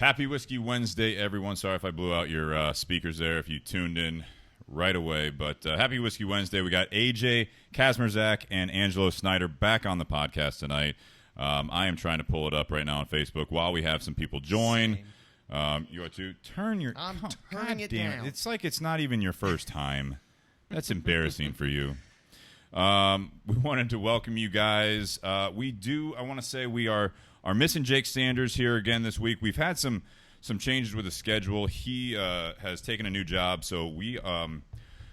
Happy Whiskey Wednesday, everyone. Sorry if I blew out your speakers there if you tuned in right away. But happy Whiskey Wednesday. We got AJ, Kazmierczak, and Angelo Snyder back on the podcast tonight. I am trying to pull it up right now on Facebook while we have some people join. You are to turn your... I'm turning it down. It's like it's not even your first time. That's embarrassing for you. We wanted to welcome you guys. I want to say we are missing Jake Sanders here again this week. We've had some changes with the schedule. He has taken a new job, so we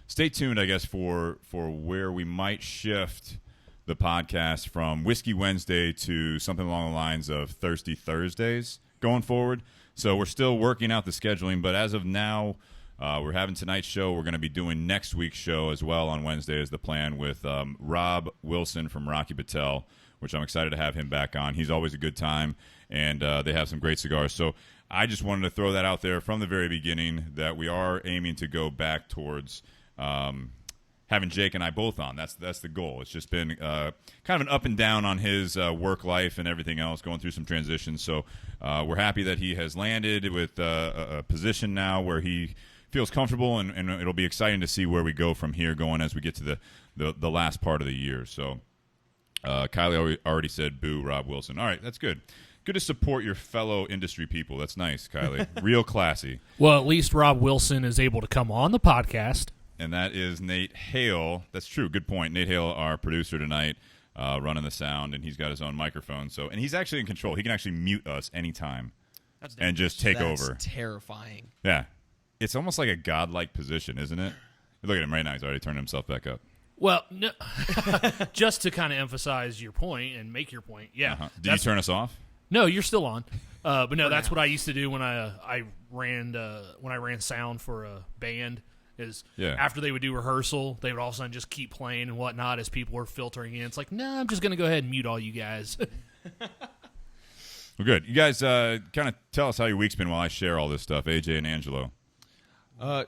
stay tuned, I guess, for where we might shift the podcast from Whiskey Wednesday to something along the lines of Thirsty Thursdays going forward. So we're still working out the scheduling, but as of now, we're having tonight's show. We're going to be doing next week's show as well on Wednesday is the plan with Rob Wilson from Rocky Patel, which I'm excited to have him back on. He's always a good time, and they have some great cigars. So I just wanted to throw that out there from the very beginning that we are aiming to go back towards having Jake and I both on. That's the goal. It's just been kind of an up and down on his work life and everything else, going through some transitions. So we're happy that he has landed with a position now where he feels comfortable, and it'll be exciting to see where we go from here going as we get to the last part of the year. So Kylie already said boo Rob Wilson. All right, that's good. Good to support your fellow industry people. That's nice, Kylie. Real classy. Well, at least Rob Wilson is able to come on the podcast. And that is Nate Hale. That's true. Good point. Nate Hale, our producer tonight, running the sound, and he's got his own microphone. And he's actually in control. He can actually mute us anytime and just take over. That's terrifying. Yeah. It's almost like a godlike position, isn't it? Look at him right now. He's already turned himself back up. Well, no, just to kind of emphasize your point and make your point, yeah. Uh-huh. Did you turn us off? No, you're still on. But no, that's what I used to do when I ran sound for a band. After they would do rehearsal, they would all of a sudden just keep playing and whatnot as people were filtering in. It's like, no, I'm just going to go ahead and mute all you guys. Well, good. You guys kind of tell us how your week's been while I share all this stuff, AJ and Angelo.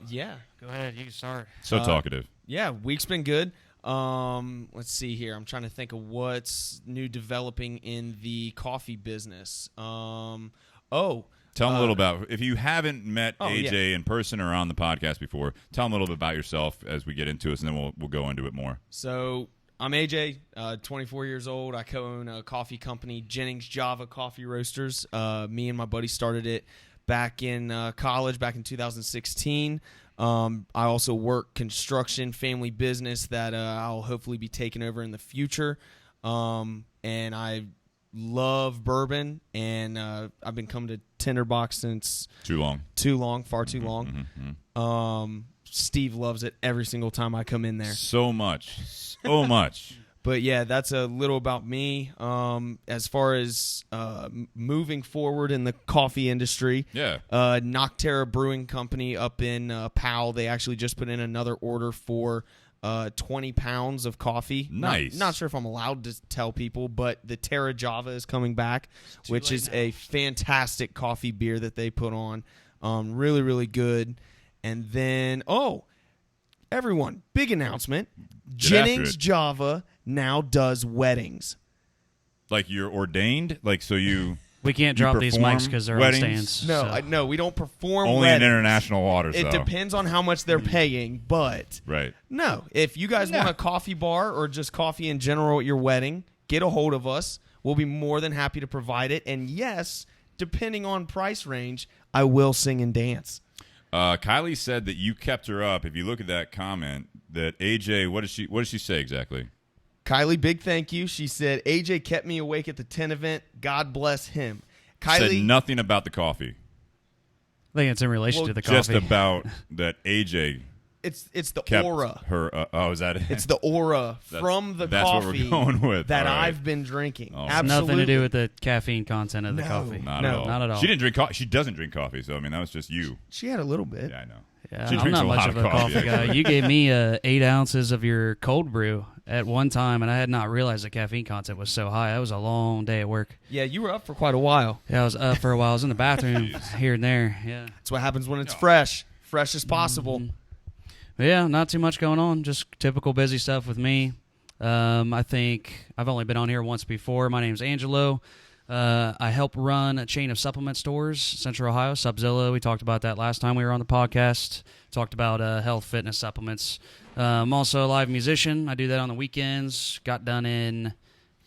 Yeah. Go ahead. You can start. So talkative. Yeah, week's been good. Let's see here. I'm trying to think of what's new developing in the coffee business. Tell them a little about, if you haven't met AJ in person or on the podcast before, tell them a little bit about yourself as we get into it, and then we'll go into it more. So I'm AJ, 24 years old. I co-own a coffee company, Jennings Java Coffee Roasters. Me and my buddy started it back in college, back in 2016. I also work construction, family business that I'll hopefully be taking over in the future. And I love bourbon, and I've been coming to Tinderbox since far too long. Steve loves it every single time I come in there. So much. But yeah, that's a little about me. As far as moving forward in the coffee industry, Nocterra Brewing Company up in Powell, they actually just put in another order for 20 pounds of coffee. Nice. Not sure if I'm allowed to tell people, but the Terra Java is coming back, which is a fantastic coffee beer that they put on. Really, really good. And then, everyone, big announcement. Jennings Java now does weddings. Like you're ordained? Like so you... We can't drop these mics because they're on stands. No, no, we don't perform only weddings. in international waters, It depends on how much they're paying, but no. If you guys want a coffee bar or just coffee in general at your wedding, get a hold of us. We'll be more than happy to provide it. And yes, depending on price range, I will sing and dance. Kylie said that you kept her up. If you look at that comment, that AJ, what does she say exactly? Kylie, big thank you. She said, AJ kept me awake at the 10 event. God bless him. Kylie said nothing about the coffee. I think it's in relation to the coffee. Just about that AJ It's the kept aura. Her, is that it? It's the aura from the that's coffee what we're going with. that right. I've been drinking. Oh. Absolutely. Nothing to do with the caffeine content of the coffee. Not at all. Not at all. She didn't drink coffee. She doesn't drink coffee, so I mean that was just you. She had a little bit. Yeah, I know. Yeah, she I'm not much of a coffee guy. You gave me 8 ounces of your cold brew at one time, and I had not realized the caffeine content was so high. That was a long day at work. Yeah, you were up for quite a while. Yeah, I was up for a while. I was in the bathroom here and there. Yeah, that's what happens when it's fresh as possible. Mm-hmm. But yeah, not too much going on. Just typical busy stuff with me. I think I've only been on here once before. My name's Angelo. I help run a chain of supplement stores, Central Ohio, Subzilla. We talked about that last time we were on the podcast. Talked about health, fitness supplements. I'm also a live musician. I do that on the weekends. Got done in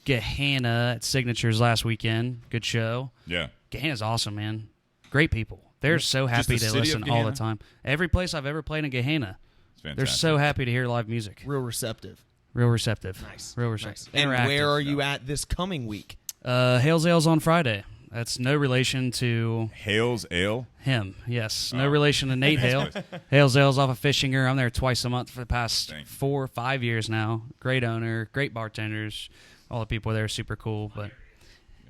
Gehenna at Signatures last weekend. Good show. Yeah. Gehenna's awesome, man. Great people. They're so happy to listen all the time. Every place I've ever played in Gehenna, they're so happy to hear live music. Real receptive. Real receptive. Nice. Real receptive. Nice. And where are you at this coming week? Hales Ale's on Friday. That's no relation to Hales Ale? Him, yes. No relation to Nate Hale. Hales Ale's off of Fishinger. I'm there twice a month for the past 4 or 5 years now. Great owner, great bartenders. All the people there are super cool. But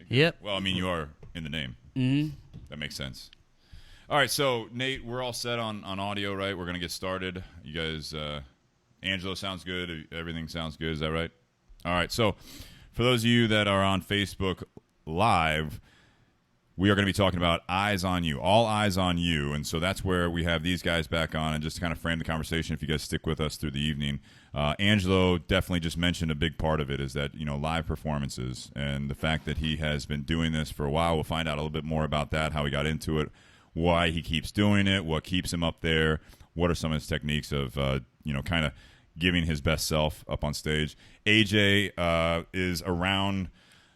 yep. Well, I mean, you are in the name. Mm-hmm. That makes sense. All right, so Nate, we're all set on audio, right? We're going to get started. You guys, Angelo sounds good. Everything sounds good. Is that right? All right, so for those of you that are on Facebook Live, we are going to be talking about Eyes on You, all eyes on you. And so that's where we have these guys back on and just to kind of frame the conversation if you guys stick with us through the evening. Angelo definitely just mentioned a big part of it is that, live performances and the fact that he has been doing this for a while. We'll find out a little bit more about that, how he got into it, why he keeps doing it, what keeps him up there, what are some of his techniques of, kind of giving his best self up on stage. AJ is around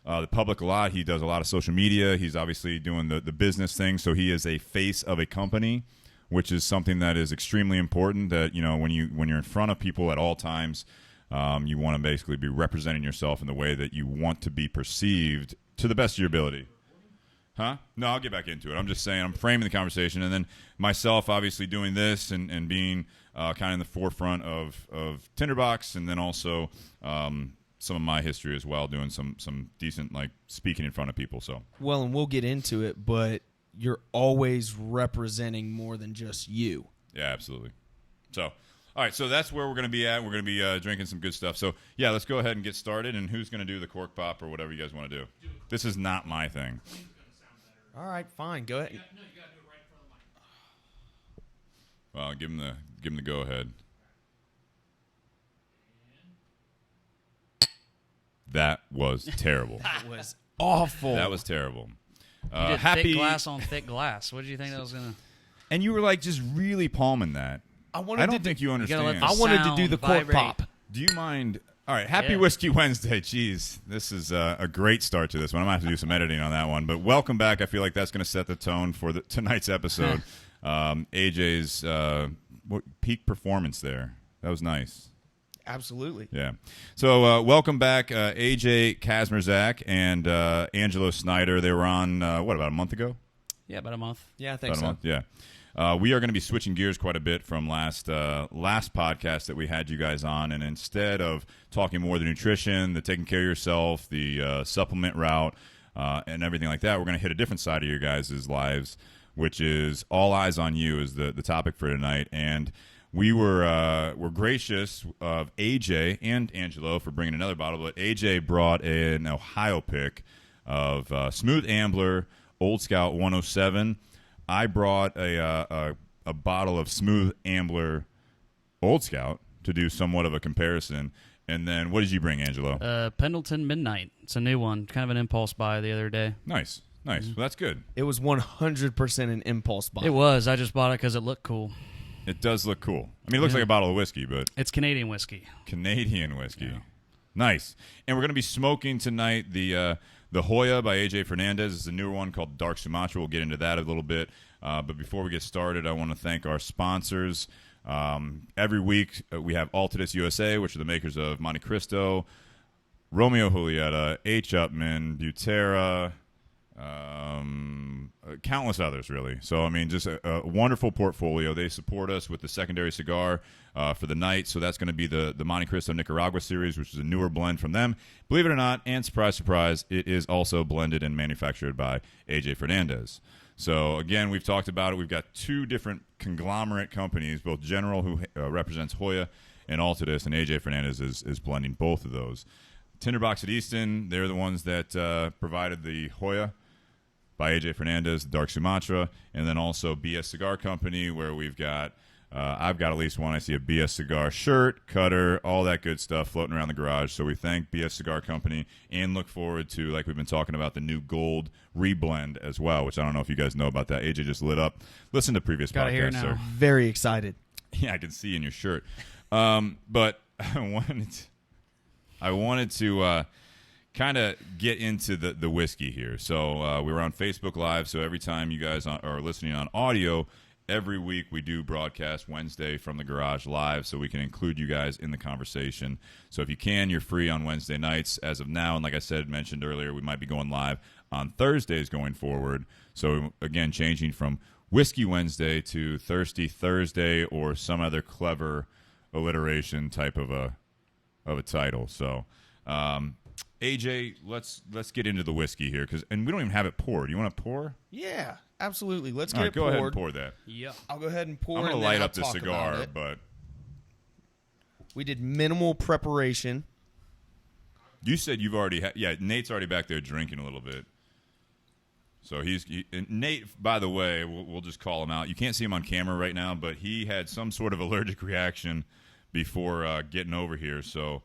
the public a lot. He does a lot of social media. He's obviously doing the business thing, so he is a face of a company, which is something that is extremely important that, when you're in front of people at all times, you want to basically be representing yourself in the way that you want to be perceived to the best of your ability. Huh? No, I'll get back into it. I'm just saying I'm framing the conversation. And then myself obviously doing this and being kind of in the forefront of Tinderbox and then also some of my history as well, doing some decent speaking in front of people. So well, and we'll get into it, but you're always representing more than just you. Yeah, absolutely. So, all right, so that's where we're going to be at. We're going to be drinking some good stuff. So, yeah, let's go ahead and get started. And who's going to do the cork pop or whatever you guys want to do? This is not my thing. All right, fine. Go ahead. No, you got to do it right in front of the mic. Well, give him the go ahead. That was terrible. That was awful. That was terrible. You did thick glass on thick glass. What did you think that was going to... And you were just really palming that. I don't think you understand. I wanted to do the cork pop. Do you mind... All right, happy Whiskey Wednesday. Jeez, this is a great start to this one. I'm going to have to do some editing on that one. But welcome back. I feel like that's going to set the tone for tonight's episode. AJ's peak performance there. That was nice. Absolutely. Yeah. So welcome back, AJ Kazmierczak and Angelo Snyder. They were on, about a month ago? Yeah, about a month. Yeah, I think so. A month, yeah. We are going to be switching gears quite a bit from last podcast that we had you guys on, and instead of talking more the nutrition, the taking care of yourself, the supplement route, and everything like that, we're going to hit a different side of your guys' lives, which is all eyes on you is the topic for tonight. And we were gracious of AJ and Angelo for bringing another bottle, but AJ brought an Ohio pick of Smooth Ambler Old Scout 107. I brought a bottle of Smooth Ambler Old Scout to do somewhat of a comparison. And then what did you bring, Angelo? Pendleton Midnight. It's a new one. Kind of an impulse buy the other day. Nice. Well, that's good. It was 100% an impulse buy. It was. I just bought it because it looked cool. It does look cool. I mean, it looks like a bottle of whiskey, but... It's Canadian whiskey. Yeah. Nice. And we're going to be smoking tonight the Hoyo by AJ Fernandez. It's a newer one called Dark Sumatra. We'll get into that a little bit. But before we get started, I want to thank our sponsors. Every week we have Altadis USA, which are the makers of Montecristo, Romeo Julieta, H. Upman, Butera, countless others, really. So, I mean, just a wonderful portfolio. They support us with the secondary cigar for the night. So that's going to be the Montecristo Nicaragua Series, which is a newer blend from them. Believe it or not, and surprise, surprise, it is also blended and manufactured by AJ Fernandez. So, again, we've talked about it. We've got two different conglomerate companies, both General, who represents Hoyo, and Altadis, and AJ Fernandez is blending both of those. Tinderbox at Easton, they're the ones that provided the Hoyo by AJ Fernandez, Dark Sumatra, and then also BS Cigar Company, where we've got I've got at least one. I see a BS Cigar shirt, cutter, all that good stuff floating around the garage. So we thank BS Cigar Company and look forward to, like we've been talking about, the new gold reblend as well, which I don't know if you guys know about that. AJ just lit up. Listen to previous Gotta hear it podcasts, now. sir. Very excited. Yeah, I can see in your shirt. But I wanted to kind of get into the whiskey here. So we were on Facebook Live, so every time you guys are listening on audio, every week we do broadcast Wednesday from the garage live so we can include you guys in the conversation. So if you can, you're free on Wednesday nights as of now. And like I mentioned earlier, we might be going live on Thursdays going forward. So again, changing from Whiskey Wednesday to Thirsty Thursday or some other clever alliteration type of a title. So AJ, let's get into the whiskey here, and we don't even have it poured. You want to pour? Yeah, absolutely. Let's All get right, it go poured. ahead and pour that. Yeah. I'll go ahead and pour. I'm going to and light then up I'll this talk cigar, about it. but We did minimal preparation. you said you've already Nate's already back there drinking a little bit. So and Nate, by the way, we'll just call him out. You can't see him on camera right now, but he had some sort of allergic reaction before getting over here. So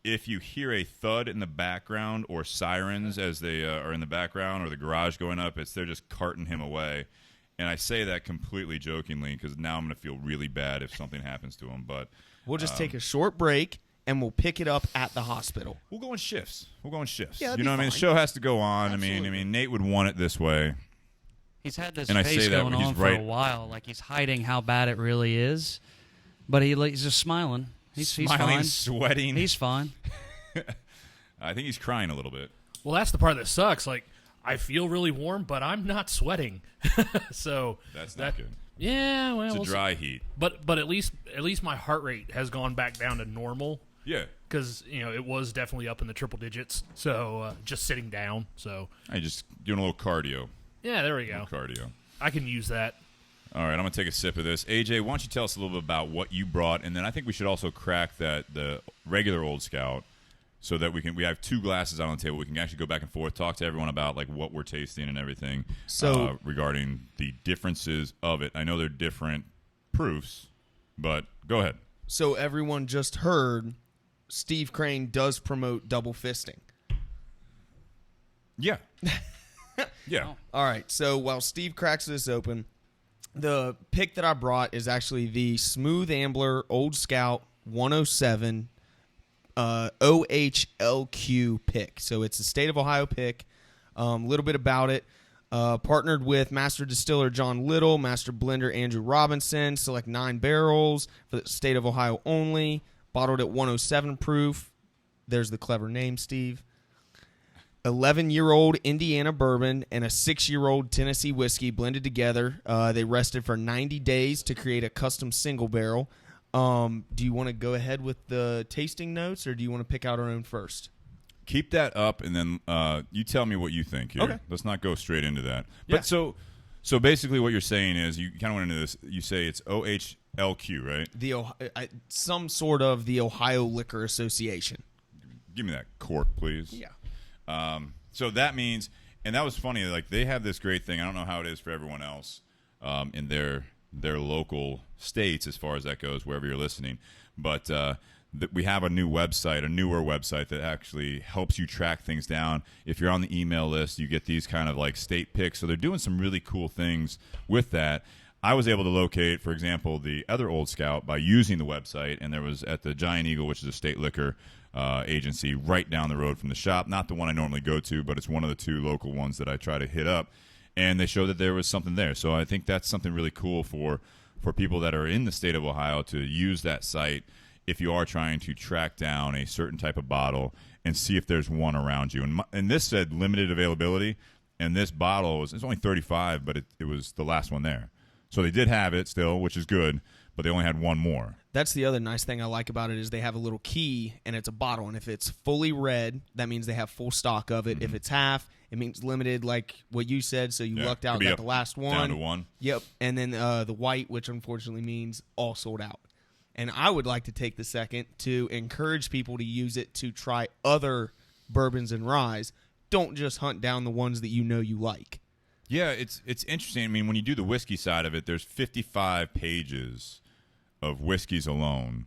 if you hear a thud in the background or sirens as they are in the background or the garage going up, they're just carting him away. And I say that completely jokingly because now I'm going to feel really bad if something happens to him. But We'll just take a short break, and we'll pick it up at the hospital. we'll go in shifts. Yeah, You that'd know be what I mean? The fine. show has to go on. I Absolutely. mean, Nate would want it this way. He's had this And I face say that going when he's on for right- a while, like he's hiding how bad it really is, but he's just smiling. He's Smiling, fine. sweating. He's fine. I think he's crying a little bit. Well, that's the part that sucks. Like, I feel really warm, but I'm not sweating. So That's not good. Yeah, well, It's a we'll see. dry heat. But at least my heart rate has gone back down to normal Yeah. because it was definitely up in the triple digits. So just sitting down. So I just doing a little cardio. yeah, there we go. Cardio. I can use that. All right, I'm going to take a sip of this. AJ, why don't you tell us a little bit about what you brought, and then I think we should also crack the regular Old Scout so that we have two glasses out on the table. We can actually go back and forth, talk to everyone about like what we're tasting and everything regarding the differences of it. I know they're different proofs, but go ahead. So everyone just heard Steve Crane does promote double fisting. Yeah. Yeah. All right, so while Steve cracks this open, the pick that I brought is actually the Smooth Ambler Old Scout 107 OHLQ pick. So it's a state of Ohio pick. A little bit about it. Partnered with Master Distiller John Little, Master Blender Andrew Robinson. Select 9 barrels for the state of Ohio only. Bottled at 107 proof. There's the clever name, Steve. 11-year-old Indiana bourbon and a 6-year-old Tennessee whiskey blended together. They rested for 90 days to create a custom single barrel. Do you want to go ahead with the tasting notes, or do you want to pick out our own first? Keep that up, and then you tell me what you think here. Okay. Let's not go straight into that. Yeah. But so basically what you're saying is you kind of went into this. You say it's OHLQ, right? Some sort of the Ohio Liquor Association. Give me that cork, please. Yeah. So that means, and that was funny, like they have this great thing. I don't know how it is for everyone else in their local states as far as that goes, wherever you're listening. But we have a newer website that actually helps you track things down. If you're on the email list, you get these kind of like state picks. So they're doing some really cool things with that. I was able to locate, for example, the other Old Scout by using the website, and there was at the Giant Eagle, which is a state liquor agency right down the road from the shop. Not the one I normally go to, but it's one of the two local ones that I try to hit up. And they showed that there was something there. So I think that's something really cool for people that are in the state of Ohio to use that site if you are trying to track down a certain type of bottle and see if there's one around you. And this said limited availability, and this bottle it's only 35, but it was the last one there. So they did have it still, which is good, but they only had one more. That's the other nice thing I like about it is they have a little key, and it's a bottle. And if it's fully red, that means they have full stock of it. Mm-hmm. If it's half, it means limited, like what you said. So you lucked out, got the last one. Down to one. Yep. And then the white, which unfortunately means all sold out. And I would like to take the second to encourage people to use it to try other bourbons and ryes. Don't just hunt down the ones that you know you like. Yeah, it's interesting. I mean, when you do the whiskey side of it, there's 55 pages of whiskeys alone.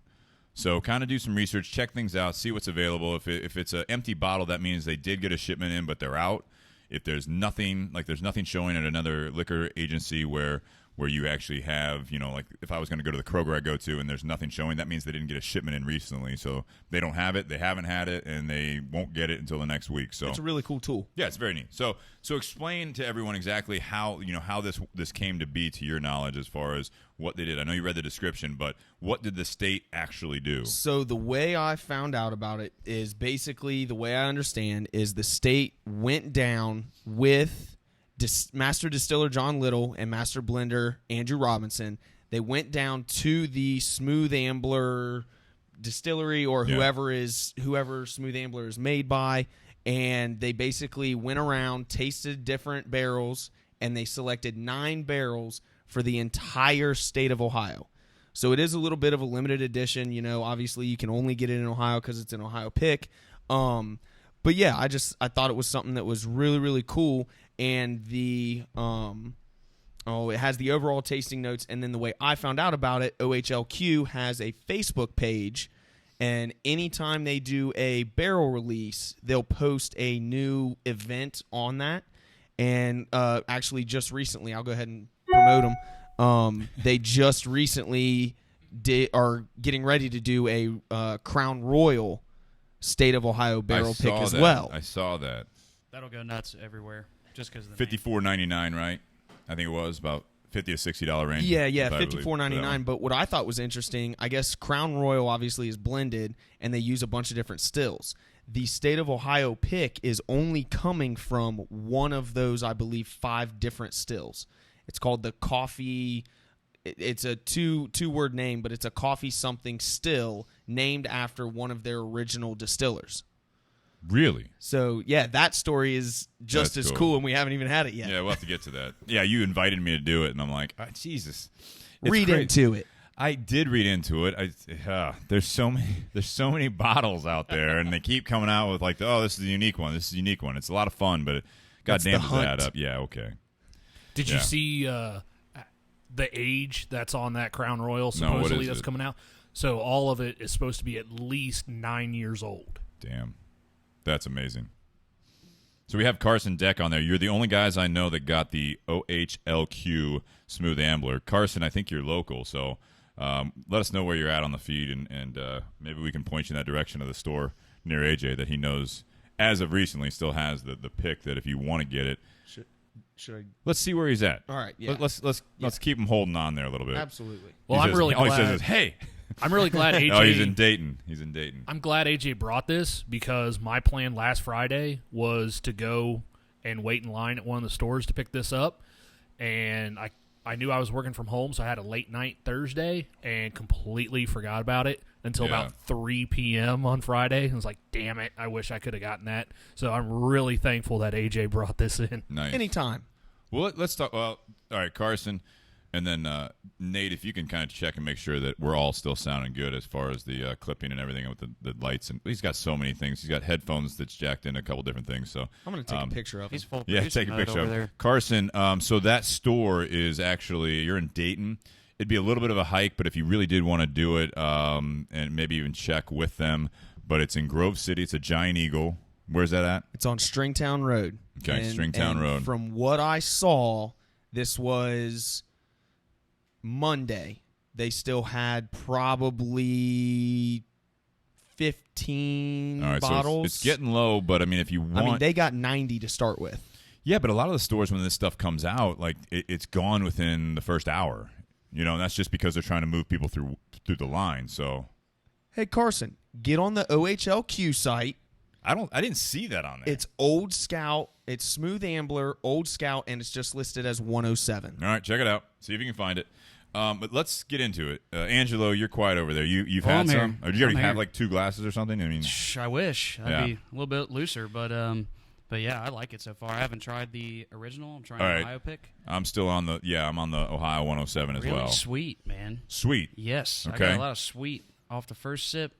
So kind of do some research, check things out, see what's available. If it's an empty bottle, that means they did get a shipment in, but they're out. If there's nothing showing at another liquor agency where you actually have, like if I was going to go to the Kroger I go to and there's nothing showing, that means they didn't get a shipment in recently. So they don't have it, they haven't had it, and they won't get it until the next week. So it's a really cool tool. Yeah, it's very neat. So explain to everyone exactly how this came to be to your knowledge as far as what they did. I know you read the description, but what did the state actually do? So the way I found out about it is basically, the way I understand is the state went down with Master Distiller John Little and Master Blender Andrew Robinson. They went down to the Smooth Ambler distillery or whoever Smooth Ambler is made by, and they basically went around, tasted different barrels, and they selected 9 barrels for the entire state of Ohio. So it is a little bit of a limited edition. Obviously you can only get it in Ohio because it's an Ohio pick. But yeah, I thought it was something that was really, really cool. And it has the overall tasting notes. And then the way I found out about it, OHLQ has a Facebook page, and anytime they do a barrel release, they'll post a new event on that. And actually just recently, I'll go ahead and promote them. They just recently are getting ready to do a Crown Royal State of Ohio barrel pick as well. I saw that. That'll go nuts everywhere. Just because $54.99, right? I think it was about $50 to $60 range. Yeah, $54.99. But what I thought was interesting, I guess Crown Royal obviously is blended, and they use a bunch of different stills. The State of Ohio pick is only coming from one of those, I believe, 5 different stills. It's called the coffee. It's a two-word name, but it's a coffee something still named after one of their original distillers. Really? So, yeah, that story is just as cool, and we haven't even had it yet. Yeah, we'll have to get to that. Yeah, you invited me to do it, and I'm like, Jesus. Read into it. I did read into it. There's so many bottles out there, and they keep coming out with like, this is a unique one. This is a unique one. It's a lot of fun, but goddamn does that add up. Yeah, okay. Did you see the age that's on that Crown Royal supposedly that's coming out? So all of it is supposed to be at least 9 years old. Damn. That's amazing. So we have Carson Deck on there. You're the only guys I know that got the OHLQ Smooth Ambler. Carson, I think you're local, so let us know where you're at on the feed, and maybe we can point you in that direction of the store near AJ that he knows, as of recently, still has the pick that if you want to get it. Should I? Let's see where he's at. All right, yeah. Let's keep him holding on there a little bit. Absolutely. Well, I'm really glad. All he says is, hey. I'm really glad AJ. Oh, he's in Dayton. I'm glad AJ brought this because my plan last Friday was to go and wait in line at one of the stores to pick this up, and I knew I was working from home, so I had a late night Thursday and completely forgot about it until about 3 p.m. on Friday. I was like, damn it, I wish I could have gotten that. So I'm really thankful that AJ brought this in. Nice. Anytime. Well, let's talk. Well, all right, Carson. And then, Nate, if you can kind of check and make sure that we're all still sounding good as far as the clipping and everything with the lights. And he's got so many things. He's got headphones that's jacked in a couple different things. So I'm going to take a picture of him. He's full. Yeah, take a picture of him. Carson, so that store is actually, you're in Dayton. It'd be a little bit of a hike, but if you really did want to do it and maybe even check with them, but it's in Grove City. It's a Giant Eagle. Where's that at? It's on Stringtown Road. Okay, Stringtown Road. From what I saw, this was Monday. They still had probably 15 bottles. So it's getting low, but I mean, if you want, they got 90 to start with. Yeah, but a lot of the stores when this stuff comes out, like it's gone within the first hour. And that's just because they're trying to move people through the line. So, hey Carson, get on the OHLQ site. I didn't see that on there. It's Old Scout. It's Smooth Ambler, Old Scout, and it's just listed as 107. All right, check it out. See if you can find it. But let's get into it. Angelo, you're quiet over there. You've had some? Or do you already have like 2 glasses or something? I mean, I wish. I'd be a little bit looser, but yeah, I like it so far. I haven't tried the original. I'm trying the Ohio pick. I'm still on the I'm on the Ohio 107 as well. Really sweet, man. Sweet. Yes. Okay. I got a lot of sweet off the first sip.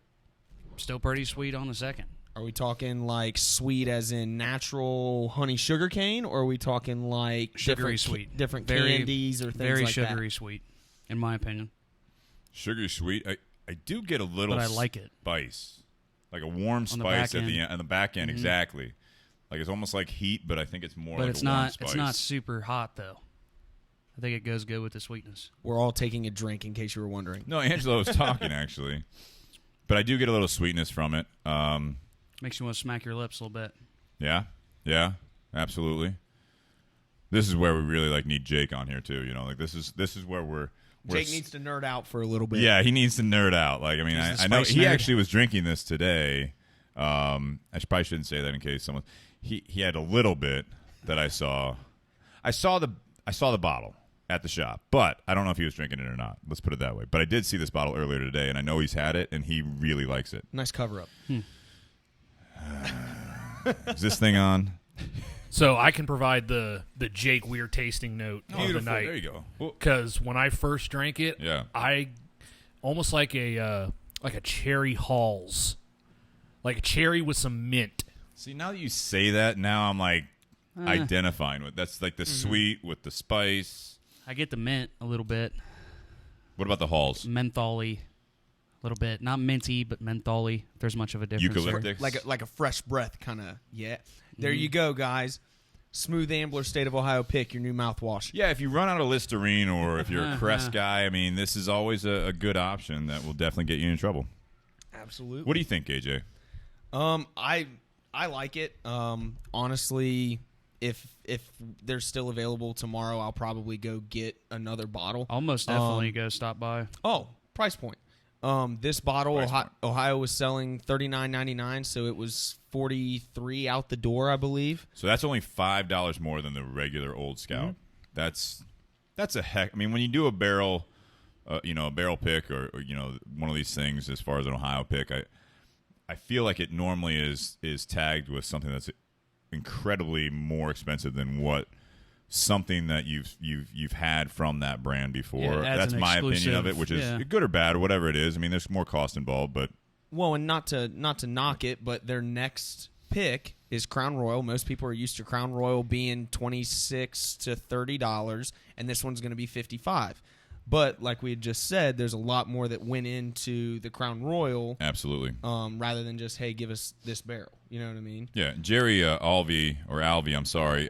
Still pretty sweet on the second. Are we talking like sweet as in natural honey sugar cane, or are we talking like Sugary sweet. different Very- candies or things Very like sugary sweet, in my opinion. Sugary sweet. I do get a little But I like it. spice. Like a warm On the spice back at the end. on the back end, exactly. Like it's almost like heat, but I think it's more But like it's a warm not. spice. It's not super hot though. I think it goes good with the sweetness. that? We're all taking a drink in case you were wondering. No, Angelo was talking actually. But I do get a little sweetness from it. Makes you want to smack your lips a little bit. Yeah, absolutely. This is where we really like need Jake on here too. Like this is where we're Jake needs to nerd out for a little bit. Yeah, he needs to nerd out. Like I mean, He's the I know spice he nerd. actually was drinking this today. Probably shouldn't say that in case someone. He had a little bit that I saw. I saw the bottle at the shop, but I don't know if he was drinking it or not. Let's put it that way. But I did see this bottle earlier today, and I know he's had it, and he really likes it. Nice cover up. Is this thing on? So I can provide the Jake weird tasting note of the night. There you go. Well, Because when I first drank it, Yeah. I almost like a cherry Halls, like a cherry with some mint. see, now that you say that, now I'm like identifying with that's like the sweet with the spice. I get the mint a little bit, What about the Halls? mentholy, a little bit. Not minty, but mentholy. If there's much of a difference. there. Eucalyptics. Like a fresh breath kind of. Yeah. There you go, guys. Smooth Ambler State of Ohio pick, your new mouthwash. Yeah, if you run out of Listerine or if you're a Crest guy, I mean, this is always a good option that will definitely get you in trouble. Absolutely. What do you think, AJ? I like it. Honestly, if they're still available tomorrow, I'll probably go get another bottle. I'll most definitely go stop by. Oh, price point. This bottle, Price point. Ohio was selling $39.99, so it was $43 out the door, I believe. So that's only $5 more than the regular Old Scout. That's a heck. I mean, when you do a barrel, a barrel pick or one of these things as far as an Ohio pick, I feel like it normally is tagged with something that's incredibly more expensive than what something that you've had from that brand before. Yeah, it adds That's an my opinion of it, exclusive, which is yeah. good or bad or whatever it is. I mean, there's more cost involved, but Well, and not to knock it, but their next pick is Crown Royal. Most people are used to Crown Royal being $26 to $30, and this one's going to be $55. But like we had just said, there's a lot more that went into the Crown Royal, absolutely. rather than just, hey, give us this barrel. You know what I mean? Yeah, Jerry Alvey, I'm sorry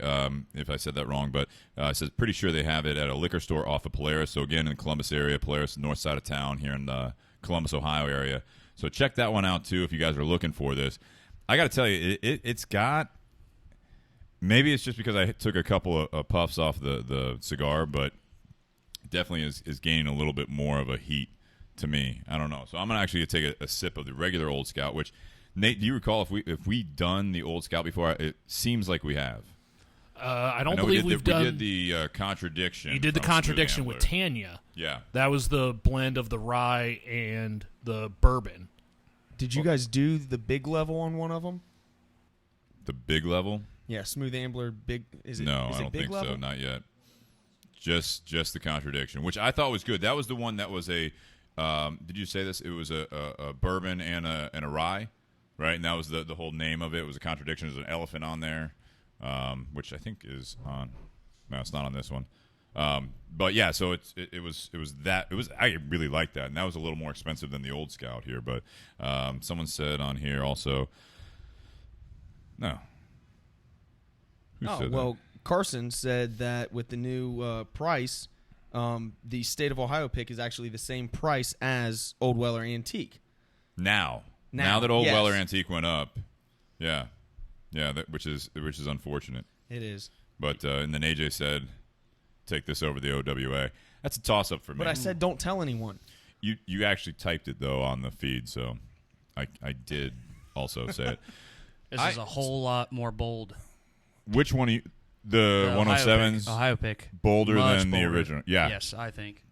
if I said that wrong, but says pretty sure they have it at a liquor store off of Polaris. So again, in the Columbus area, Polaris, north side of town here in the Columbus, Ohio area. So check that one out too if you guys are looking for this. I got to tell you, it's got. Maybe it's just because I took a couple of puffs off the cigar, but it definitely is gaining a little bit more of a heat to me. I don't know. So I'm gonna actually take a sip of the regular Old Scout. Which, Nate, do you recall if we done the Old Scout before? It seems like we have. I don't I know believe we we've did, done. We did the contradiction. You did the from Smooth contradiction with Ambler. Tanya. Yeah. That was the blend of the rye and the bourbon. Did you guys do the big level on one of them? The big level? Yeah, Smooth Ambler big. Is it? No, is I it don't big think level? so. Not yet. Just the contradiction, which I thought was good. That was the one that was a. Did you say this? It was a bourbon and a rye, right? And that was the whole name of it. It was a contradiction. There's an elephant on there, which I think is on. No, it's not on this one. But yeah, so it was that. It was. I really liked that, and that was a little more expensive than the Old Scout here. But someone said on here also. No. Who said that? Well, Carson said that with the new price, the State of Ohio pick is actually the same price as Old Weller Antique. Now that Old Weller Antique went up, yeah, which is unfortunate. It is. But and then AJ said, "Take this over the OWA." That's a toss up for me. But I said, don't tell anyone. You actually typed it though on the feed, so I did also say it. This is a whole lot more bold. Which one? The 107s Ohio pick. bolder Much than the bolder. original. Yeah. Yes, I think.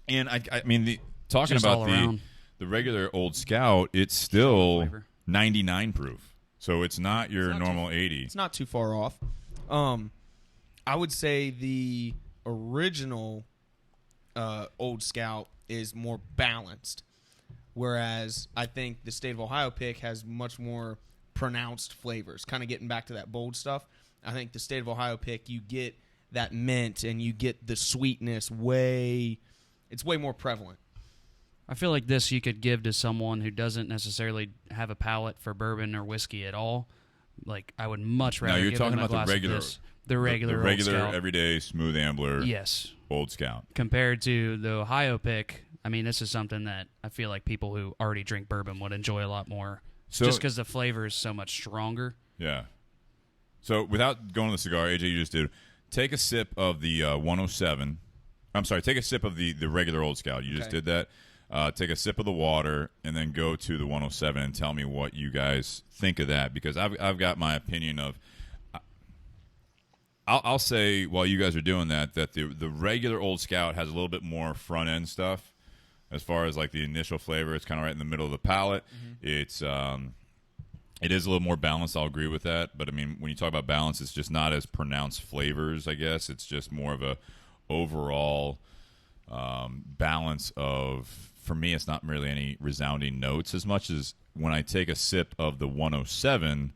And I mean talking Just about all around. the regular Old Scout, it's still flavor. 99 proof. So it's not your normal 80. It's not too far off. I would say the original Old Scout is more balanced, whereas I think the State of Ohio pick has much more pronounced flavors. Kind of getting back to that bold stuff. I think the State of Ohio pick, you get that mint and you get the sweetness it's way more prevalent. I feel like this you could give to someone who doesn't necessarily have a palate for bourbon or whiskey at all. Like, I would much rather you're give talking them a about glass of this. The regular Old Scout. everyday Smooth Ambler. Yes. Old Scout. Compared to the Ohio pick, I mean, this is something that I feel like people who already drink bourbon would enjoy a lot more. Just because the flavor is so much stronger. Yeah. So without going to the cigar, AJ, you just did. Take a sip of the 107. I'm sorry. Take a sip of the regular Old Scout. You just did that. Take a sip of the water and then go to the 107 and tell me what you guys think of that, because I've got my opinion of. I'll say while you guys are doing that the regular Old Scout has a little bit more front end stuff as far as like the initial flavor. It's kind of right in the middle of the palate. Mm-hmm. It is a little more balanced. I'll agree with that. But I mean, when you talk about balance, it's just not as pronounced flavors. I guess it's just more of a overall balance of. For me, it's not really any resounding notes as much as when I take a sip of the 107,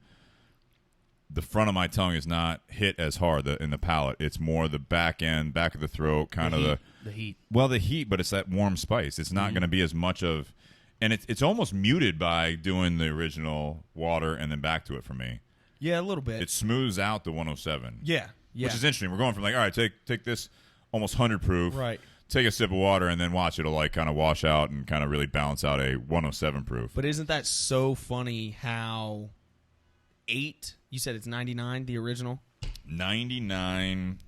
the front of my tongue is not hit as hard in the palate. It's more the back end, back of the throat, kind of the heat. Well, the heat, but it's that warm spice. It's not going to be as much of, and it's almost muted by doing the original water and then back to it for me. Yeah, a little bit. It smooths out the 107. Yeah. Which is interesting. We're going from like, all right, take this almost 100 proof. Right. Take a sip of water and then watch it'll like kind of wash out and kind of really balance out a 107 proof. But isn't that so funny how you said it's 99, the original? 99.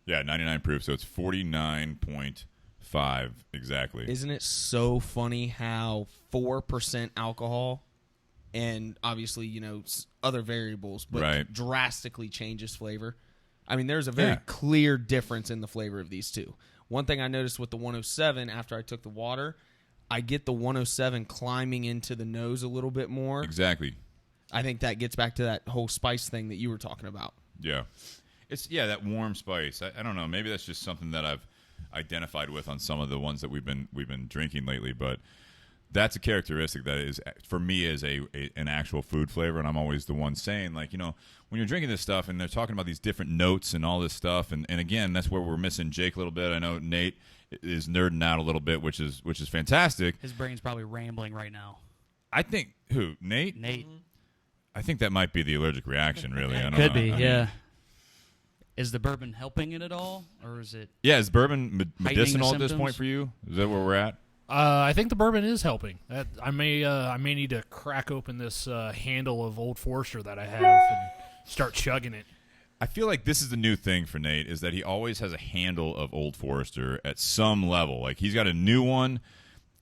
Yeah, 99 proof, so it's 49.5 exactly. Isn't it so funny how 4% alcohol and obviously, other variables, but drastically changes flavor? I mean, there's a very clear difference in the flavor of these two. One thing I noticed with the 107 after I took the water, I get the 107 climbing into the nose a little bit more. Exactly. I think that gets back to that whole spice thing that you were talking about. Yeah. It's that warm spice. I don't know. Maybe that's just something that I've identified with on some of the ones that we've been drinking lately, but that's a characteristic that is, for me, is an actual food flavor, and I'm always the one saying, like, when you're drinking this stuff and they're talking about these different notes and all this stuff, and again, that's where we're missing Jake a little bit. I know Nate is nerding out a little bit, which is fantastic. His brain's probably rambling right now. I think who? Nate? I think that might be the allergic reaction, really. I don't Could know. be, yeah. Is the bourbon helping it at all, or is it? Yeah, is bourbon medicinal at this point for you? Is that where we're at? I think the bourbon is helping. I may need to crack open this handle of Old Forester that I have and start chugging it. I feel like this is the new thing for Nate, is that he always has a handle of Old Forester at some level. Like, he's got a new one,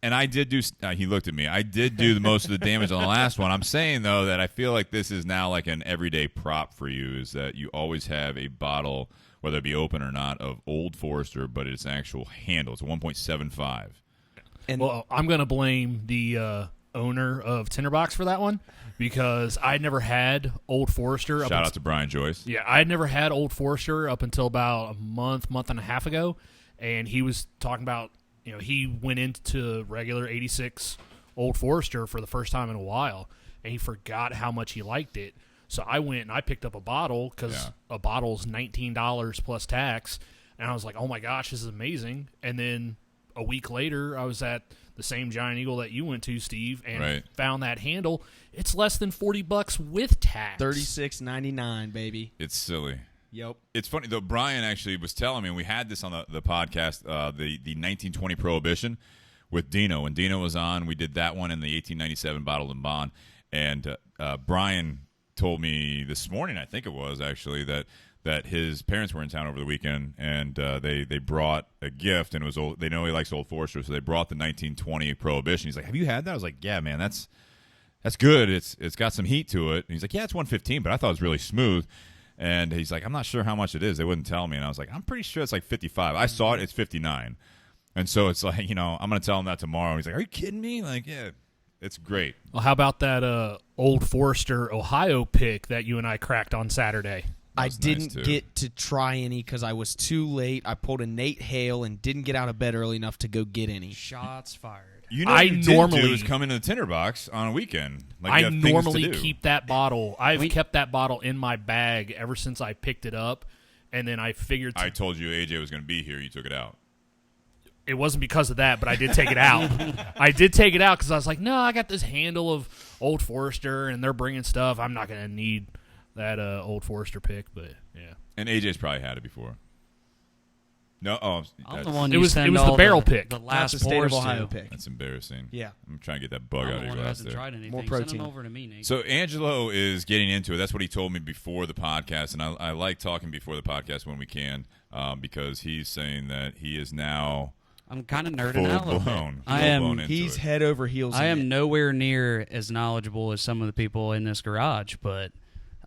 and I did do he looked at me. I did do most of the damage on the last one. I'm saying, though, that I feel like this is now like an everyday prop for you, is that you always have a bottle, whether it be open or not, of Old Forester, but it's an actual handle. It's a 1.75. Well, I'm going to blame the owner of Tinderbox for that one, because I never had Old Forester. Shout out to Brian Joyce. Yeah, I had never had Old Forester up until about a month and a half ago, and he was talking about, he went into regular 86 Old Forester for the first time in a while, and he forgot how much he liked it. So I went and I picked up a bottle, because a bottle's $19 plus tax, and I was like, oh my gosh, this is amazing. And then a week later, I was at the same Giant Eagle that you went to, Steve, and found that handle. It's less than $40 with tax. $36.99, baby. It's silly. Yep. It's funny, though. Brian actually was telling me, and we had this on the podcast, the 1920 Prohibition with Dino. When Dino was on, we did that one in the 1897 Bottled and Bond. And Brian told me this morning, I think it was actually, that his parents were in town over the weekend, and they brought a gift, and it was old. They know he likes Old Forester, so they brought the 1920 Prohibition. He's like, "Have you had that?" I was like, "Yeah, man, that's good. It's got some heat to it." And he's like, "Yeah, it's 115, but I thought it was really smooth." And he's like, "I'm not sure how much it is. They wouldn't tell me." And I was like, "I'm pretty sure it's like 55. I saw it. It's 59." And so it's like, I'm going to tell him that tomorrow. And he's like, "Are you kidding me?" Like, yeah, it's great. Well, how about that Old Forester Ohio pick that you and I cracked on Saturday? I didn't get to try any because I was too late. I pulled a Nate Hale and didn't get out of bed early enough to go get any. Shots fired. I you normally do is come into the tinderbox on a weekend. Like I you have things normally to do. keep that bottle. I've kept that bottle in my bag ever since I picked it up, and then I figured. I told you AJ was going to be here. You took it out. It wasn't because of that, but I did take it out. I did take it out because I was like, no, I got this handle of Old Forester, and they're bringing stuff. I'm not going to need that Old Forester pick, but yeah. And AJ's probably had it before. No, I'm the one it was the barrel pick. The last That's a state of pours Ohio to. pick. That's embarrassing. Yeah. I'm trying to get that bug I'm out the of your one who glass hasn't there. tried anything. More Send protein. them over to me, Nate. So Angelo is getting into it. That's what he told me before the podcast, and I like talking before the podcast when we can, because he's saying that he is now I'm kind of nerding out a little bit. full-blown into He's it. head over heels. I in am it. nowhere near as knowledgeable as some of the people in this garage, but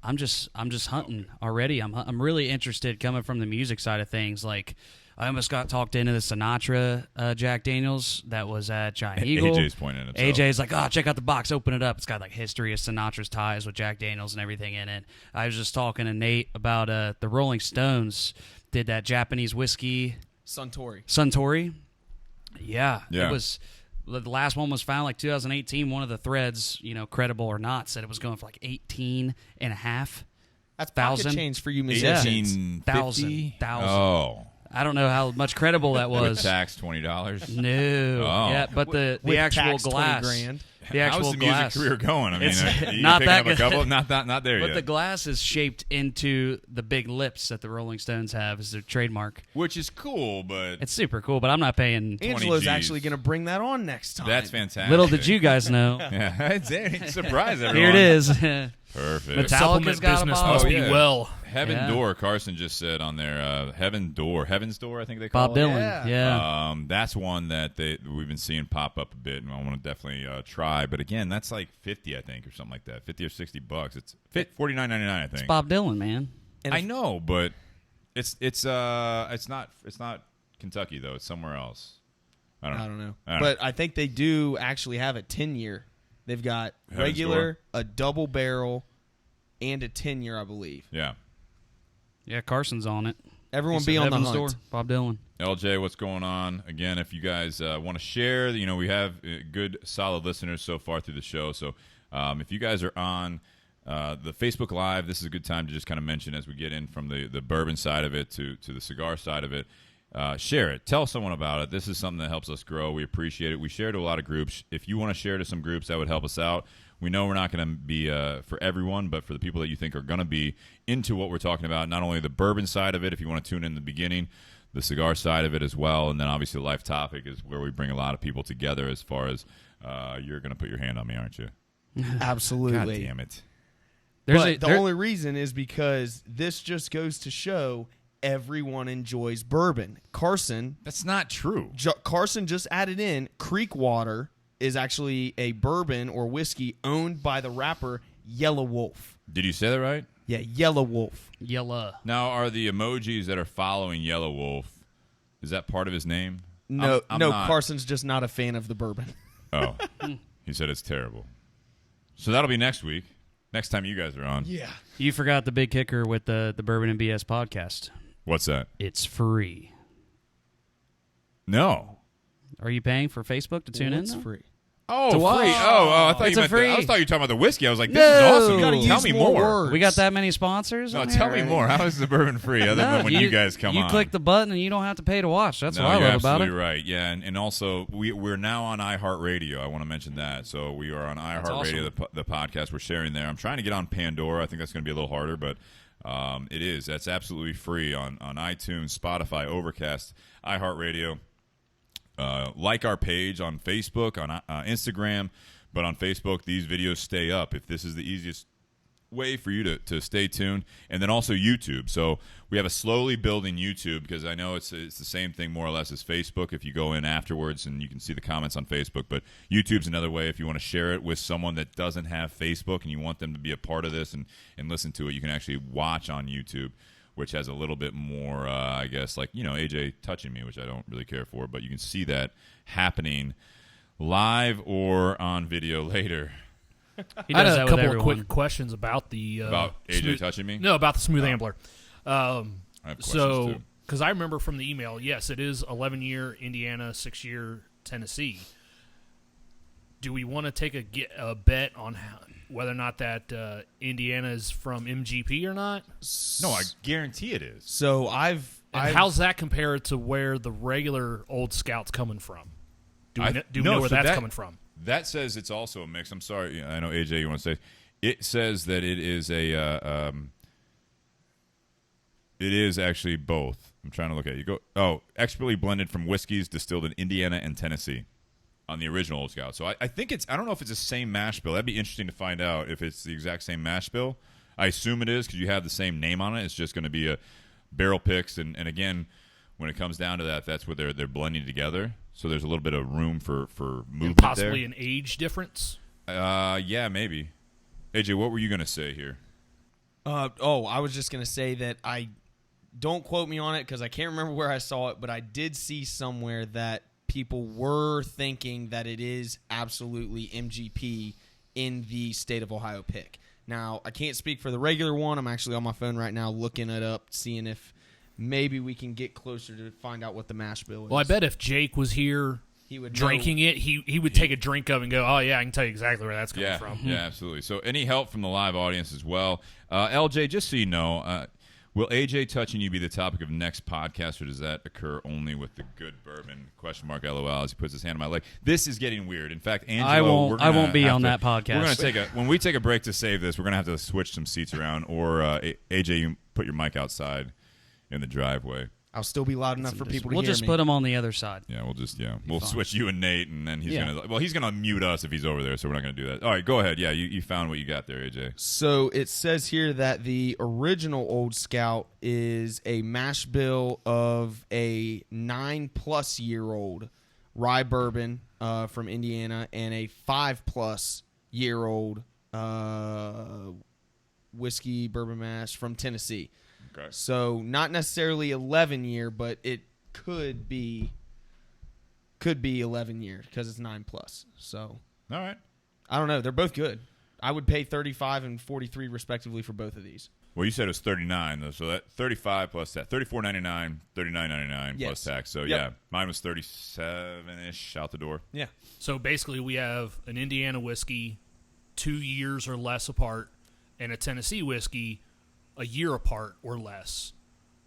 I'm just hunting already. I'm really interested coming from the music side of things. Like I almost got talked into the Sinatra Jack Daniels that was at Giant Eagle. AJ's pointing at himself. AJ's like, check out the box, open it up. It's got like history of Sinatra's ties with Jack Daniels and everything in it. I was just talking to Nate about the Rolling Stones did that Japanese whiskey Suntory. Yeah. It was the last one was found like 2018. One of the threads, credible or not, said it was going for like 18 and a half. That's thousand. pocket change for you musicians. 1850? Thousand. Oh. I don't know how much credible that was. With tax $20. No. Oh. Yeah, but the With actual tax, glass. 20 grand. The actual How's the glass. music career going? I mean, It's you not picking that up a good. couple? Not there But yet. the glass is shaped into the big lips that the Rolling Stones have as their trademark. Which is cool, but It's super cool, but I'm not paying. Angelo's Gs. actually going to bring that on next time. that's fantastic. Little did you guys know. Yeah, it's surprise everyone. Here it is. Perfect. Metallica's Supplement got a business bottle. must be yeah. well. Heaven Yeah. Door, Carson just said on there, Heaven's Door, I think they call Bob it. Dylan. Yeah. That's one that we've been seeing pop up a bit, and I want to definitely try. But again, that's like 50, I think, or something like that, $50 or $60. It's $49.99, I think. It's Bob Dylan, man. I know, but it's not Kentucky though. It's somewhere else. I don't know. But I think they do actually have a 10-year. They've got Heaven's regular, Door. a double barrel, and a 10-year, I believe. Yeah. Yeah, Carson's on it. Everyone He be said on the Heaven's hunt. Door, Bob Dylan. LJ, what's going on? Again, if you guys want to share, we have good, solid listeners so far through the show. So if you guys are on the Facebook Live, this is a good time to just kind of mention as we get in from the bourbon side of it to the cigar side of it. Share it. Tell someone about it. This is something that helps us grow. We appreciate it. We share to a lot of groups. If you want to share to some groups, that would help us out. We know we're not going to be for everyone, but for the people that you think are going to be into what we're talking about, not only the bourbon side of it, if you want to tune in the beginning, the cigar side of it as well, and then obviously the life topic is where we bring a lot of people together as far as you're going to put your hand on me, aren't you? Absolutely. God damn it. But the only reason is because this just goes to show everyone enjoys bourbon. Carson. That's not true. Carson just added in Creek Water is actually a bourbon or whiskey owned by the rapper Yellow Wolf. Did you say that right? Yeah, Yellow Wolf. Yellow. Now, are the emojis that are following Yellow Wolf, is that part of his name? No, I'm no, not. Carson's just not a fan of the bourbon. Oh, he said it's terrible. So that'll be next week. Next time you guys are on. Yeah. You forgot the big kicker with the Bourbon and BS podcast. What's that? It's free. No. Are you paying for Facebook to tune in? It's though? free. Oh, To watch. free. Oh, I thought It's you a meant free. I thought you were talking about the whiskey. I was like, this No. is awesome. You gotta Tell use me more more. words. We got that many sponsors? No, on tell here? me more. How is the bourbon free other than when you guys come you on? You click the button and you don't have to pay to watch. That's No, what I you're love about it. absolutely right. Yeah, and also we're now on iHeartRadio. I want to mention that. So we are on iHeartRadio, awesome. the podcast we're sharing there. I'm trying to get on Pandora. I think that's going to be a little harder, but it is. That's absolutely free on iTunes, Spotify, Overcast, iHeartRadio. Like our page on Facebook, on Instagram, but on Facebook, these videos stay up. If this is the easiest way for you to stay tuned, and then also YouTube. So we have a slowly building YouTube because I know it's the same thing more or less as Facebook. If you go in afterwards and you can see the comments on Facebook, but YouTube's another way. If you want to share it with someone that doesn't have Facebook and you want them to be a part of this and listen to it, you can actually watch on YouTube, which has a little bit more, I guess, like, AJ touching me, which I don't really care for, but you can see that happening live or on video later. He I does had that a with couple of everyone. quick questions about the About AJ touching me? No, about the Smooth Ambler. I have questions, So, too. because I remember from the email, yes, it is 11-year Indiana, 6-year Tennessee. do we want to take a bet on whether or not that Indiana is from MGP or not? No, I guarantee it is. So And how's that compared to where the regular Old Scout's coming from? Do we know where that's coming from? That says it's also a mix. I'm sorry. I know, AJ, you want to say. It says that it is it is actually both. I'm trying to look at it. Expertly blended from whiskeys distilled in Indiana and Tennessee on the original Old Scout. So I think I don't know if it's the same mash bill. That'd be interesting to find out if it's the exact same mash bill. I assume it is because you have the same name on it. It's just going to be a barrel picks. And again, when it comes down to that, that's what they're blending together. So there's a little bit of room for movement and possibly there. An age difference? Yeah, maybe. AJ, what were you going to say here? I was just going to say that don't quote me on it because I can't remember where I saw it, but I did see somewhere that people were thinking that it is absolutely MGP in the state of Ohio pick. Now, I can't speak for the regular one. I'm actually on my phone right now looking it up, seeing if maybe we can get closer to find out what the mash bill is. Well, I bet if Jake was here he would drinking it, he would take a drink of it and go, oh, yeah, I can tell you exactly where that's coming from. Yeah, absolutely. So any help from the live audience as well. LJ, just so you know, will AJ touching you be the topic of next podcast, or does that occur only with the good bourbon? LOL as he puts his hand on my leg. This is getting weird. In fact, Angelo, I won't be on that podcast. We're going to when we take a break to save this, we're going to have to switch some seats around, or AJ, you put your mic outside in the driveway. I'll still be loud enough for people to hear me. We'll just put him on the other side. Yeah, we'll switch you and Nate, and then he's gonna mute us if he's over there, so we're not gonna do that. All right, go ahead. Yeah, you found what you got there, AJ. So it says here that the original Old Scout is a mash bill of a 9+ year old rye bourbon from Indiana and a 5+ year old whiskey bourbon mash from Tennessee. Okay. So not necessarily 11 year, but it could be 11 year because it's 9+. So all right, I don't know. They're both good. I would pay $35 and $43 respectively for both of these. Well, you said it was $39 though, so that $35 plus that $34.99, $39.99 plus tax. So yeah, mine was $37-ish out the door. Yeah. So basically, we have an Indiana whiskey 2 years or less apart, and a Tennessee whiskey a year apart or less,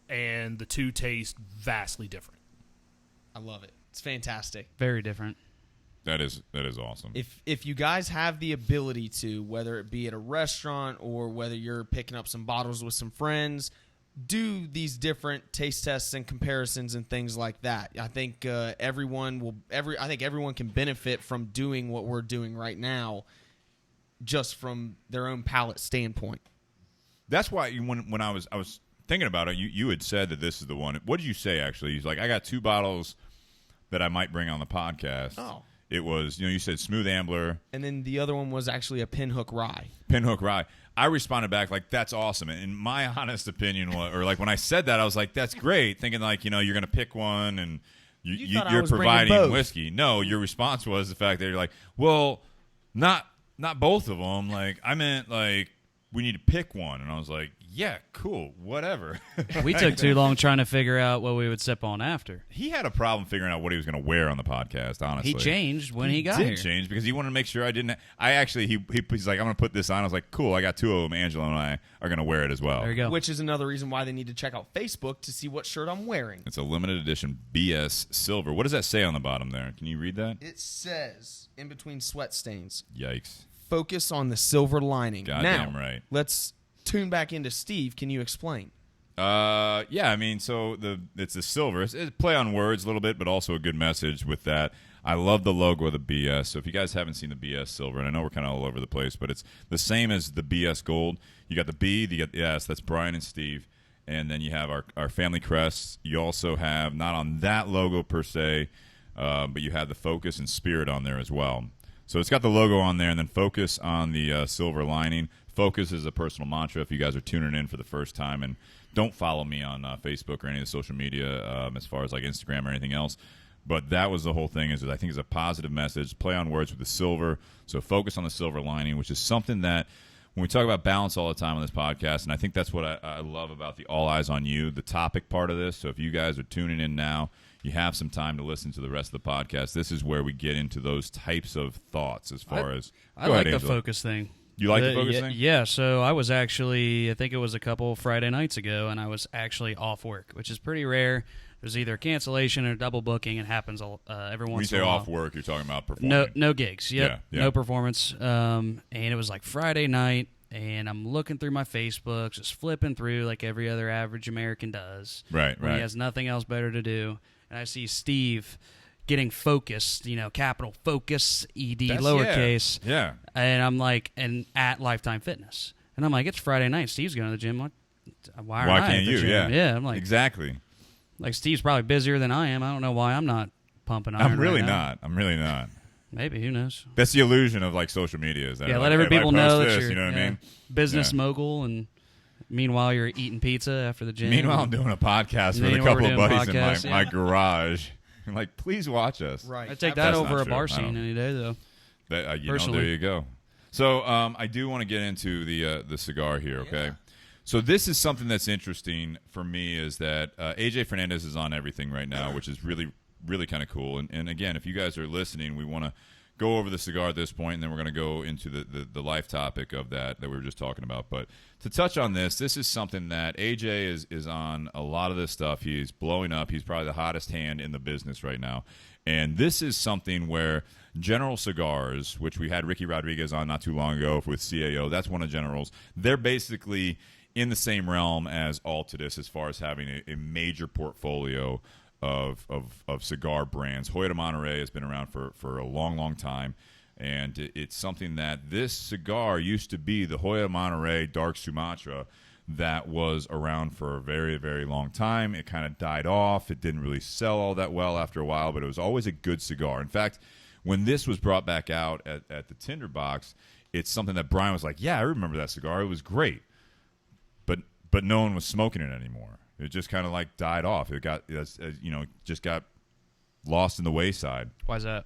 and the two taste vastly different. I love it. It's fantastic. Very different. That is awesome. If you guys have the ability to, whether it be at a restaurant or whether you're picking up some bottles with some friends, do these different taste tests and comparisons and things like that. I think everyone can benefit from doing what we're doing right now, just from their own palate standpoint. That's why when I was thinking about it, you had said that this is the one. What did you say, actually? He's like, I got 2 bottles that I might bring on the podcast. Oh. It was, you said Smooth Ambler. And then the other one was actually a Pinhook Rye. Pinhook Rye. I responded back like, that's awesome. And in my honest opinion, or like when I said that, I was like, that's great. Thinking like, you're going to pick one and you're providing whiskey. No, your response was the fact that you're like, well, not both of them. Like, I meant like, we need to pick one. And I was like, yeah, cool, whatever. We took too long trying to figure out what we would sip on after. He had a problem figuring out what he was going to wear on the podcast, honestly. He changed when he got here. He did change because he wanted to make sure I didn't. He's like, I'm going to put this on. I was like, cool, I got 2 of them. Angelo and I are going to wear it as well. There you go. Which is another reason why they need to check out Facebook to see what shirt I'm wearing. It's a limited edition BS Silver. What does that say on the bottom there? Can you read that? It says, in between sweat stains, yikes. Focus on the silver lining. Goddamn now, right. Let's tune back into Steve. Can you explain? Yeah, I mean, so it's the silver. It's play on words a little bit, but also a good message with that. I love the logo of the BS. So if you guys haven't seen the BS Silver, and I know we're kind of all over the place, but it's the same as the BS Gold. You got the B, you got the S. That's Brian and Steve. And then you have our family crests. You also have, not on that logo per se, but you have the focus and spirit on there as well. So it's got the logo on there, and then focus on the silver lining. Focus is a personal mantra if you guys are tuning in for the first time. And don't follow me on Facebook or any of the social media as far as like Instagram or anything else. But that was the whole thing. Is I think it's a positive message. Play on words with the silver. So focus on the silver lining, which is something that when we talk about balance all the time on this podcast, and I think that's what I love about the All Eyes on You, the topic part of this. So if you guys are tuning in now, you have some time to listen to the rest of the podcast. This is where we get into those types of thoughts as far as... I like the focus thing. You like the focus thing? Yeah, so I was actually, I think it was a couple Friday nights ago, and I was actually off work, which is pretty rare. There's either a cancellation or double booking. It happens every once in a while. When you say off work, you're talking about performing. No gigs. Yep. Yeah. No performance. And it was like Friday night, and I'm looking through my Facebook, just flipping through like every other average American does. Right. He has nothing else better to do. And I see Steve getting focused, capital focus, ED, lowercase. Yeah. And I'm like, and at Lifetime Fitness. And I'm like, it's Friday night. Steve's going to the gym. Why can't you? Yeah. Yeah. I'm like, exactly. Like, Steve's probably busier than I am. I don't know why I'm not pumping iron. I'm really right not. Maybe, who knows? That's the illusion of like social media. Is that let like, every people know that this, you're you know what I mean? Business mogul, and meanwhile you're eating pizza after the gym. Meanwhile, I'm doing a podcast with a couple of buddies in my garage. I'm like, please watch us. Right. I take that over a bar scene any day, though. There you go. So I do want to get into the cigar here, okay? Yeah. So this is something that's interesting for me is that AJ Fernandez is on everything right now, which is really, really kind of cool. And again, if you guys are listening, we want to go over the cigar at this point, and then we're going to go into the life topic of that we were just talking about. But to touch on this is something that AJ is on a lot of this stuff. He's blowing up. He's probably the hottest hand in the business right now. And this is something where General Cigars, which we had Ricky Rodriguez on not too long ago with CAO, that's one of General's. They're basically in the same realm as Altadis as far as having a major portfolio of cigar brands. Hoyo de Monterrey has been around for a long, long time, and it's something that this cigar used to be the Hoyo de Monterrey Dark Sumatra that was around for a very, very long time. It kind of died off. It didn't really sell all that well after a while, but it was always a good cigar. In fact, when this was brought back out at the Tinderbox, it's something that Brian was like, yeah, I remember that cigar. It was great. But no one was smoking it anymore. It just kind of like died off. It got, just got lost in the wayside. Why is that?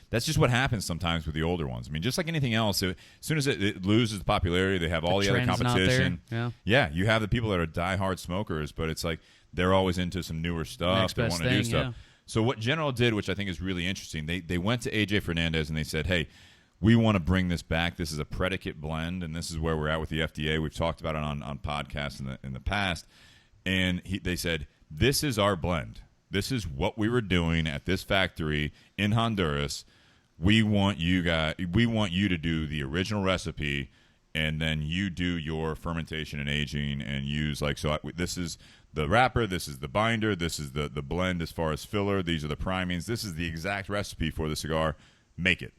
That's just what happens sometimes with the older ones. I mean, just like anything else, as soon as it loses popularity, they have all the other competition. Yeah, you have the people that are diehard smokers, but it's like they're always into some newer stuff. They want to do stuff. Yeah. So what General did, which I think is really interesting, they went to AJ Fernandez and they said, hey, we want to bring this back. This is a predicate blend, and this is where we're at with the FDA. We've talked about it on podcasts in the past. And they said, this is our blend. This is what we were doing at this factory in Honduras. We want you to do the original recipe, and then you do your fermentation and aging and use this is the wrapper, this is the binder, this is the blend as far as filler, these are the primings. This is the exact recipe for the cigar. Make it.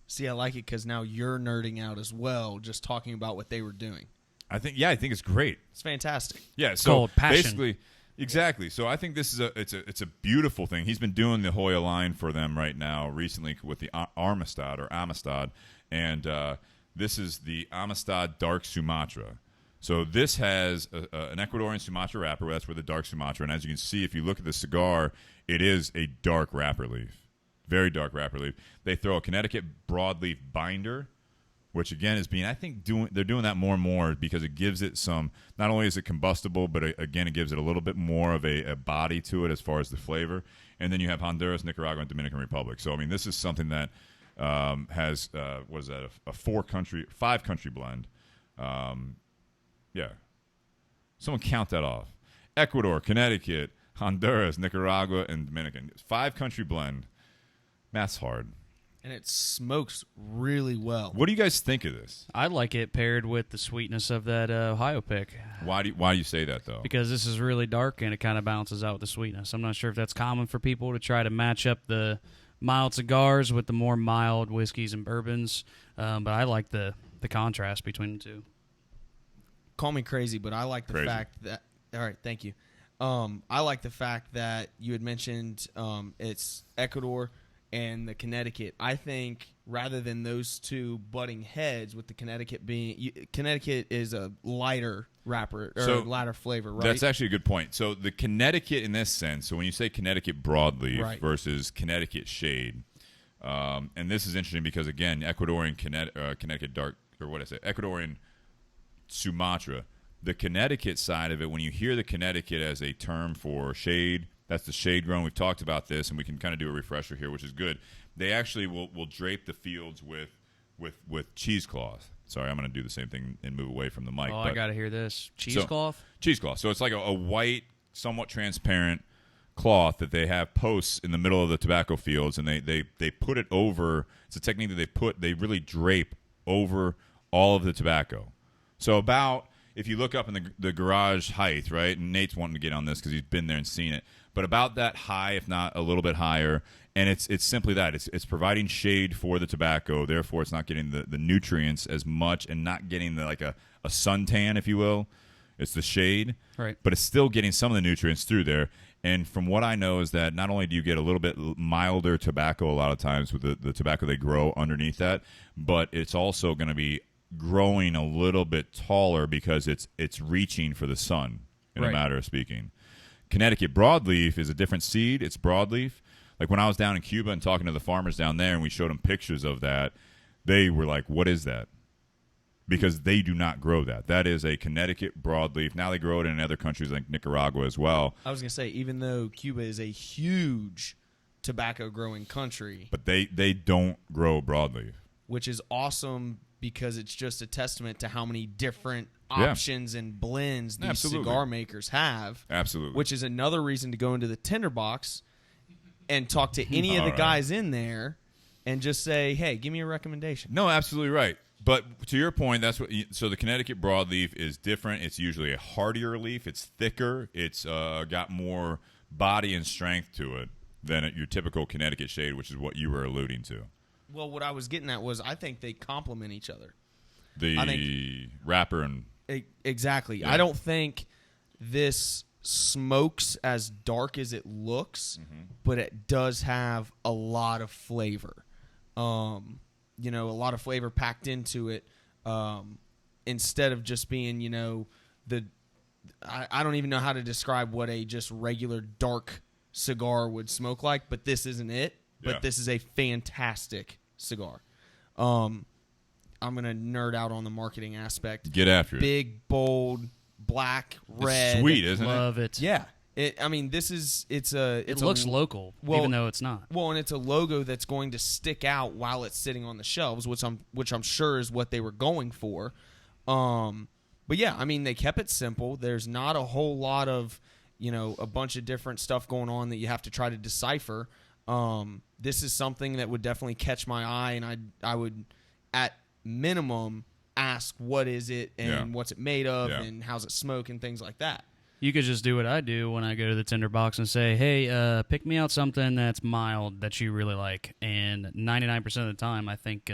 See, I like it because now you're nerding out as well, just talking about what they were doing. I think it's great. It's fantastic. Yeah, so passion. Basically, exactly. So I think this is it's a beautiful thing. He's been doing the Hoyo line for them right now recently with the Amistad, and this is the Amistad Dark Sumatra. So this has an Ecuadorian Sumatra wrapper. That's where the Dark Sumatra, and as you can see, if you look at the cigar, it is a dark wrapper leaf. Very dark wrapper leaf. They throw a Connecticut broadleaf binder, which again is being, I think they're doing that more and more because it gives it some, not only is it combustible, but again, it gives it a little bit more of a body to it as far as the flavor. And then you have Honduras, Nicaragua, and Dominican Republic. So, I mean, this is something that has, a 5-country blend. Yeah. Someone count that off. Ecuador, Connecticut, Honduras, Nicaragua, and Dominican. 5-country blend. Math's hard. And it smokes really well. What do you guys think of this? I like it paired with the sweetness of that Ohio pick. Why do you say that, though? Because this is really dark and it kind of balances out with the sweetness. I'm not sure if that's common for people to try to match up the mild cigars with the more mild whiskeys and bourbons, but I like the contrast between the two. Call me crazy, but I like the fact that... All right, thank you. I like the fact that you had mentioned it's Ecuador and the Connecticut. I think rather than those two butting heads, with the Connecticut being Connecticut is a lighter wrapper or lighter flavor, right? That's actually a good point. So the Connecticut in this sense, so when you say Connecticut broadleaf versus Connecticut shade, and this is interesting because again, Ecuadorian Connecticut dark Ecuadorian Sumatra. The Connecticut side of it, when you hear the Connecticut as a term for shade, that's the shade grown. We've talked about this, and we can kind of do a refresher here, which is good. They actually will drape the fields with cheesecloth. Sorry, I'm going to do the same thing and move away from the mic. Oh, I got to hear this. Cheesecloth? Cheesecloth. So it's like a white, somewhat transparent cloth that they have posts in the middle of the tobacco fields, and they put it over. It's a technique that they really drape over all of the tobacco. So about, if you look up in the garage height, right, and Nate's wanting to get on this because he's been there and seen it, but about that high, if not a little bit higher, and it's simply that. It's providing shade for the tobacco, therefore it's not getting the nutrients as much and not getting like a suntan, if you will. It's the shade, right? But it's still getting some of the nutrients through there. And from what I know is that not only do you get a little bit milder tobacco a lot of times with the tobacco they grow underneath that, but it's also going to be growing a little bit taller because it's reaching for the sun, in a matter of speaking. Connecticut broadleaf is a different seed. It's broadleaf. Like when I was down in Cuba and talking to the farmers down there and we showed them pictures of that, they were like, what is that? Because they do not grow that. That is a Connecticut broadleaf. Now they grow it in other countries like Nicaragua as well. I was going to say, even though Cuba is a huge tobacco-growing country. But they don't grow broadleaf. Which is awesome because it's just a testament to how many different options and blends these cigar makers have. Absolutely. Which is another reason to go into the tinderbox and talk to any of the guys in there and just say, hey, give me a recommendation. No, absolutely right. But to your point, so the Connecticut broadleaf is different. It's usually a hardier leaf. It's thicker. It's got more body and strength to it than your typical Connecticut shade, which is what you were alluding to. Well, what I was getting at was I think they complement each other. The wrapper and... Exactly. Yeah. I don't think this smokes as dark as it looks, but it does have a lot of flavor. A lot of flavor packed into it, instead of just being, I don't even know how to describe what a just regular dark cigar would smoke like, but this isn't it. But this is a fantastic cigar. I'm going to nerd out on the marketing aspect. Get after it. Big, bold, black, red. It's sweet, isn't Love it. Yeah. It looks local, even though it's not. Well, and it's a logo that's going to stick out while it's sitting on the shelves, which I'm sure is what they were going for. But yeah, I mean, they kept it simple. There's not a whole lot of, a bunch of different stuff going on that you have to try to decipher. This is something that would definitely catch my eye, and I would, at minimum, ask what is it and what's it made of and how's it smoke and things like that. You could just do what I do when I go to the tinderbox and say, hey, pick me out something that's mild that you really like. And 99% of the time, I think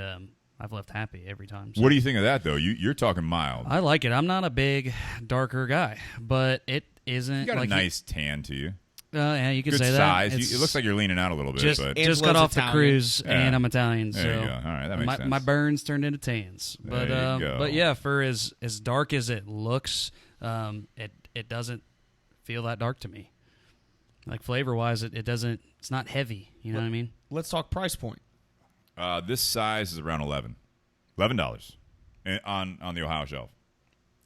I've left happy every time. So. What do you think of that, though? You're talking mild. I like it. I'm not a big, darker guy, but it isn't. You got like a nice tan to you. Yeah, you could Good say size. that. It looks like you're leaning out a little bit. Just Angelo's got off Italian. the cruise, and I'm Italian. There so you go. All right, that makes sense. My burns turned into tans. There you go. But yeah, for as dark as it looks, it doesn't feel that dark to me. Like flavor-wise, it doesn't. It's not heavy. You know what I mean? Let's talk price point. This size is around $11 on the Ohio shelf.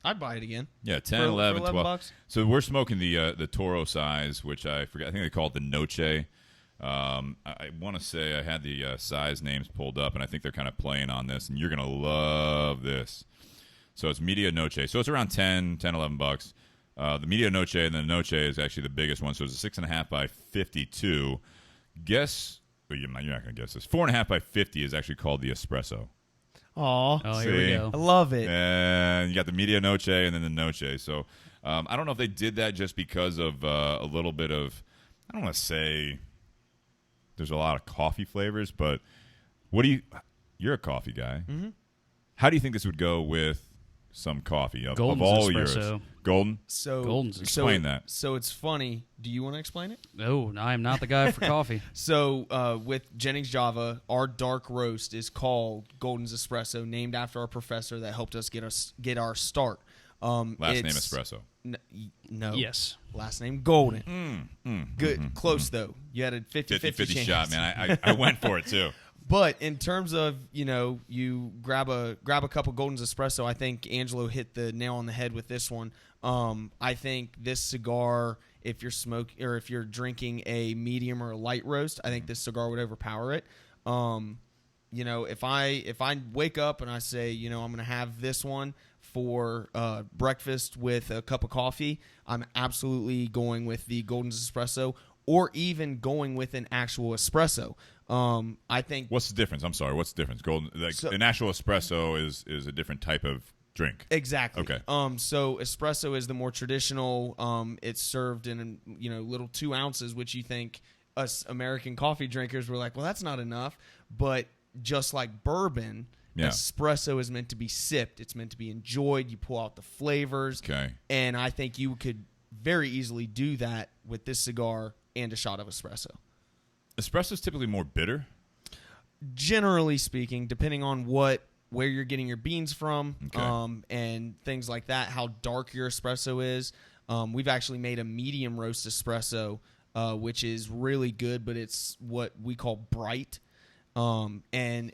I'd buy it again. Yeah, 10, For 11, 11 12. bucks? So we're smoking the Toro size, which I forgot. I think they call it the Noche. I want to say I had the size names pulled up, and I think they're kind of playing on this, and you're going to love this. So it's Media Noche. So it's around 10, 11 bucks. The Media Noche and the Noche is actually the biggest one. So it's a 6.5 by 52. Guess, well, you're not going to guess this. 4.5 by 50 is actually called the Espresso. Aw. Oh, here we go. I love it. And you got the Media Noche and then the Noche. So I don't know if they did that just because of a little bit of, I don't want to say there's a lot of coffee flavors, but you're a coffee guy. Mm-hmm. How do you think this would go with some coffee of all espresso. yours? Golden? Golden's Explain that. So it's funny. Do you want to explain it? No, I am not the guy for coffee. So with Jennings Java, our dark roast is called Golden's Espresso, named after our professor that helped us get our start. Last name Espresso. No. Yes. Last name Golden. Good. Close, though. You had a 50-50 chance. shot, man. I went for it, too. But in terms of, you grab a couple Golden's Espresso, I think Angelo hit the nail on the head with this one. I think this cigar, if you're drinking a medium or a light roast, I think this cigar would overpower it. If I wake up and I say, I'm going to have this one for breakfast with a cup of coffee, I'm absolutely going with the Golden's Espresso, or even going with an actual espresso. I think. What's the difference? I'm sorry. What's the difference? An actual espresso is a different type of drink. Exactly. Okay. So espresso is the more traditional. It's served in little 2 ounces, which you think us American coffee drinkers were like, well, that's not enough. But just like bourbon, espresso is meant to be sipped. It's meant to be enjoyed. You pull out the flavors. Okay. And I think you could very easily do that with this cigar and a shot of espresso. Espresso is typically more bitter. Generally speaking, depending on where you're getting your beans from, and things like that, how dark your espresso is. We've actually made a medium roast espresso, which is really good, but it's what we call bright. And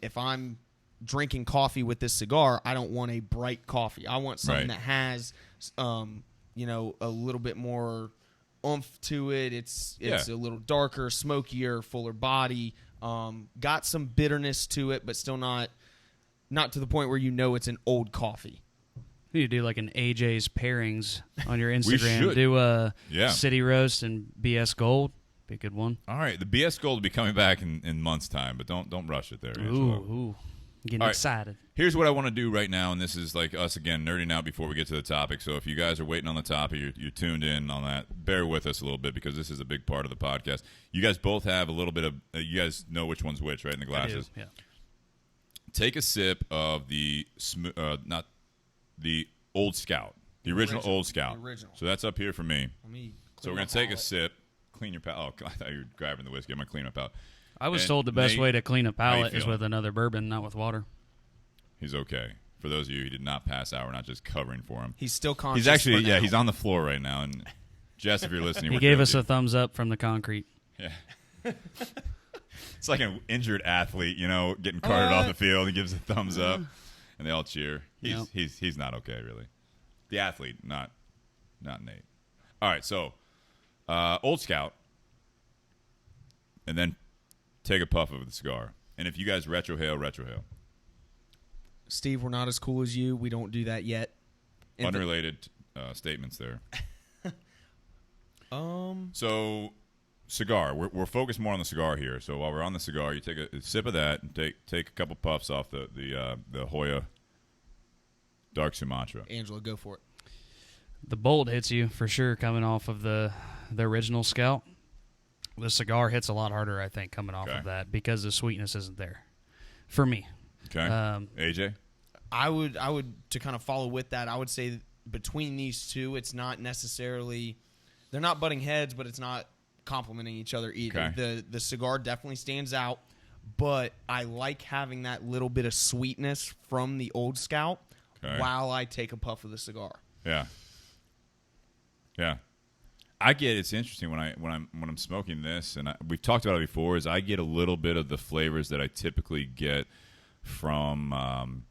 if I'm drinking coffee with this cigar, I don't want a bright coffee. I want something that has, a little bit more oomph to it. It's a little darker, smokier, fuller body. Got some bitterness to it, but still not to the point where it's an old coffee. You do like an AJ's pairings on your Instagram. We should. Do a City Roast and BS Gold. Be a good one. All right, the BS Gold will be coming back in months' time, but don't rush it there. Ooh. Getting excited. Here's what I want to do right now, and this is like us again nerding out before we get to the topic. So if you guys are waiting on the topic, you're tuned in on that, bear with us a little bit because this is a big part of the podcast. You guys both have a little bit of you guys know which one's which, right, in the glasses. I do, yeah. Take a sip of not the Old Scout, the original Old Scout. The original. So that's up here for me. So we're gonna take a palate. sip. Clean your palate. Oh, I thought you were grabbing the whiskey. I'm gonna clean my palate. I was told the best way to clean a palate is feeling? with another bourbon, not with water. He's okay. For those of you who did not pass out, we're not just covering for him. He's still conscious. He's actually, he's on the floor right now. And Jess, if you're listening, he gave us a thumbs up from the concrete. Yeah. It's like an injured athlete, getting carted off the field. He gives a thumbs up, and they all cheer. He's not okay, really. The athlete, not Nate. All right, so Old Scout, and then take a puff of the cigar. And if you guys retrohale. Steve, we're not as cool as you. We don't do that yet. Unrelated statements there. So, cigar. We're focused more on the cigar here. So while we're on the cigar, you take a sip of that and take a couple puffs off the Hoyo Dark Sumatra. Angelo, go for it. The bolt hits you for sure coming off of the original Scout. The cigar hits a lot harder, I think, coming off of that because the sweetness isn't there for me. Okay. AJ? I would to kind of follow with that, I would say between these two, it's not necessarily – they're not butting heads, but it's not complementing each other either. Okay. The cigar definitely stands out, but I like having that little bit of sweetness from the Old Scout while I take a puff of the cigar. Yeah. Yeah. I get it's interesting when I'm smoking this, and we've talked about it before. Is I get a little bit of the flavors that I typically get from. And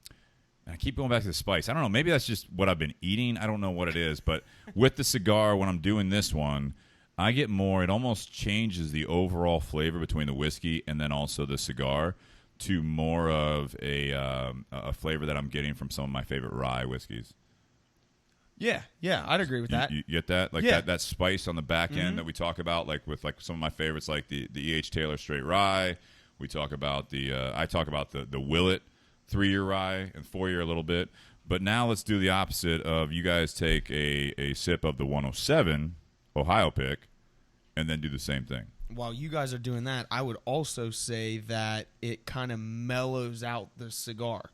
I keep going back to the spice. I don't know. Maybe that's just what I've been eating. I don't know what it is, but with the cigar, when I'm doing this one, I get more. It almost changes the overall flavor between the whiskey and then also the cigar to more of a flavor that I'm getting from some of my favorite rye whiskeys. Yeah, I'd agree with that. You get that? Like that spice on the back end that we talk about, like with like some of my favorites, like the E.H. Taylor Straight Rye. We talk about I talk about the Willet 3-year rye and 4-year a little bit. But now let's do the opposite of you guys take a sip of the 107 Ohio pick and then do the same thing. While you guys are doing that, I would also say that it kind of mellows out the cigar.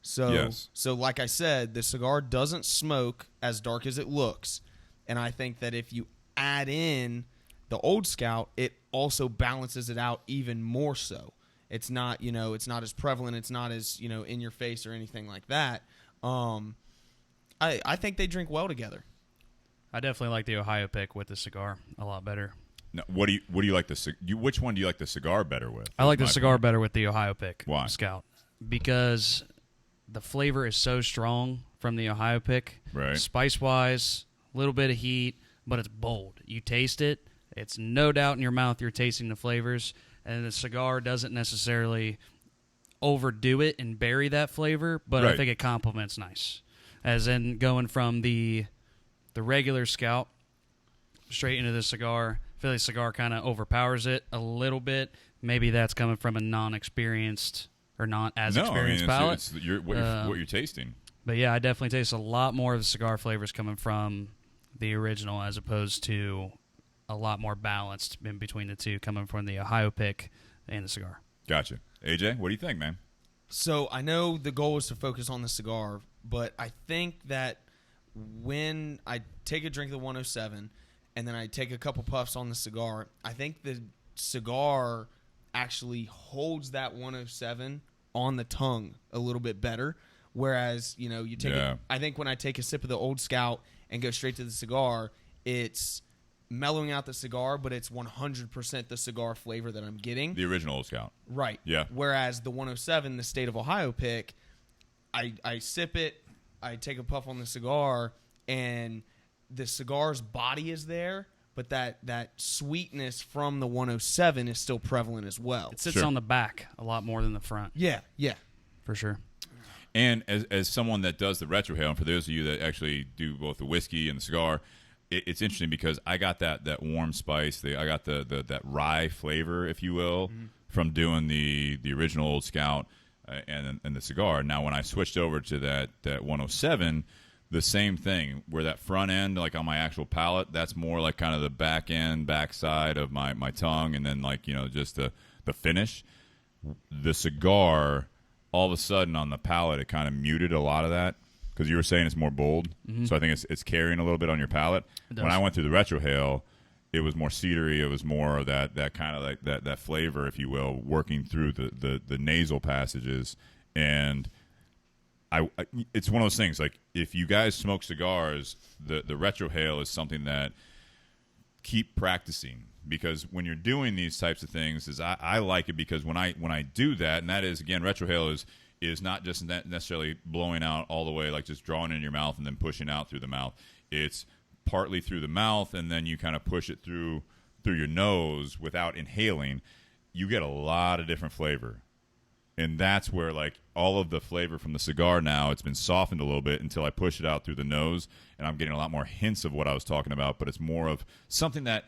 So like I said, the cigar doesn't smoke as dark as it looks. And I think that if you add in the Old Scout, it also balances it out even more so. It's not, it's not as prevalent. It's not as, in your face or anything like that. I think they drink well together. I definitely like the Ohio pick with the cigar a lot better. Now, what do you like which one do you like the cigar better with? I like the cigar better with the Ohio pick. Why? Scout. Because the flavor is so strong from the Ohio pick. Right. Spice-wise, a little bit of heat, but it's bold. You taste it. It's no doubt in your mouth you're tasting the flavors. And the cigar doesn't necessarily overdo it and bury that flavor, but right. I think it complements nice. As in going from the regular Scout straight into the cigar, I feel like the cigar kind of overpowers it a little bit. Maybe that's coming from a non-experienced or not as experienced palate. What you're tasting. But yeah, I definitely taste a lot more of the cigar flavors coming from the original as opposed to a lot more balanced in between the two coming from the Ohio pick and the cigar. Gotcha. AJ, what do you think, man? So I know the goal is to focus on the cigar, but I think that when I take a drink of the 107 and then I take a couple puffs on the cigar, I think the cigar actually holds that 107 on the tongue a little bit better. Whereas, you take I think when I take a sip of the Old Scout and go straight to the cigar, it's mellowing out the cigar, but it's 100% the cigar flavor that I'm getting. The original Old Scout. Right. Yeah. Whereas the 107, the State of Ohio pick, I sip it, I take a puff on the cigar, and the cigar's body is there, but that sweetness from the 107 is still prevalent as well. It sits on the back a lot more than the front. Yeah. For sure. And as someone that does the retrohale, and for those of you that actually do both the whiskey and the cigar, it's interesting because I got that warm spice. I got that rye flavor, if you will, from doing the original Old Scout and the cigar. Now, when I switched over to that 107, the same thing, where that front end, like on my actual palate, that's more like kind of the backside of my tongue, and then just the finish. The cigar, all of a sudden on the palate, it kind of muted a lot of that. Because you were saying it's more bold, so I think it's carrying a little bit on your palate. When I went through the retrohale, it was more cedary. It was more of that kind of like that flavor, if you will, working through the nasal passages. And it's one of those things. Like if you guys smoke cigars, the retrohale is something that keep practicing. Because when you're doing these types of things, I like it because when I do that, and that is again, retrohale is not just necessarily blowing out all the way, like just drawing in your mouth and then pushing out through the mouth. It's partly through the mouth, and then you kind of push it through your nose without inhaling. You get a lot of different flavor. And that's where, like, all of the flavor from the cigar now, it's been softened a little bit until I push it out through the nose, and I'm getting a lot more hints of what I was talking about, but it's more of something that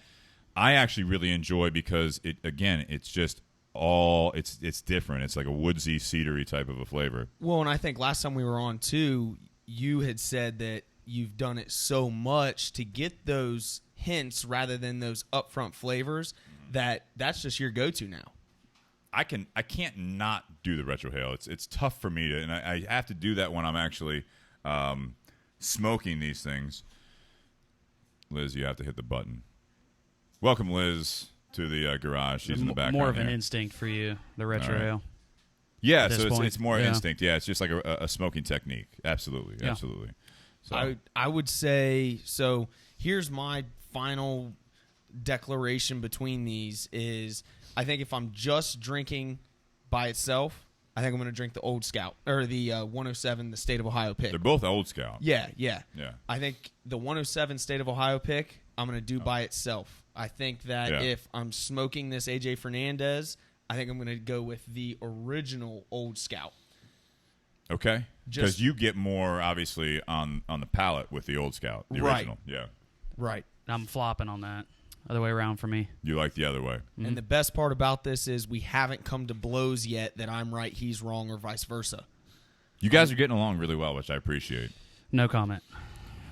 I actually really enjoy because, it's just it's different. It's like a woodsy, cedary type of a flavor. Well, and I think last time we were on too, you had said that you've done it so much to get those hints rather than those upfront flavors that's just your go-to now. I can't not do the retrohale. It's tough for me to, and I have to do that when I'm actually smoking these things. Liz, you have to hit the button. Welcome, Liz, to the garage. She's in the background. More of an instinct for you, the retrohale. Right. Yeah, so it's more instinct. Yeah, it's just like a smoking technique. Absolutely. So I would say, so here's my final declaration between these is I think if I'm just drinking by itself, I think I'm going to drink the Old Scout or the 107, the State of Ohio pick. They're both Old Scout. Yeah. I think the 107 State of Ohio pick I'm going to do by itself. I think that if I'm smoking this AJ Fernandez, I think I'm going to go with the original Old Scout. Okay. Because you get more, obviously, on the palate with the Old Scout, the original. Yeah. Right. I'm flopping on that. Other way around for me. You like the other way. Mm-hmm. And the best part about this is we haven't come to blows yet that I'm right, he's wrong, or vice versa. You guys are getting along really well, which I appreciate. No comment.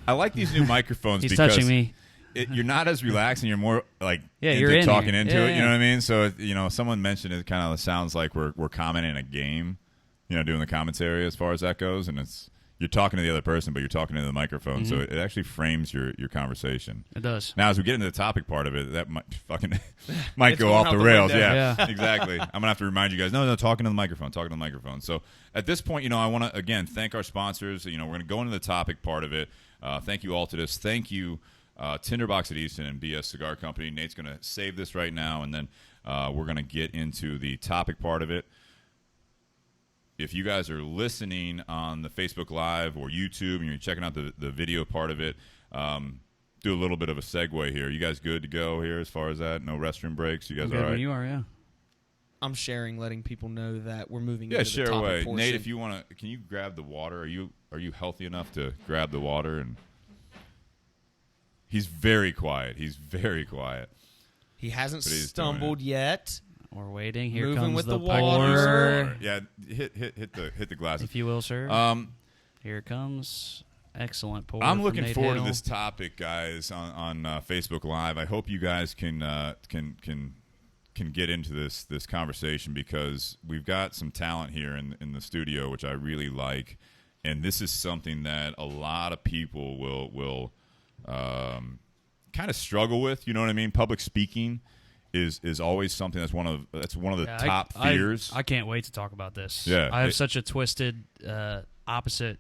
I like these new microphones He's because touching me. You're not as relaxed and you're more like you're talking into it. Yeah. You know what I mean? So someone mentioned it kind of sounds like we're commenting a game, doing the commentary as far as that goes, and you're talking to the other person, but you're talking into the microphone, so it actually frames your conversation. It does. Now, as we get into the topic part of it, that might go off the rails. Yeah, exactly. I'm gonna have to remind you guys. No, talking to the microphone. So at this point, I want to again thank our sponsors. We're gonna go into the topic part of it. Thank you, Altadis. Thank you. Tinderbox at Easton and BS Cigar Company. Nate's going to save this right now, and then we're going to get into the topic part of it. If you guys are listening on the Facebook Live or YouTube and you're checking out the video part of it, do a little bit of a segue here. You guys good to go here as far as that? No restroom breaks? You guys all right? When you are, yeah. I'm sharing, letting people know that we're moving into the topic away. portion. Nate, if you want to, can you grab the water? Are you healthy enough to grab the water? And he's very quiet. He's very quiet. He hasn't stumbled yet. We're waiting. Here Moving comes with the water. Yeah, hit the glass, if you will, sir. Here it comes. Excellent pour. I'm looking Nate forward Hill. to this topic, guys, on Facebook Live. I hope you guys can get into this conversation, because we've got some talent here in the studio, which I really like, and this is something that a lot of people will kind of struggle with. You know what I mean? Public speaking is always something that's one of the top fears. I can't wait to talk about this. Yeah, I have such a twisted opposite,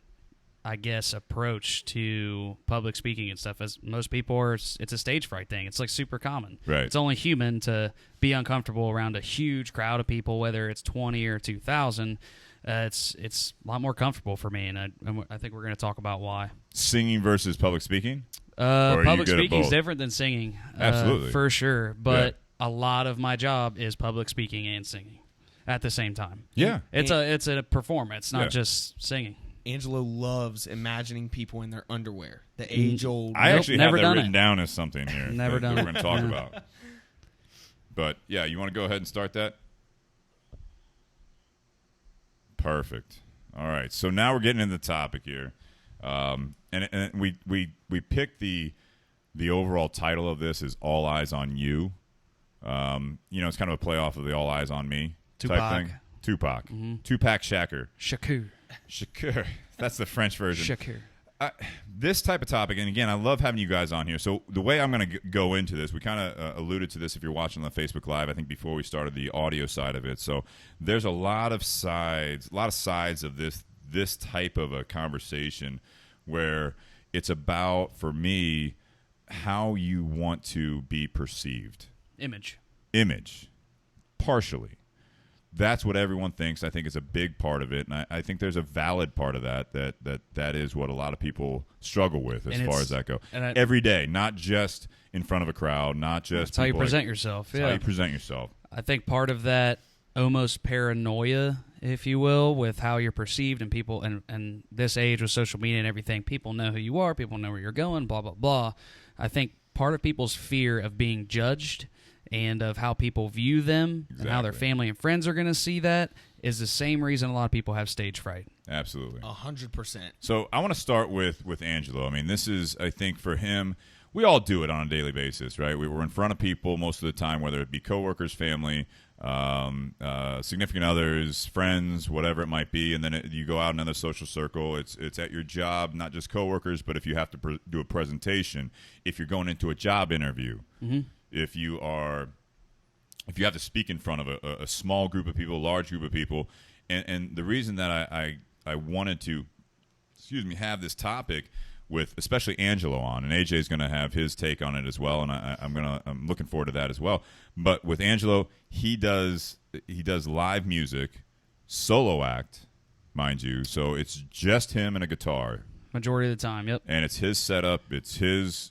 I guess, approach to public speaking and stuff. As most people are, it's a stage fright thing. It's like super common. Right. It's only human to be uncomfortable around a huge crowd of people, whether it's 20 or 2,000. It's a lot more comfortable for me, and I think we're going to talk about why. Singing versus public speaking? Public speaking is different than singing. Absolutely. For sure. But a lot of my job is public speaking and singing at the same time. Yeah. It's a performance, not just singing. Angelo loves imagining people in their underwear. The age-old... I actually have never that written down as something here. Never done that it. we're going to talk about. But, yeah, you want to go ahead and start that? Perfect. All right. So now we're getting into the topic here. And we picked the overall title of this is All Eyes on You. It's kind of a play off of the All Eyes on Me type thing. Tupac. Mm-hmm. Tupac Shakur. Shakur. That's the French version. Shakur. This type of topic, and again, I love having you guys on here. So the way I'm going to go into this, we kind of alluded to this if you're watching on Facebook Live, I think before we started the audio side of it. So there's a lot of sides of this type of a conversation where it's about, for me, how you want to be perceived. Image. Partially. That's what everyone thinks. I think it's a big part of it, and I think there's a valid part of that is what a lot of people struggle with as far as that goes. Every day, not just in front of a crowd, not just how you present yourself. How you present yourself. I think part of that almost paranoia, if you will, with how you're perceived, and people, and this age with social media and everything, people know who you are, people know where you're going, blah, blah, blah. I think part of people's fear of being judged and of how people view them and how their family and friends are going to see that is the same reason a lot of people have stage fright. Absolutely. 100%. So I want to start with Angelo. I mean, this is, I think, for him, we all do it on a daily basis, right? We're in front of people most of the time, whether it be coworkers, family, significant others, friends, whatever it might be, and then you go out in another social circle. It's at your job, not just coworkers, but if you have to do a presentation, if you're going into a job interview, if you have to speak in front of a small group of people, a large group of people, and the reason that I wanted to, have this topic with especially Angelo on, and AJ is going to have his take on it as well, and I'm looking forward to that as well. But with Angelo, he does live music, solo act, mind you, so it's just him and a guitar. Majority of the time, yep. And it's his setup, it's his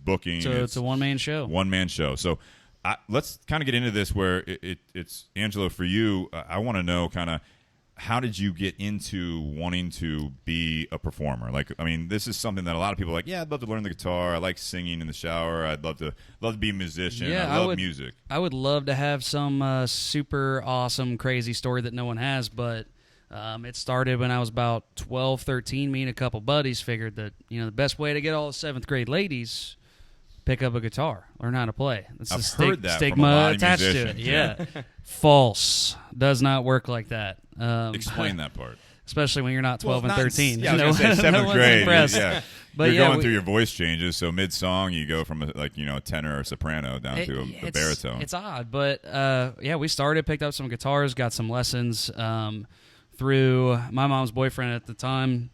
booking. So it's a one-man show. One-man show. So let's kind of get into this where it's Angelo, for you, I want to know kind of how did you get into wanting to be a performer? Like, I mean, this is something that a lot of people are like, yeah, I'd love to learn the guitar. I like singing in the shower. I'd love to be a musician. Yeah, I love music. I would love to have some super awesome, crazy story that no one has, but it started when I was about 12, 13. Me and a couple buddies figured that, the best way to get all the 7th grade ladies, pick up a guitar, learn how to play. That's the heard that stigma from a lot of attached to it. musicians. Yeah. False. Does not work like that. Explain that part. Especially when you're not 12 and 13. Yeah, I was going to say 7th grade. Yeah. But you're going through your voice changes, so mid-song you go from a tenor or soprano down to a baritone. It's odd, but we started, picked up some guitars, got some lessons through my mom's boyfriend at the time,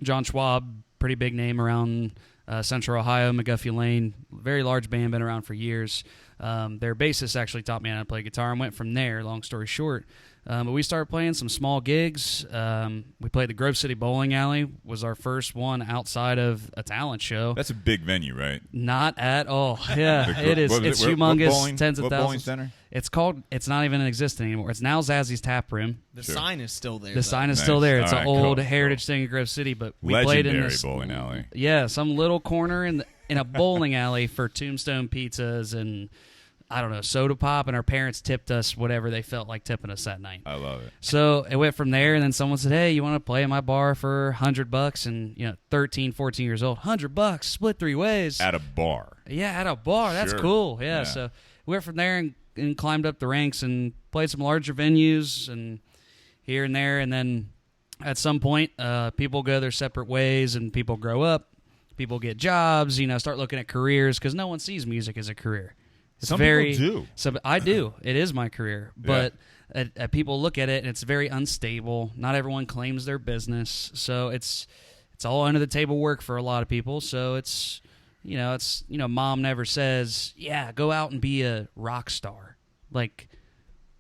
John Schwab, pretty big name around Central Ohio, McGuffey Lane, very large band, been around for years. Their bassist actually taught me how to play guitar and went from there, long story short. But we started playing some small gigs. We played the Grove City Bowling Alley, was our first one outside of a talent show. That's a big venue, right? Not at all. Yeah, it is. It's humongous, tens of thousands. Bowling center? It's not even in existence anymore. It's now Zazzy's Tap Room. The sign is still there. The sign is still there. It's an old heritage thing in Grove City, but we played in this bowling alley. Yeah, some little corner in a bowling alley for Tombstone pizzas and I don't know, soda pop, and our parents tipped us whatever they felt like tipping us that night. I love it. So it went from there, and then someone said, hey, you want to play at my bar for $100? And 13, 14 years old, $100, split 3 ways. At a bar. Yeah, at a bar. That's Sure. cool. Yeah, so we went from there and climbed up the ranks and played some larger venues and here and there, and then at some point, people go their separate ways, and people grow up, people get jobs, start looking at careers, because no one sees music as a career. Some people do. So I do. It is my career. But people look at it, and it's very unstable. Not everyone claims their business. So it's all under the table work for a lot of people. So it's mom never says, yeah, go out and be a rock star. Like,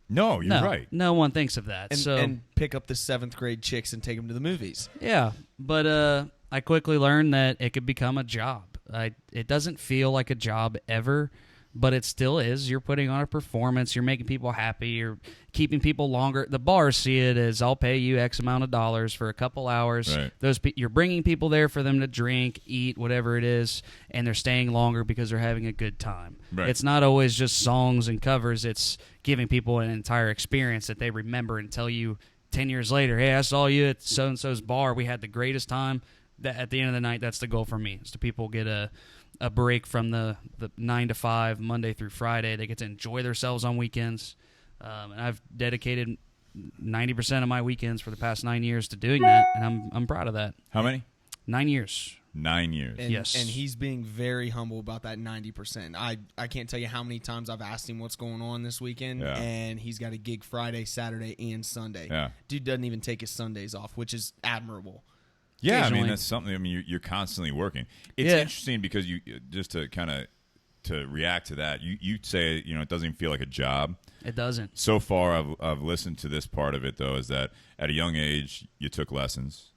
no, you're right. No one thinks of that. And pick up the 7th grade chicks and take them to the movies. Yeah. But I quickly learned that it could become a job. It doesn't feel like a job ever, but it still is. You're putting on a performance. You're making people happy. You're keeping people longer. The bars see it as, I'll pay you X amount of dollars for a couple hours. Right. You're bringing people there for them to drink, eat, whatever it is, and they're staying longer because they're having a good time. Right. It's not always just songs and covers. It's giving people an entire experience that they remember and tell you 10 years later, hey, I saw you at so-and-so's bar. We had the greatest time. That at the end of the night, that's the goal for me, is to people get a break from the 9 to 5, Monday through Friday. They get to enjoy themselves on weekends. And I've dedicated 90% of my weekends for the past 9 years to doing that, and I'm proud of that. How many? 9 years. 9 years. Yes. And he's being very humble about that 90%. I can't tell you how many times I've asked him what's going on this weekend, and he's got a gig Friday, Saturday, and Sunday. Yeah. Dude doesn't even take his Sundays off, which is admirable. Yeah, I mean, that's something. I mean, you're constantly working. It's interesting because you just to kind of to react to that. You say it doesn't even feel like a job. It doesn't. So far, I've listened to this part of it though. Is that at a young age you took lessons?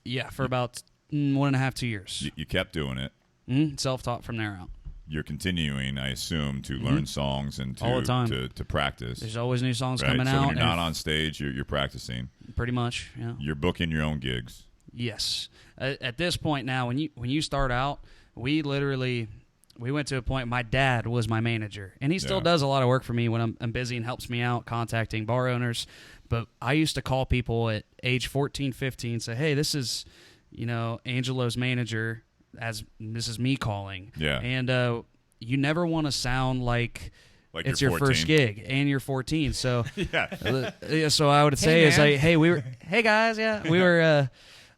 Yeah, for about 1.5, 2 years. You kept doing it. Self-taught from there out. You're continuing, I assume, to learn songs and all the time. To practice. There's always new songs right? coming so out. When you're not on stage, you're practicing. Pretty much. Yeah. You're booking your own gigs. Yes. At this point now, when you start out, we went to a point. My dad was my manager, and he still does a lot of work for me when I'm busy and helps me out contacting bar owners. But I used to call people at age 14, 15, say, "Hey, this is, Angelo's manager. This is me calling." Yeah. And you never want to sound like it's you're your 14. first gig, and you're 14. So yeah. So I would say hey guys, we were.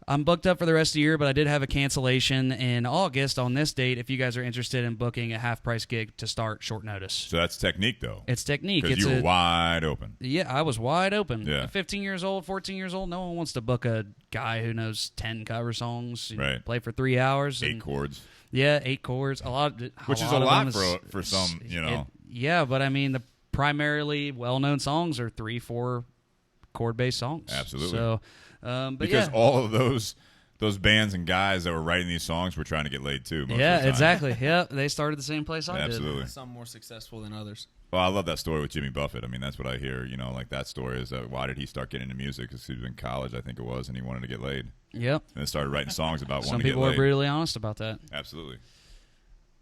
I'm booked up for the rest of the year, but I did have a cancellation in August on this date if you guys are interested in booking a half-price gig to start short notice. So that's technique, though. It's technique. Because you were wide open. Yeah, I was wide open. Yeah. 15 years old, 14 years old, no one wants to book a guy who knows 10 cover songs, right. play for 3 hours. 8 chords. Yeah, 8 chords. Which is a lot for some, yeah, but I mean, the primarily well-known songs are 3-4 chord-based songs. Absolutely. So, but because all of those bands and guys that were writing these songs were trying to get laid too. Most of the time. Exactly. Yeah, they started the same place I did. Absolutely. Some more successful than others. Well, I love that story with Jimmy Buffett. I mean, that's what I hear. Like that story is why did he start getting into music? Because he was in college, I think it was, and he wanted to get laid. Yep. And then started writing songs about Some wanting to get laid. people are brutally honest about that. Absolutely.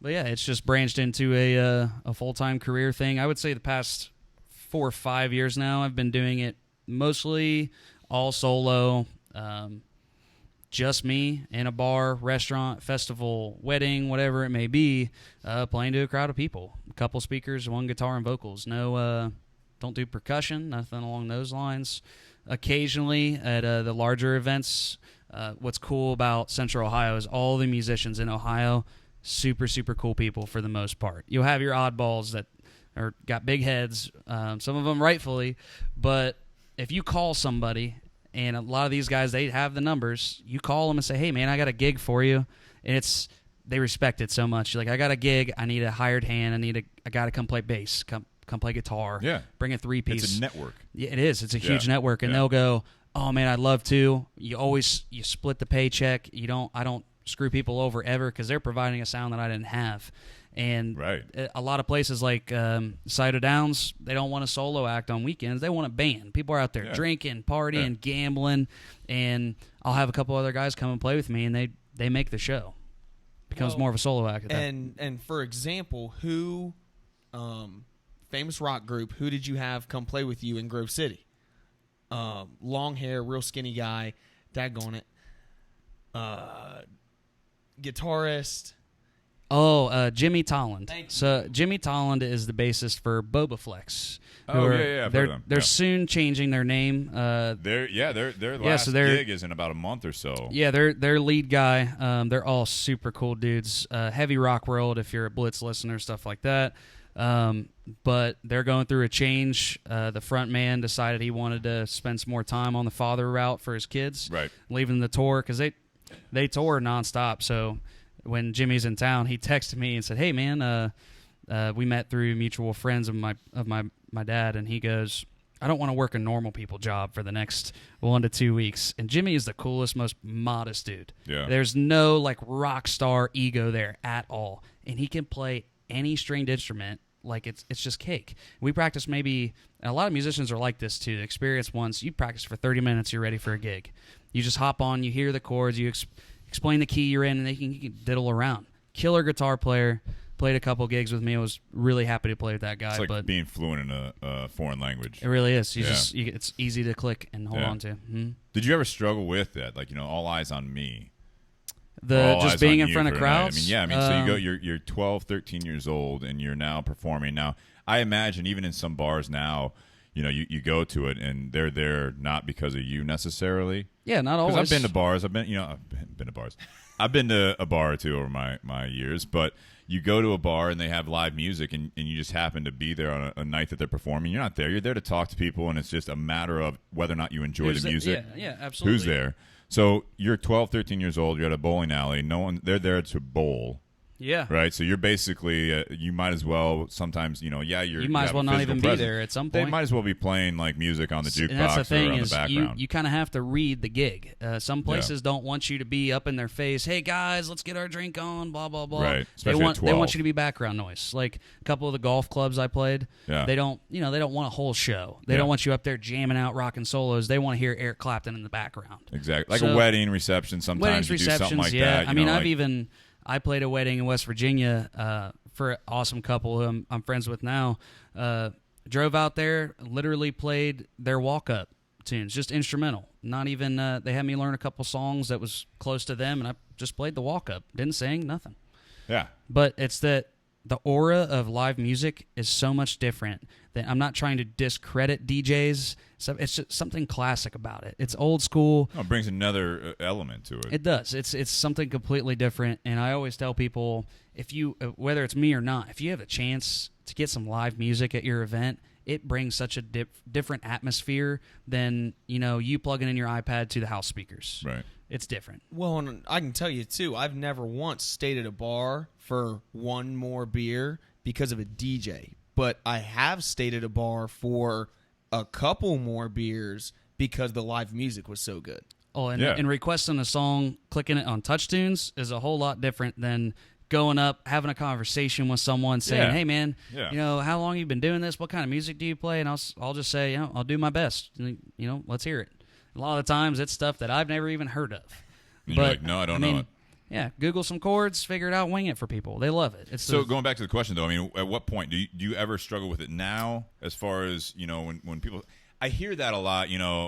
But yeah, it's just branched into a full-time career thing. I would say the past 4 or 5 years now, I've been doing it mostly all solo. Just me in a bar, restaurant, festival, wedding, whatever it may be, playing to a crowd of people. A couple speakers, 1 guitar and vocals. No, don't do percussion, nothing along those lines. Occasionally at the larger events, what's cool about Central Ohio is all the musicians in Ohio, super, super cool people for the most part. You'll have your oddballs that got big heads, some of them rightfully, but if you call somebody, and a lot of these guys, they have the numbers, you call them and say, hey, man, I got a gig for you, and they respect it so much. Like, I got a gig, I need a hired hand, I got to come play bass, come play guitar, bring a 3-piece. It's a network. Yeah, it is. It's a huge network, and they'll go, oh man, I'd love to. You split the paycheck. I don't screw people over ever because they're providing a sound that I didn't have. And a lot of places like Cider Downs, they don't want a solo act on weekends. They want a band. People are out there drinking, partying, gambling, and I'll have a couple other guys come and play with me, and they make the show. Becomes more of a solo act. And for example, who, famous rock group, who did you have come play with you in Grove City? Long hair, real skinny guy, daggone it. Guitarist. Jimmy Tolland. So Jimmy Tolland is the bassist for Boba Flex. They're soon changing their name. Their last gig is in about a month or so. Yeah, their lead guy. They're all super cool dudes. Heavy rock world, if you're a Blitz listener, stuff like that. But they're going through a change. The front man decided he wanted to spend some more time on the father route for his kids. Right. Leaving the tour because they tour nonstop. So when Jimmy's in town, he texted me and said, "Hey man, we met through mutual friends of my dad," and he goes, "I don't want to work a normal people job for the next 1 to 2 weeks." And Jimmy is the coolest, most modest dude. Yeah. There's no like rock star ego there at all, and he can play any stringed instrument like it's just cake. We practice maybe, and a lot of musicians are like this too. Experience once, you practice for 30 minutes, you're ready for a gig. You just hop on, you hear the chords, you explain the key you're in, and you can diddle around. Killer guitar player, played a couple gigs with me. I was really happy to play with that guy. It's like being fluent in a foreign language. It really is. It's easy to click and hold on to. Mm-hmm. Did you ever struggle with that? Like, all eyes on me. Just being in front of crowds? I mean, so you're 12, 13 years old, and you're now performing. Now, I imagine even in some bars now, you go to it, and they're there not because of you necessarily. Yeah, not always. Because I've been to bars. I've been to bars. I've been to a bar or two over my years, but you go to a bar and they have live music, and you just happen to be there on a night that they're performing. You're not there. You're there to talk to people, and it's just a matter of whether or not you enjoy the music. Yeah, absolutely. Who's there? So you're 12, 13 years old. You're at a bowling alley. They're there to bowl. Yeah. Right. So you're basically you might as well sometimes you might as well not even be there at some point. They might as well be playing like music on the jukebox and that's the thing or on is the background. You kind of have to read the gig. Some places don't want you to be up in their face. Hey guys, let's get our drink on. Blah blah blah. Right. They want you to be background noise. Like a couple of the golf clubs I played. Yeah. They don't want a whole show. They don't want you up there jamming out rocking solos. They want to hear Eric Clapton in the background. Exactly. Like a wedding reception. Sometimes you do something like that. I mean, I played a wedding in West Virginia for an awesome couple who I'm friends with now. Drove out there, literally played their walk-up tunes, just instrumental. Not even they had me learn a couple songs that was close to them, and I just played the walk-up. Didn't sing, nothing. Yeah. But it's that the aura of live music is so much different that I'm not trying to discredit DJs. So it's just something classic about it. It's old school. It brings another element to it. It does. It's something completely different. And I always tell people, if you, whether it's me or not, if you have a chance to get some live music at your event, it brings such a different atmosphere than you plugging in your iPad to the house speakers. Right. It's different. Well, and I can tell you too, I've never once stayed at a bar for one more beer because of a DJ, but I have stayed at a bar for a couple more beers because the live music was so good. Oh, and requesting a song, clicking it on TouchTunes is a whole lot different than going up, having a conversation with someone, saying, "Hey, man, how long you been doing this? What kind of music do you play?" And I'll just say, I'll do my best. Let's hear it. A lot of the times, it's stuff that I've never even heard of. And you're like, no, I don't know it. Yeah, Google some chords, figure it out, wing it for people. They love it. So going back to the question, though, I mean, at what point do you ever struggle with it now? As far as when people, I hear that a lot.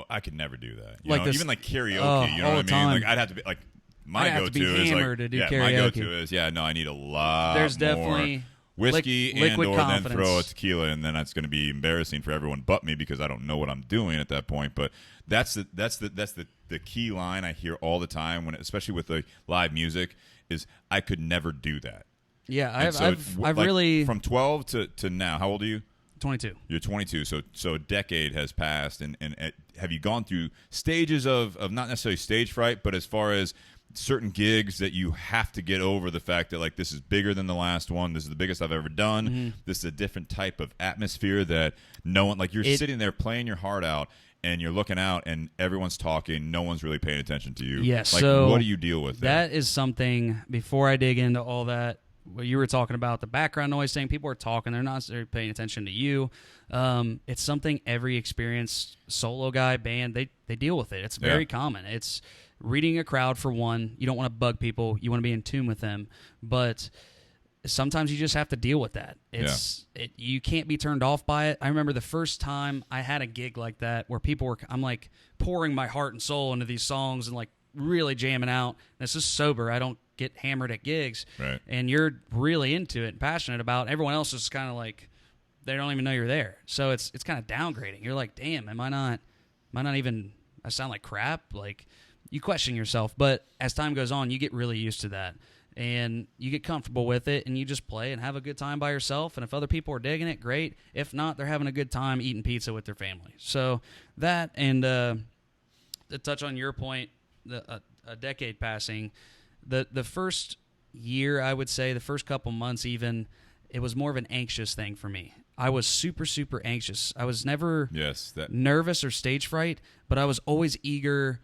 I could never do that. Even like karaoke. You know what I mean? Like I'd have to be like my go-to is like to do karaoke. My go-to is I need a lot. There's definitely whiskey liquid or confidence. then throw a tequila, and then that's going to be embarrassing for everyone but me because I don't know what I'm doing at that point. But that's the key line I hear all the time especially with the live music is I could never do that. Yeah, I've really from 12 to now. How old are you? 22. You're 22. So a decade has passed, and have you gone through stages of not necessarily stage fright, but as far as certain gigs that you have to get over the fact that, like, this is bigger than the last one. This is the biggest I've ever done. Mm-hmm. This is a different type of atmosphere that no one, like, you're sitting there playing your heart out, and you're looking out, and everyone's talking. No one's really paying attention to you. Yes. Like, so what do you deal with there? That is something, before I dig into all that, what you were talking about, the background noise thing, people are talking. They're not necessarily paying attention to you. It's something every experienced solo guy, band, they deal with it. It's very common. It's reading a crowd, for one. You don't want to bug people. You want to be in tune with them. But sometimes you just have to deal with that. You can't be turned off by it. I remember the first time I had a gig like that where I'm like pouring my heart and soul into these songs and like really jamming out. This is sober. I don't get hammered at gigs. Right. And you're really into it and passionate about it. Everyone else is kind of like, they don't even know you're there. So it's kind of downgrading. You're like, damn, am I not even, I sound like crap? Like, you question yourself. But as time goes on, you get really used to that. And you get comfortable with it, and you just play and have a good time by yourself. And if other people are digging it, great. If not, they're having a good time eating pizza with their family. So that, and to touch on your point, a decade passing, the first year, I would say, the first couple months even, it was more of an anxious thing for me. I was super, super anxious. I was never nervous or stage fright, but I was always eager,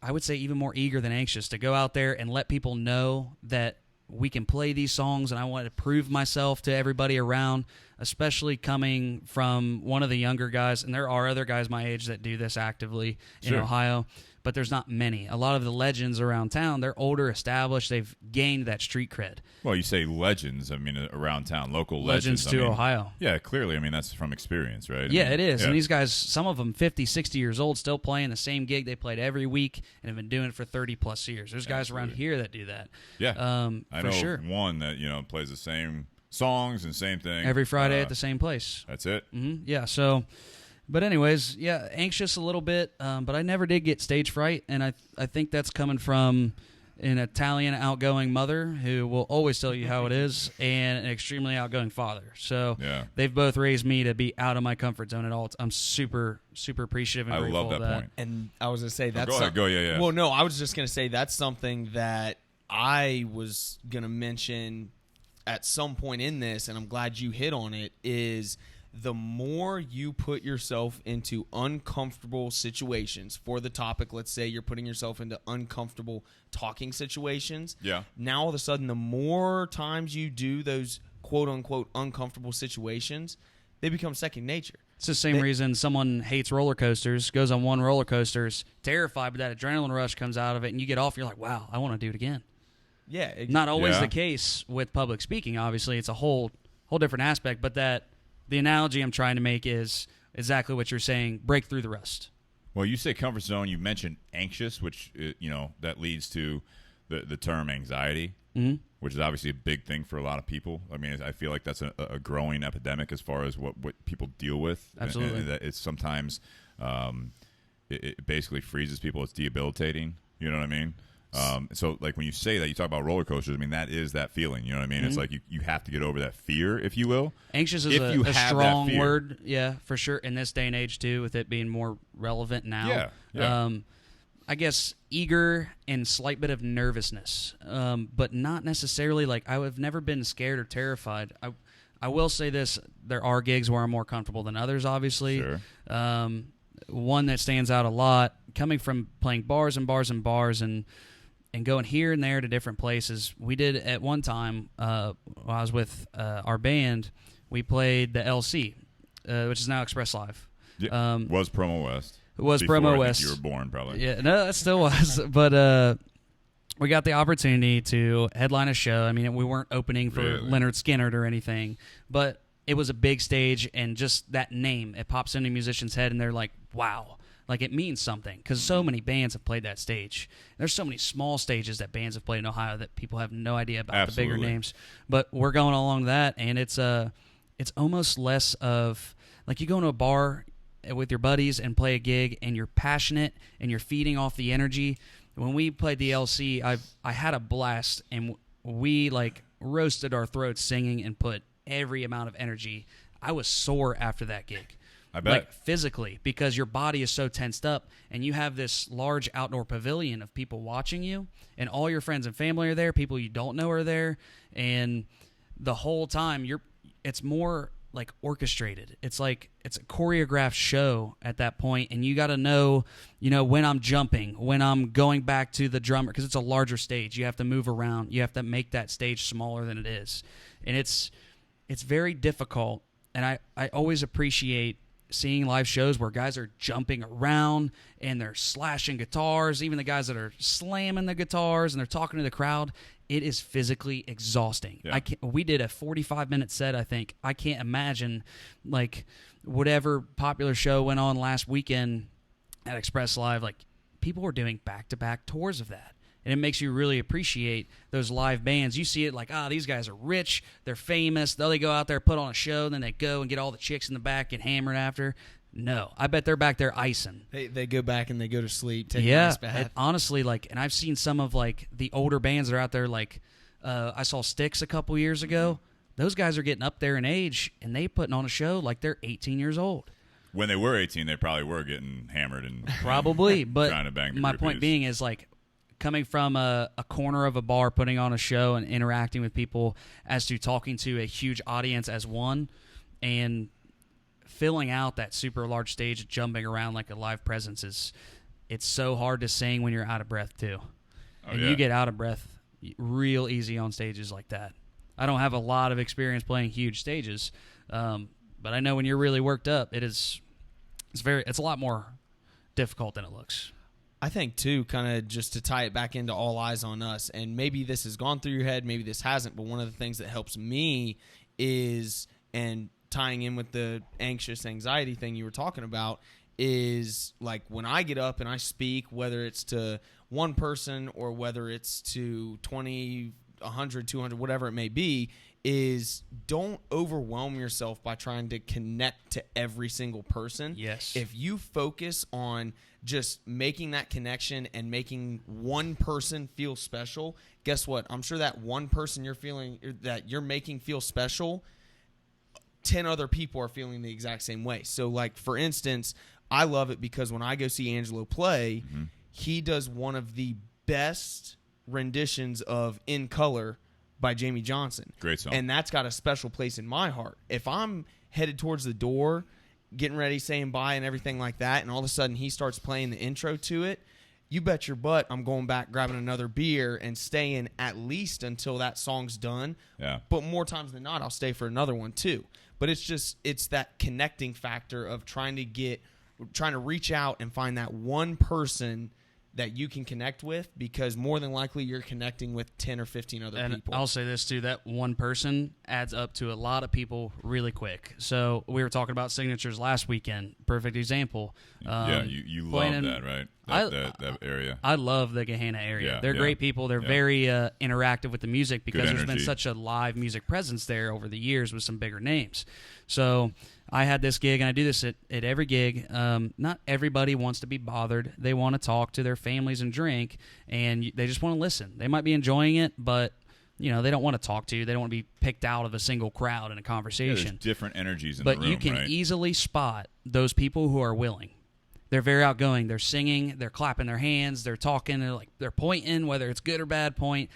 I would say even more eager than anxious, to go out there and let people know that we can play these songs, and I wanted to prove myself to everybody around, especially coming from one of the younger guys, and there are other guys my age that do this actively in Ohio, but there's not many. A lot of the legends around town, they're older, established, they've gained that street cred. Well, you say legends, I mean, around town, local legends to Ohio. Yeah, clearly, I mean, that's from experience, right? Yeah, it is. And these guys, some of them 50, 60 years old, still playing the same gig they played every week and have been doing it for 30-plus years. There's guys around here that do that. Yeah, I know one that, plays the same songs and same thing. Every Friday at the same place. That's it. Mm-hmm. Yeah, so... But anyways, yeah, anxious a little bit, but I never did get stage fright, and I think that's coming from an Italian outgoing mother who will always tell you how it is, and an extremely outgoing father. So they've both raised me to be out of my comfort zone at all. I'm super, super appreciative and grateful I love that point. And I was going to say that's... Go ahead, yeah. Well, no, I was just going to say that's something that I was going to mention at some point in this, and I'm glad you hit on it, is... the more you put yourself into uncomfortable situations for the topic, let's say you're putting yourself into uncomfortable talking situations. Yeah. Now all of a sudden, the more times you do those quote unquote uncomfortable situations, they become second nature. It's the same reason someone hates roller coasters, goes on one roller coaster, is terrified, but that adrenaline rush comes out of it, and you get off, you're like, wow, I want to do it again. Yeah. Not always the case with public speaking, obviously. It's a whole different aspect, but the analogy I'm trying to make is exactly what you're saying, break through the rust. Well, you say comfort zone, you mentioned anxious, which, that leads to the term anxiety, which is obviously a big thing for a lot of people. I mean, I feel like that's a growing epidemic as far as what people deal with. Absolutely. And that it's sometimes it basically freezes people. It's debilitating. You know what I mean? So, like, when you say that, you talk about roller coasters, I mean, that is that feeling, you know what I mean? It's like you have to get over that fear, if you will. Anxious is a strong word, yeah, for sure, in this day and age, too, with it being more relevant now. Yeah. I guess eager and slight bit of nervousness, but not necessarily, like, I've never been scared or terrified. I will say this, there are gigs where I'm more comfortable than others, obviously. Sure. One that stands out a lot, coming from playing bars and bars and bars and going here and there to different places. We did at one time, while I was with our band, we played the LC, which is now Express Live. Was Promo West. It was Before Promo I West. think you were born, probably. Yeah, no, it still was. But we got the opportunity to headline a show. I mean, we weren't opening for Leonard Skinner or anything, but it was a big stage, and just that name, it pops into a musician's head, and they're like, wow. Like, it means something, because so many bands have played that stage. There's so many small stages that bands have played in Ohio that people have no idea about. Absolutely. The bigger names. But we're going along that, and it's almost less of, like, you go into a bar with your buddies and play a gig, and you're passionate, and you're feeding off the energy. When we played the LC, I had a blast, and we, like, roasted our throats singing and put every amount of energy. I was sore after that gig. I bet. Like physically, because your body is so tensed up, and you have this large outdoor pavilion of people watching you, and all your friends and family are there, people you don't know are there, and the whole time it's more like orchestrated. It's like it's a choreographed show at that point, and you got to know, when I'm jumping, when I'm going back to the drummer, because it's a larger stage. You have to move around. You have to make that stage smaller than it is, and it's very difficult. And I always appreciate seeing live shows where guys are jumping around and they're slashing guitars, even the guys that are slamming the guitars and they're talking to the crowd. It is physically exhausting. Yeah. We did a 45-minute set, I think. I can't imagine, like, whatever popular show went on last weekend at Express Live, like, people were doing back-to-back tours of that. And it makes you really appreciate those live bands. You see it like, these guys are rich, they're famous, they go out there, put on a show, then they go and get all the chicks in the back, get hammered after. No, I bet they're back there icing. They go back and they go to sleep, take a nice bath. Honestly, like, and I've seen some of, like, the older bands that are out there, like, I saw Styx a couple years ago. Those guys are getting up there in age, and they putting on a show like they're 18 years old. When they were 18, they probably were getting hammered and probably, but trying to bang my point being is, like, coming from a corner of a bar, putting on a show and interacting with people, as to talking to a huge audience as one, and filling out that super large stage, jumping around like a live presence it's so hard to sing when you're out of breath too. You get out of breath real easy on stages like that. I don't have a lot of experience playing huge stages, but I know when you're really worked up, it's a lot more difficult than it looks. I think, too, kind of just to tie it back into All Eyes on Us, and maybe this has gone through your head, maybe this hasn't, but one of the things that helps me is, and tying in with the anxiety thing you were talking about, is like when I get up and I speak, whether it's to one person or whether it's to 20, 100, 200, whatever it may be, is don't overwhelm yourself by trying to connect to every single person. Yes. If you focus on just making that connection and making one person feel special, guess what? I'm sure that one person that you're making feel special, 10 other people are feeling the exact same way. So, like, for instance, I love it because when I go see Angelo play, he does one of the best renditions of In Color by Jamie Johnson. Great song. And that's got a special place in my heart. If I'm headed towards the door, getting ready, saying bye and everything like that, and all of a sudden he starts playing the intro to it, you bet your butt I'm going back, grabbing another beer, and staying at least until that song's done. Yeah. But more times than not, I'll stay for another one too. But it's that connecting factor of trying to reach out and find that one person that you can connect with, because more than likely you're connecting with 10 or 15 other people. I'll say this too, that one person adds up to a lot of people really quick. So we were talking about signatures last weekend. Perfect example. You love that, right? That area. I love the Gahanna area. They're great people. They're very interactive with the music because there's been such a live music presence there over the years with some bigger names. So I had this gig, and I do this at every gig. Not everybody wants to be bothered. They want to talk to their families and drink, and they just want to listen. They might be enjoying it, but they don't want to talk to you. They don't want to be picked out of a single crowd in a conversation. There's different energies in the room, but you can easily spot those people who are willing. They're very outgoing. They're singing. They're clapping their hands. They're talking. They're pointing, whether it's good or bad point.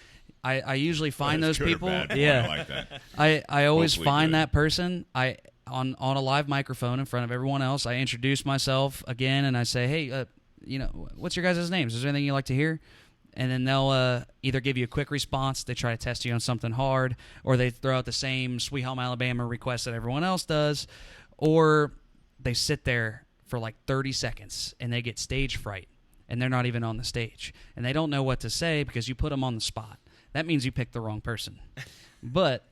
I usually find those people. I like that. I always Hopefully find good. that person. On a live microphone in front of everyone else, I introduce myself again, and I say, hey, what's your guys' names? Is there anything you'd like to hear? And then they'll either give you a quick response, they try to test you on something hard, or they throw out the same Sweet Home Alabama request that everyone else does, or they sit there for like 30 seconds, and they get stage fright, and they're not even on the stage. And they don't know what to say because you put them on the spot. That means you picked the wrong person. But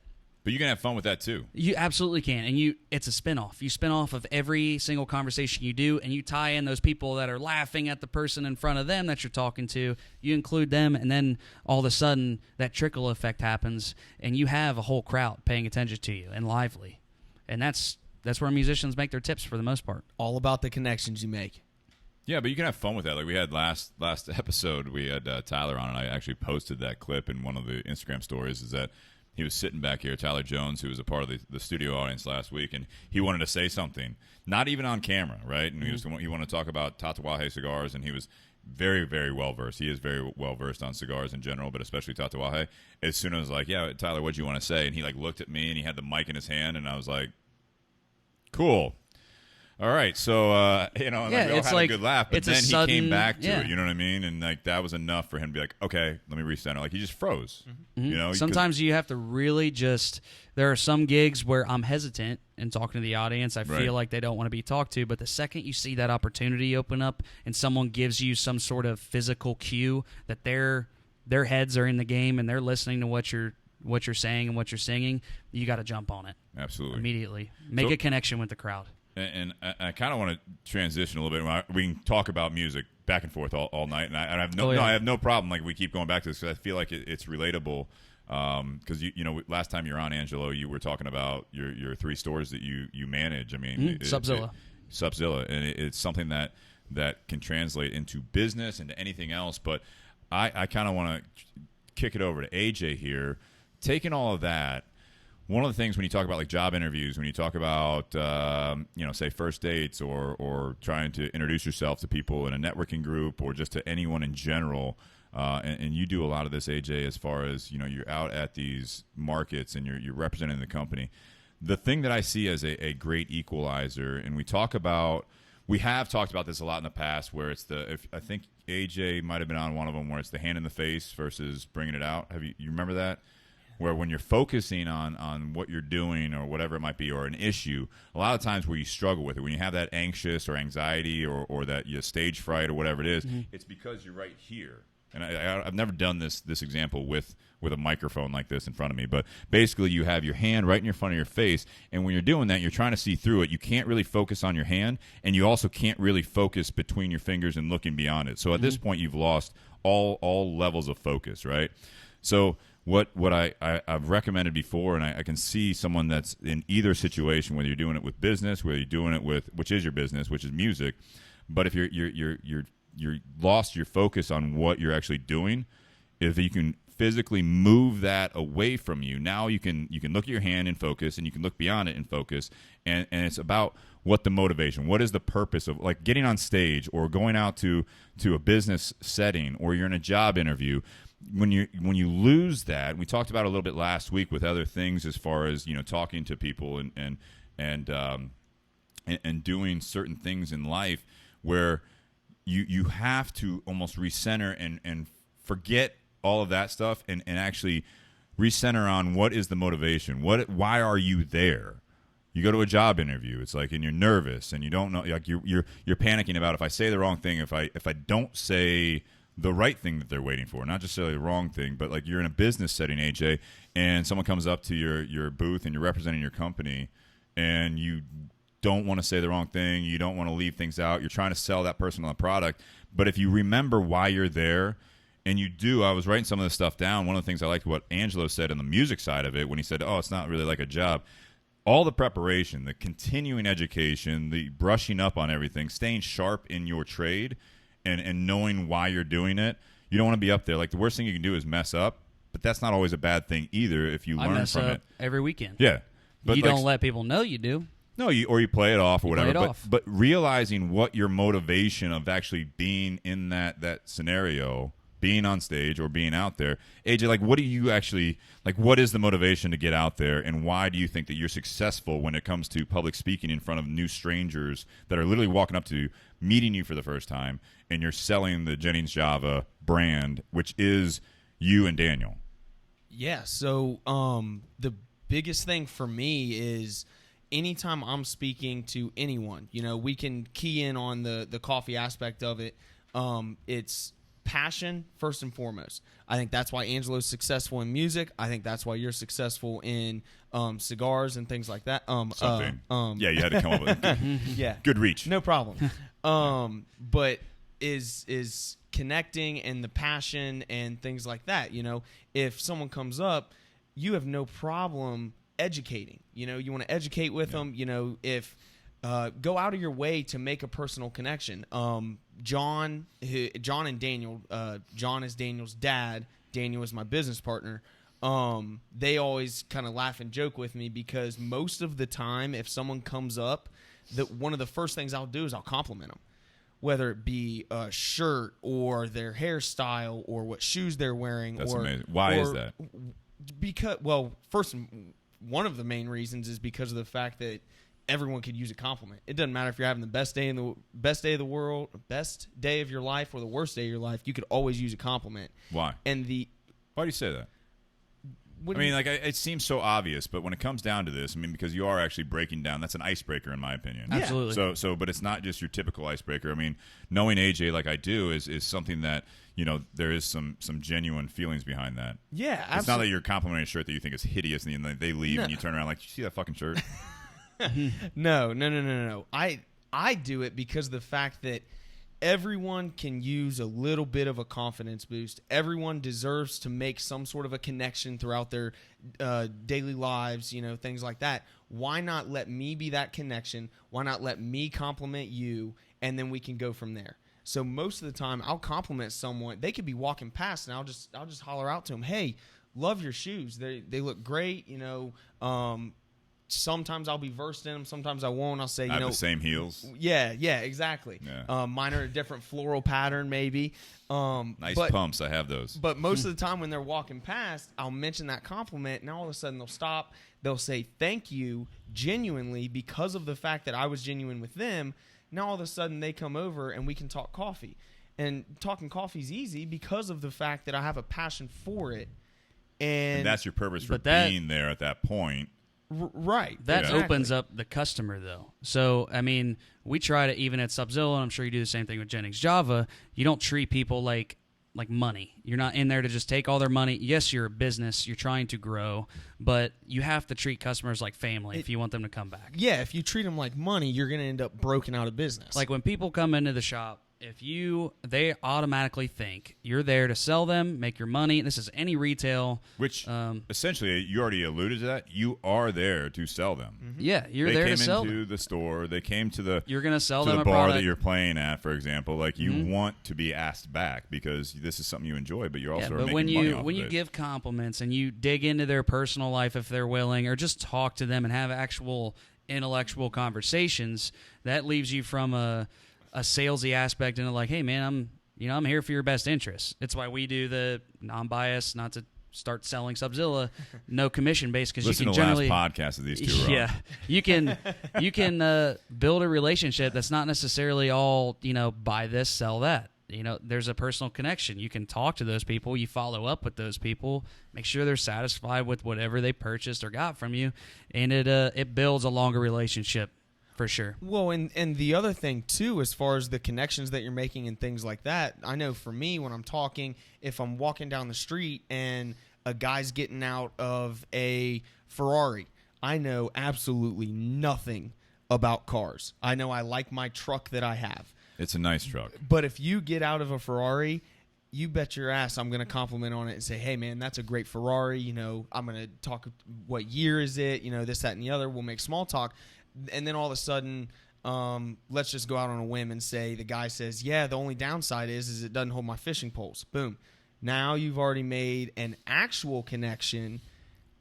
you can have fun with that too. You absolutely can, and it's a spinoff. You spin off of every single conversation you do, and you tie in those people that are laughing at the person in front of them that you're talking to. You include them, and then all of a sudden that trickle effect happens, and you have a whole crowd paying attention to you and lively. And that's where musicians make their tips for the most part. All about the connections you make. Yeah, but you can have fun with that. Like we had last episode, we had Tyler on, and I actually posted that clip in one of the Instagram stories. Is that he was sitting back here, Tyler Jones, who was a part of the studio audience last week, and he wanted to say something, not even on camera, right? And he wanted to talk about Tatuaje cigars, and he was very, very well versed. He is very well versed on cigars in general, but especially Tatuaje. As soon as I was like, "Yeah, Tyler, what do you want to say?" and he like looked at me, and he had the mic in his hand, and I was like, "Cool." All right, so we all had a good laugh, but then he came back to it. You know what I mean? And like that was enough for him to be like, "Okay, let me recenter." Like he just froze. Mm-hmm. You know, sometimes you have to really just. There are some gigs where I'm hesitant in talking to the audience. I feel like they don't want to be talked to, but the second you see that opportunity open up and someone gives you some sort of physical cue that their heads are in the game and they're listening to what you're saying and what you're singing, you got to jump on it. Absolutely, immediately make a connection with the crowd. And I kind of want to transition a little bit. We can talk about music back and forth all night, and I have no problem. Like we keep going back to this because I feel like it's relatable. Because you know, last time you were on, Angelo, you were talking about your 3 stores that you manage. I mean, Subzilla, and it's something that can translate into business and to anything else. But I kind of want to kick it over to AJ here, taking all of that. One of the things when you talk about like job interviews, when you talk about say first dates or trying to introduce yourself to people in a networking group or just to anyone in general, and you do a lot of this, AJ, as far as you're out at these markets and you're representing the company. The thing that I see as a great equalizer, and we have talked about this a lot in the past, where it's I think AJ might have been on one of them, where it's the hand in the face versus bringing it out. You remember that? Where when you're focusing on what you're doing or whatever it might be or an issue, a lot of times where you struggle with it, when you have that anxious or anxiety or that stage fright or whatever it is, it's because you're right here. And I've never done this example with a microphone like this in front of me, but basically you have your hand right in front of your face, and when you're doing that, you're trying to see through it. You can't really focus on your hand, and you also can't really focus between your fingers and looking beyond it. So at this point, you've lost all levels of focus, right? So what I've recommended before, and I can see someone that's in either situation, whether you're doing it with business, whether you're doing it with, which is your business, which is music, but if you're lost your focus on what you're actually doing, if you can physically move that away from you, now you can look at your hand and focus, and you can look beyond it and focus, and it's about what the motivation, what is the purpose of like getting on stage or going out to a business setting, or you're in a job interview. When you lose that, we talked about it a little bit last week with other things as far as talking to people and doing certain things in life where you have to almost recenter and forget all of that stuff and actually recenter on what is the motivation. Why are you there? You go to a job interview, it's like, and you're nervous and you don't know, like you're panicking about if I say the wrong thing, if I don't say the right thing that they're waiting for, not just the wrong thing, but like you're in a business setting, AJ, and someone comes up to your booth and you're representing your company and you don't want to say the wrong thing, you don't want to leave things out, you're trying to sell that person on the product, but if you remember why you're there, and you do, I was writing some of this stuff down. One of the things I liked what Angelo said on the music side of it when he said, it's not really like a job. All the preparation, the continuing education, the brushing up on everything, staying sharp in your trade, and knowing why you're doing it. You don't want to be up there. Like the worst thing you can do is mess up, but that's not always a bad thing either if you learn from it. Every weekend. Yeah. But you don't let people know you do. No, you play it off or whatever. Off. But realizing what your motivation of actually being in that scenario, being on stage or being out there, AJ, like what do you actually like? What is the motivation to get out there, and why do you think that you're successful when it comes to public speaking in front of new strangers that are literally walking up to you, meeting you for the first time, and you're selling the Jennings Java brand, which is you and Daniel? Yeah. So the biggest thing for me is anytime I'm speaking to anyone, we can key in on the coffee aspect of it. It's passion first and foremost. I think that's why Angelo's successful in music. I think that's why you're successful in cigars and things like that. Something. Yeah, you had to come up with it. Yeah. Good reach. No problem. But is connecting and the passion and things like that. If someone comes up, you have no problem educating. You want to educate with them. If go out of your way to make a personal connection. John and Daniel. John is Daniel's dad. Daniel is my business partner. they always kind of laugh and joke with me because most of the time, if someone comes up, one of the first things I'll do is I'll compliment them, whether it be a shirt or their hairstyle or what shoes they're wearing. That's amazing. Why is that? Because, first, one of the main reasons is because of the fact that everyone could use a compliment. It doesn't matter if you're having the best day of the world, best day of your life, or the worst day of your life. You could always use a compliment. Why? Why do you say that? It seems so obvious, but when it comes down to this, because you are actually breaking down, that's an icebreaker in my opinion. Yeah. Absolutely. So, but it's not just your typical icebreaker. Knowing AJ like I do is something that, there is some genuine feelings behind that. Yeah, absolutely. It's not that you're complimenting a shirt that you think is hideous, and then they leave and you turn around like, you see that fucking shirt? No. I do it because of the fact that everyone can use a little bit of a confidence boost. Everyone deserves to make some sort of a connection throughout their daily lives, things like that. Why not let me be that connection? Why not let me compliment you, and then we can go from there? So most of the time, I'll compliment someone. They could be walking past, and I'll just holler out to them, "Hey, love your shoes. They look great." Sometimes I'll be versed in them. Sometimes I won't. I'll say, I have the same heels. Yeah, exactly. Yeah. Mine are a different floral pattern, maybe. Nice pumps. I have those. But most of the time when they're walking past, I'll mention that compliment, and all of a sudden they'll stop. They'll say thank you genuinely because of the fact that I was genuine with them. Now all of a sudden they come over and we can talk coffee. And talking coffee is easy because of the fact that I have a passion for it. And that's your purpose for being there at that point. Right. That opens up the customer, though. So, we try to, even at Subzilla, and I'm sure you do the same thing with Jennings Java, you don't treat people like money. You're not in there to just take all their money. Yes, you're a business. You're trying to grow, but you have to treat customers like family if you want them to come back. Yeah, if you treat them like money, you're going to end up broken out of business. Like when people come into the shop, they automatically think you're there to sell them, make your money. This is any retail. Which, essentially, you already alluded to that. You are there to sell them. Mm-hmm. Yeah, you're there to sell them. They came into the store. They came to the You're going to sell them the a bar product that you're playing at, for example. Like, you want to be asked back because this is something you enjoy, but you're also making money off when of you it. give compliments and you dig into their personal life if they're willing, or just talk to them and have actual intellectual conversations, that leaves you from a salesy aspect into like, hey man, I'm here for your best interests. It's why we do the non-biased, not to start selling Subzilla, no commission based, because you can generally last podcast of these two. Yeah, you can build a relationship that's not necessarily all buy this, sell that. There's a personal connection. You can talk to those people. You follow up with those people. Make sure they're satisfied with whatever they purchased or got from you, and it builds a longer relationship. For sure. Well, and the other thing, too, as far as the connections that you're making and things like that, I know for me, when I'm talking, if I'm walking down the street and a guy's getting out of a Ferrari, I know absolutely nothing about cars. I know I like my truck that I have. It's a nice truck. But if you get out of a Ferrari, you bet your ass I'm going to compliment on it and say, hey, man, that's a great Ferrari. I'm going to talk, what year is it? This, that, and the other. We'll make small talk. And then all of a sudden, let's just go out on a whim and say the guy says, yeah, the only downside is it doesn't hold my fishing poles. Boom. Now you've already made an actual connection,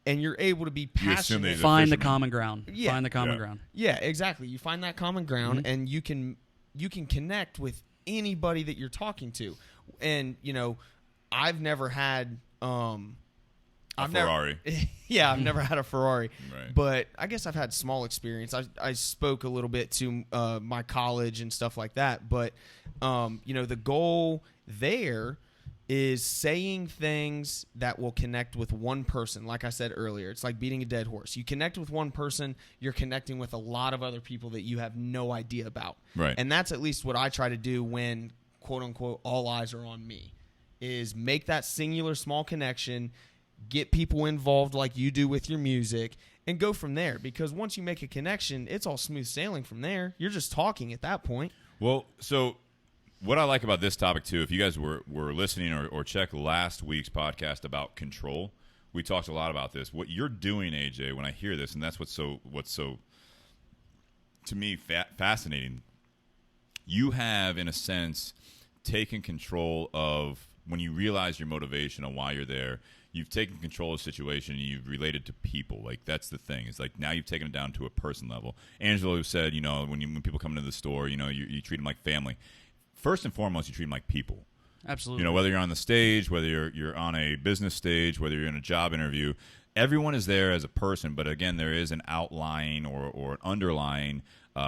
and you're able to be passionate. Find the common ground. Yeah. Find the common ground. Yeah, exactly. You find that common ground, and you can connect with anybody that you're talking to. And, I've never had Ferrari. I've never had a Ferrari, right. But I guess I've had small experience. I spoke a little bit to my college and stuff like that, but the goal there is saying things that will connect with one person. Like I said earlier, it's like beating a dead horse. You connect with one person, you're connecting with a lot of other people that you have no idea about. Right. And that's at least what I try to do when, quote unquote, all eyes are on me, is make that singular small connection, get people involved like you do with your music, and go from there. Because once you make a connection, it's all smooth sailing from there. You're just talking at that point. Well, so what I like about this topic, too, if you guys were listening or check last week's podcast about control, we talked a lot about this. What you're doing, AJ, when I hear this, and that's what's so to me, fascinating, you have, in a sense, taken control of when you realize your motivation and why you're there. you've taken control of the situation and you've related to people. Like, that's the thing. It's like now you've taken it down to a person level. Angelo said, when people come into the store, you treat them like family. First and foremost, you treat them like people. Absolutely. Whether you're on the stage, whether you're on a business stage, whether you're in a job interview, everyone is there as a person. But again, there is an outlying or an underlying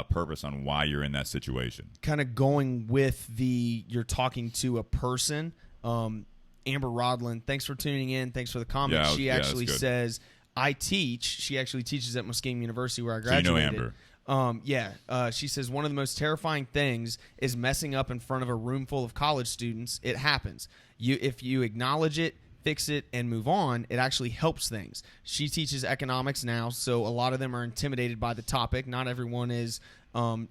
purpose on why you're in that situation. Kind of going with you're talking to a person. Amber Rodland, thanks for tuning in. Thanks for the comment. She actually says, I teach. She actually teaches at Muskingum University where I graduated. So you know Amber. She says, one of the most terrifying things is messing up in front of a room full of college students. It happens. If you acknowledge it, fix it, and move on, it actually helps things. She teaches economics now, so a lot of them are intimidated by the topic. Not everyone is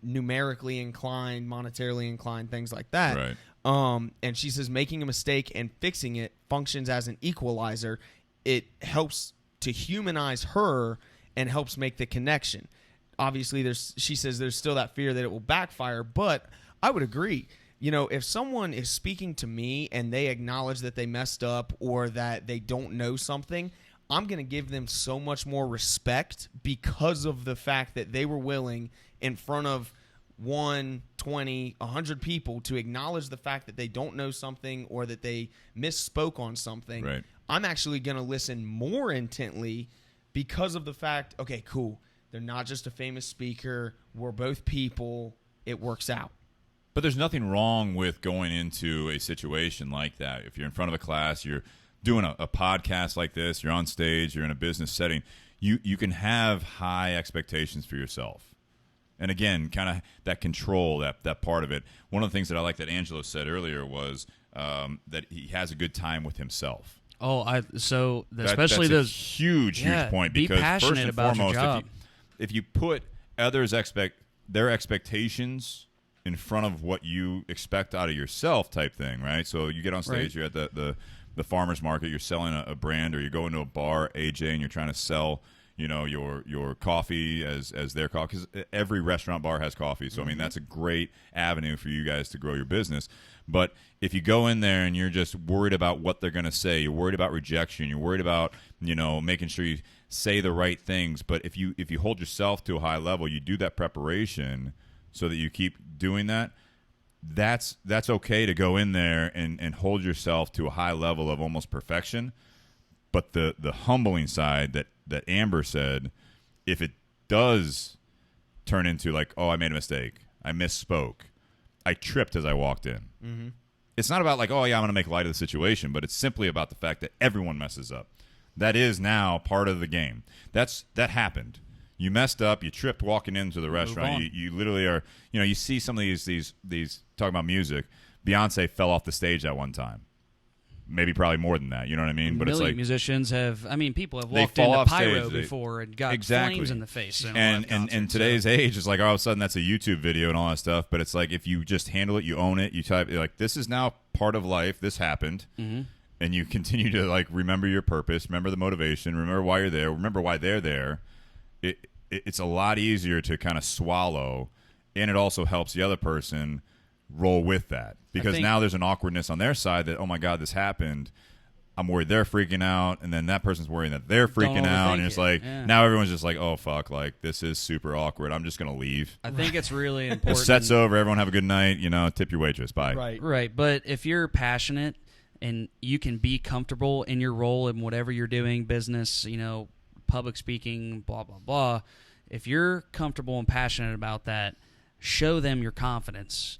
numerically inclined, monetarily inclined, things like that. Right. And she says making a mistake and fixing it functions as an equalizer. It helps to humanize her and helps make the connection. Obviously, she says there's still that fear that it will backfire, but I would agree. If someone is speaking to me and they acknowledge that they messed up or that they don't know something, I'm going to give them so much more respect because of the fact that they were willing in front of 1, 20, 100 people to acknowledge the fact that they don't know something or that they misspoke on something. Right. I'm actually going to listen more intently because of the fact, okay, cool. They're not just a famous speaker. We're both people. It works out. But there's nothing wrong with going into a situation like that. If you're in front of a class, you're doing a podcast like this, you're on stage, you're in a business setting, you can have high expectations for yourself. And again, kind of that control, that part of it. One of the things that I like that Angelo said earlier was that he has a good time with himself. Especially that's a huge point because be passionate first and about foremost, your job. if you put others' their expectations in front of what you expect out of yourself, type thing, right? So you get on stage, right. You're at the farmer's market, you're selling a brand, or you go into a bar, AJ, and you're trying to sell your coffee as their coffee, because every restaurant bar has coffee. So I mean, that's a great avenue for you guys to grow your business. But if you go in there and you're just worried about what they're going to say, you're worried about rejection, you're worried about making sure you say the right things. But if you hold yourself to a high level, you do that preparation so that you keep doing that. That's okay to go in there and hold yourself to a high level of almost perfection. But the humbling side that Amber said, if it does turn into like, oh, I made a mistake, I misspoke, I tripped as I walked in. Mm-hmm. It's not about like, oh, yeah, I'm going to make light of the situation, but it's simply about the fact that everyone messes up. That is now part of the game. That happened. You messed up. You tripped walking into the restaurant. You literally are. You see some of these talking about music. Beyonce fell off the stage at one time. Maybe probably more than that. You know what I mean? But it's like musicians have. I mean, people have they walked fall into off pyro stage. before and got Exactly. flames in the face. And today's age is like all of a sudden that's a YouTube video and all that stuff. But it's like if you just handle it, you own it. You type like this is now part of life. This happened. Mm-hmm. And you continue to like remember your purpose, remember the motivation, remember why you're there, remember why they're there. It's a lot easier to kind of swallow, and it also helps the other person roll with that because now there's an awkwardness on their side that, oh my God, this happened. I'm worried they're freaking out, and then that person's worrying that they're freaking out, and it's like now everyone's just like, oh fuck, like this is super awkward. I'm just gonna leave. I think it's really important. The set's over. Everyone have a good night. Tip your waitress. Bye. Right. But if you're passionate and you can be comfortable in your role in whatever you're doing, business, public speaking, blah blah blah. If you're comfortable and passionate about that, show them your confidence.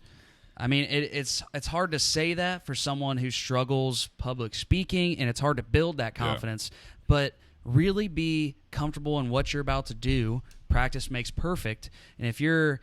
I mean, it's hard to say that for someone who struggles public speaking, and it's hard to build that confidence. Yeah. But really be comfortable in what you're about to do. Practice makes perfect. And if you're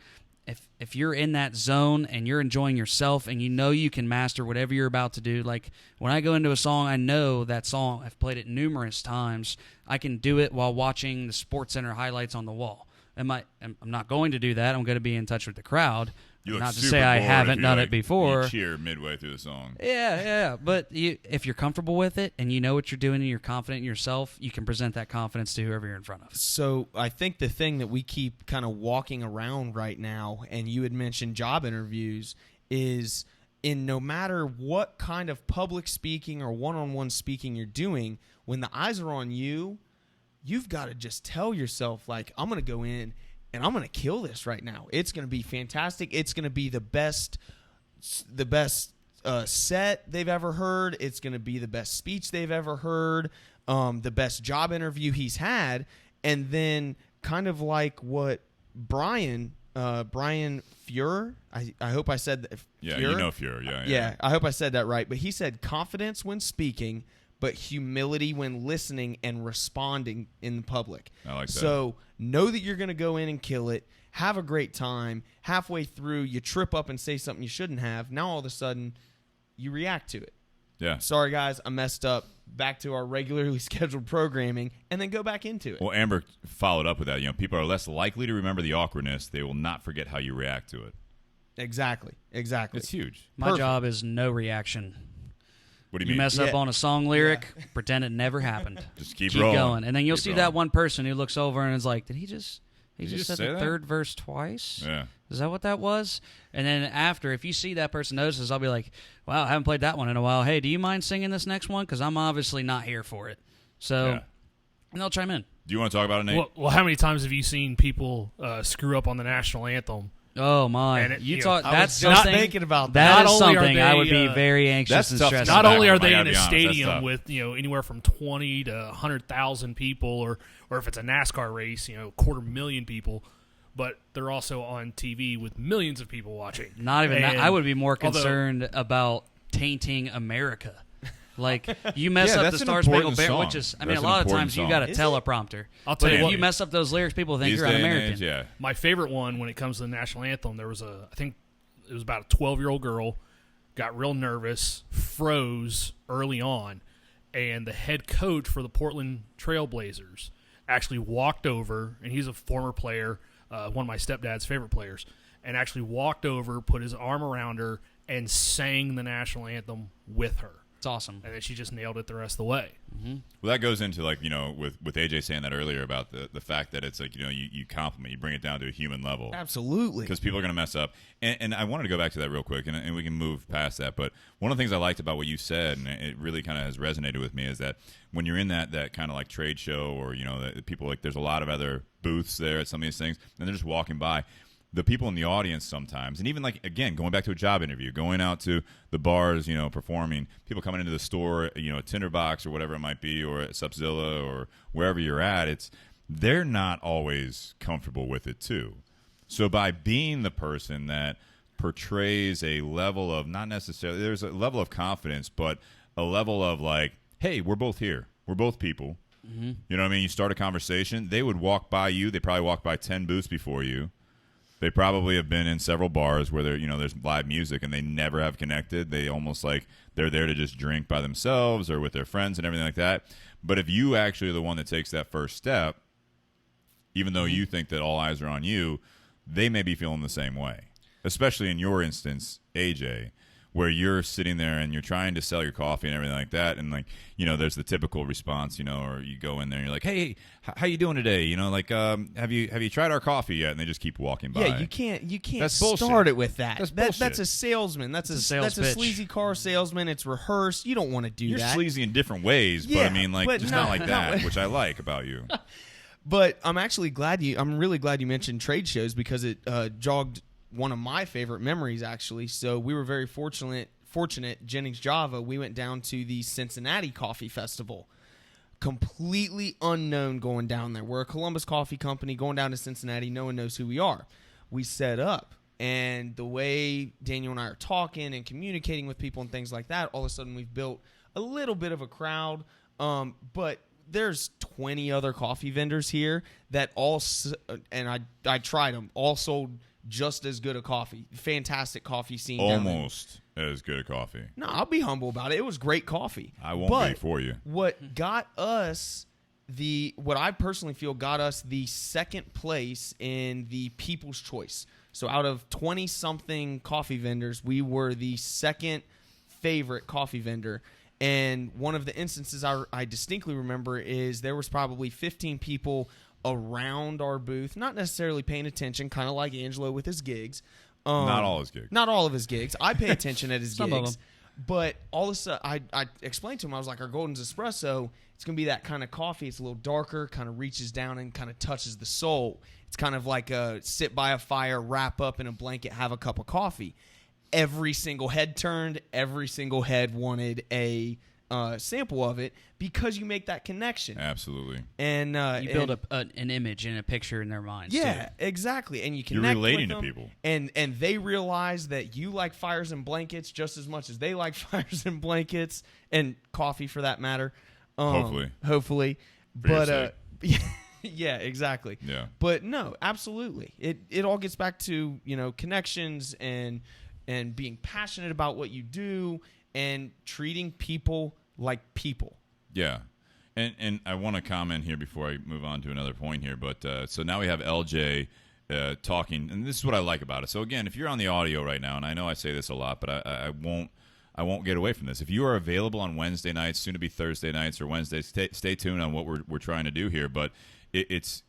in that zone and you're enjoying yourself and you can master whatever you're about to do, like when I go into a song, I know that song. I've played it numerous times. I can do it while watching the SportsCenter highlights on the wall. I'm not going to do that. I'm going to be in touch with the crowd. Not to say I haven't done it before. You cheer midway through the song. Yeah. But if you're comfortable with it and you know what you're doing and you're confident in yourself, you can present that confidence to whoever you're in front of. So I think the thing that we keep kind of walking around right now, and you had mentioned job interviews, is in no matter what kind of public speaking or one-on-one speaking you're doing, when the eyes are on you, you've got to just tell yourself, like, I'm going to go in and I'm going to kill this right now. It's going to be fantastic. It's going to be the best set they've ever heard. It's going to be the best speech they've ever heard, the best job interview he's had. And then kind of like what Brian Fuhrer, I hope I said that. Yeah, Fuhrer? you know Fuhrer. Yeah, I hope I said that right. But he said confidence when speaking, but humility when listening and responding in the public. I like that. So know that you're going to go in and kill it. Have a great time. Halfway through, you trip up and say something you shouldn't have. Now all of a sudden, you react to it. Yeah. Sorry, guys, I messed up. Back to our regularly scheduled programming, and then go back into it. Well, Amber followed up with that. People are less likely to remember the awkwardness. They will not forget how you react to it. Exactly. It's huge. My job is no reaction. What do you You mean? mess up on a song lyric, pretend it never happened. Just keep rolling. going. And then you'll Keep see rolling. that one person who looks over and is like, did he just just said say the that? third verse twice? Yeah. Is that what that was? And then after, if you see that person notices, I'll be like, wow, I haven't played that one in a while. Hey, do you mind singing this next one? Because I'm obviously not here for it. So, Yeah. and they'll chime in. Do you want to talk about it, Nate? Well, how many times have you seen people screw up on the national anthem? Oh, my. And That's just something. thinking about that that. is Not only are something I would be they, very anxious that's and tough. stressed Not about. only are I they gotta in be a honest, that's stadium tough. with anywhere from 20 to 100,000 people, or if it's a NASCAR race, 250,000 people, but they're also on TV with millions of people watching. Not even that. And I would be more although- concerned about tainting America. Like, you mess Yeah, up the that's an Star Spangled important Banner, song. which is, I mean, That's a an lot of important times you song. got a Is it? teleprompter. I'll tell But you if what, you mess up those lyrics, people think These you're day and un-American. age, yeah. my favorite one when it comes to the national anthem, there was I think it was about a 12-year-old girl, got real nervous, froze early on, and the head coach for the Portland Trailblazers actually walked over, and he's a former player, one of my stepdad's favorite players, and actually walked over, put his arm around her, and sang the national anthem with her. It's awesome. And then she just nailed it the rest of the way. Well, that goes into with AJ saying that earlier about the fact that it's like you compliment, you bring it down to a human level. Absolutely. Because people are going to mess up. And I wanted to go back to that real quick, and we can move past that. But one of the things I liked about what you said, and it really kind of has resonated with me, is that when you're in that kind of like trade show, or that people, like, there's a lot of other booths there at some of these things, and they're just walking by. The people in the audience sometimes, and even, like, again, going back to a job interview, going out to the bars, performing, people coming into the store, at Tinderbox or whatever it might be, or at Supzilla or wherever you're at, they're not always comfortable with it too. So by being the person that portrays a level of, not necessarily, there's a level of confidence, but a level of, like, hey, we're both here. We're both people. Mm-hmm. You know what I mean? You start a conversation. They would walk by you. They probably walked by 10 booths before you. They probably have been in several bars where there's live music, and they never have connected. They almost like they're there to just drink by themselves or with their friends and everything like that. But if you actually are the one that takes that first step, even though you think that all eyes are on you, they may be feeling the same way. Especially in your instance, AJ, where you're sitting there and you're trying to sell your coffee and everything like that, and there's the typical response, or you go in there and you're like, hey, how you doing today? Have you tried our coffee yet? And they just keep walking by. Yeah, you can't That's bullshit. start it with that. That's bullshit. That's a salesman. That's a sales pitch. sleazy car salesman. It's rehearsed. You don't want to do You're that. sleazy in different ways, Yeah, but but not like that, no. which I like about you. But I'm really glad you mentioned trade shows, because it jogged one of my favorite memories, actually. So we were very fortunate, Jennings Java, we went down to the Cincinnati Coffee Festival. Completely unknown going down there. We're a Columbus coffee company going down to Cincinnati. No one knows who we are. We set up, and the way Daniel and I are talking and communicating with people and things like that, all of a sudden we've built a little bit of a crowd. But there's 20 other coffee vendors here that and I tried them, all sold just as good a coffee. Fantastic coffee scene. Almost as good a coffee. No, I'll be humble about it. It was great coffee. I won't be for you. What got us what I personally feel got us the second place in the People's Choice. So out of 20-something coffee vendors, we were the second favorite coffee vendor. And one of the instances I distinctly remember is there was probably 15 people around our booth, not necessarily paying attention, kind of like Angelo with his gigs. Not all his gigs. Not all of his gigs. I pay attention at his Some gigs. of them. But all of a sudden, I explained to him, I was like, our Golden's Espresso, it's going to be that kind of coffee. It's a little darker, kind of reaches down and kind of touches the soul. It's kind of like a sit by a fire, wrap up in a blanket, have a cup of coffee. Every single head turned. Every single head wanted a sample of it because you make that connection. Absolutely. And you build an image and a picture in their minds. Yeah, too. exactly. And you You're connect relating with to them, people. and they realize that you like fires and blankets just as much as they like fires and blankets and coffee, for that matter. Hopefully. For your But yeah, exactly. Yeah. But no, absolutely. It all gets back to, connections and being passionate about what you do and treating people like people. Yeah. And I want to comment here before I move on to another point here. But so now we have LJ talking, and this is what I like about it. So again, if you're on the audio right now, and I know I say this a lot, but I won't get away from this. If you are available on Wednesday nights, soon to be Thursday nights or Wednesdays, stay tuned on what we're trying to do here. But it's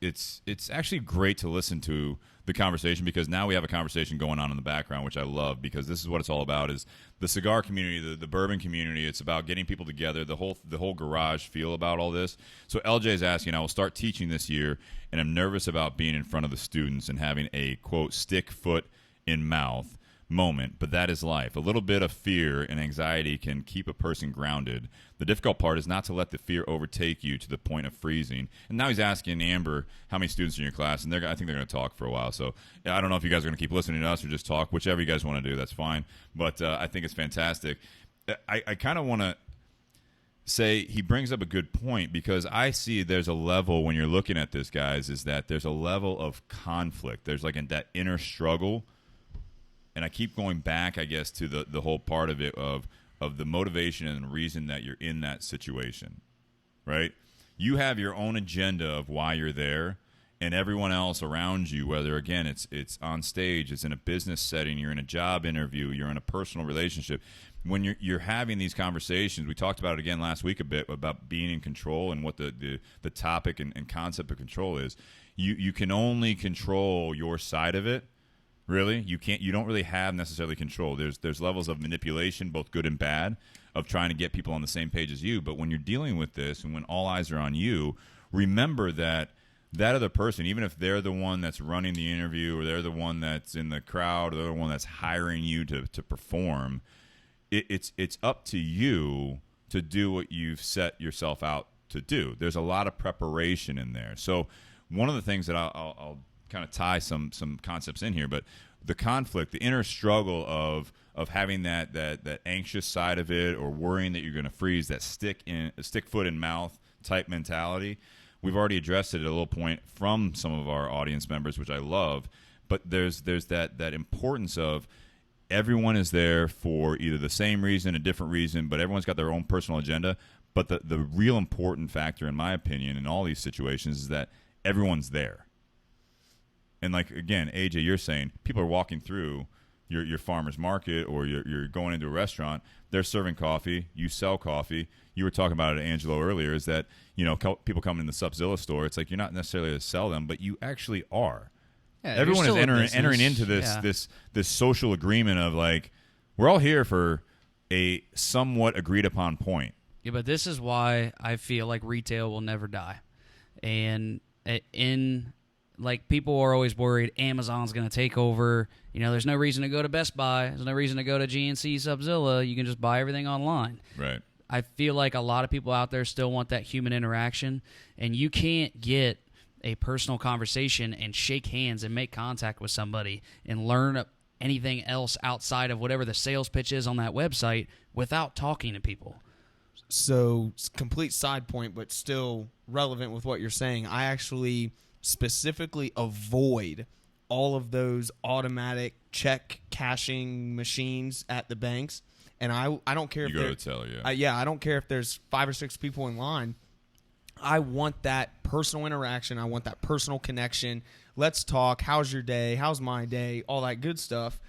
actually great to listen to the conversation, because now we have a conversation going on in the background, which I love, because this is what it's all about: is the cigar community, the bourbon community. It's about getting people together, the whole garage feel about all this. So LJ is asking, I will start teaching this year, and I'm nervous about being in front of the students and having a, quote, stick foot in mouth moment, but that is life. A little bit of fear and anxiety can keep a person grounded. The difficult part is not to let the fear overtake you to the point of freezing. And now he's asking Amber how many students are in your class, and I think they're going to talk for a while. So I don't know if you guys are going to keep listening to us or just talk. Whichever you guys want to do, that's fine. But I think it's fantastic. I kind of want to say he brings up a good point, because I see there's a level when you're looking at this, guys, is that there's a level of conflict. There's like that inner struggle. And I keep going back, I guess, to the whole part of it of the motivation and the reason that you're in that situation, right? You have your own agenda of why you're there, and everyone else around you, whether, again, it's on stage, it's in a business setting, you're in a job interview, you're in a personal relationship. When you're having these conversations, we talked about it again last week a bit about being in control and what the topic and concept of control is. You can only control your side of it. Really, you don't really have necessarily control. There's levels of manipulation, both good and bad, of trying to get people on the same page as you. But when you're dealing with this, and when all eyes are on you, remember that other person, even if they're the one that's running the interview, or they're the one that's in the crowd, or they're the one that's hiring you to perform, it's up to you to do what you've set yourself out to do. There's a lot of preparation in there. So one of the things that I'll kind of tie some concepts in here, but the conflict, the inner struggle of having that anxious side of it, or worrying that you're going to freeze, that stick foot in mouth type mentality. We've already addressed it at a little point from some of our audience members, which I love. But there's that importance of everyone is there for either the same reason, a different reason, but everyone's got their own personal agenda. But the real important factor, in my opinion, in all these situations is that everyone's there. And like, again, AJ, you're saying people are walking through your farmer's market, or you're going into a restaurant. They're serving coffee. You sell coffee. You were talking about it, Angelo, earlier, is that, people coming in the Supzilla store, it's like you're not necessarily to sell them, but you actually are. Yeah, everyone is entering into this social agreement of, like, we're all here for a somewhat agreed upon point. Yeah, but this is why I feel like retail will never die. And like, people are always worried Amazon's going to take over. There's no reason to go to Best Buy. There's no reason to go to GNC, Supzilla. You can just buy everything online. Right. I feel like a lot of people out there still want that human interaction, and you can't get a personal conversation and shake hands and make contact with somebody and learn anything else outside of whatever the sales pitch is on that website without talking to people. So, complete side point, but still relevant with what you're saying. I actually specifically avoid all of those automatic check cashing machines at the banks, and I don't care if you go to teller, I don't care if there's 5 or 6 people in line. I want that personal interaction. I want that personal connection. Let's talk. How's your day? How's my day? All that good stuff.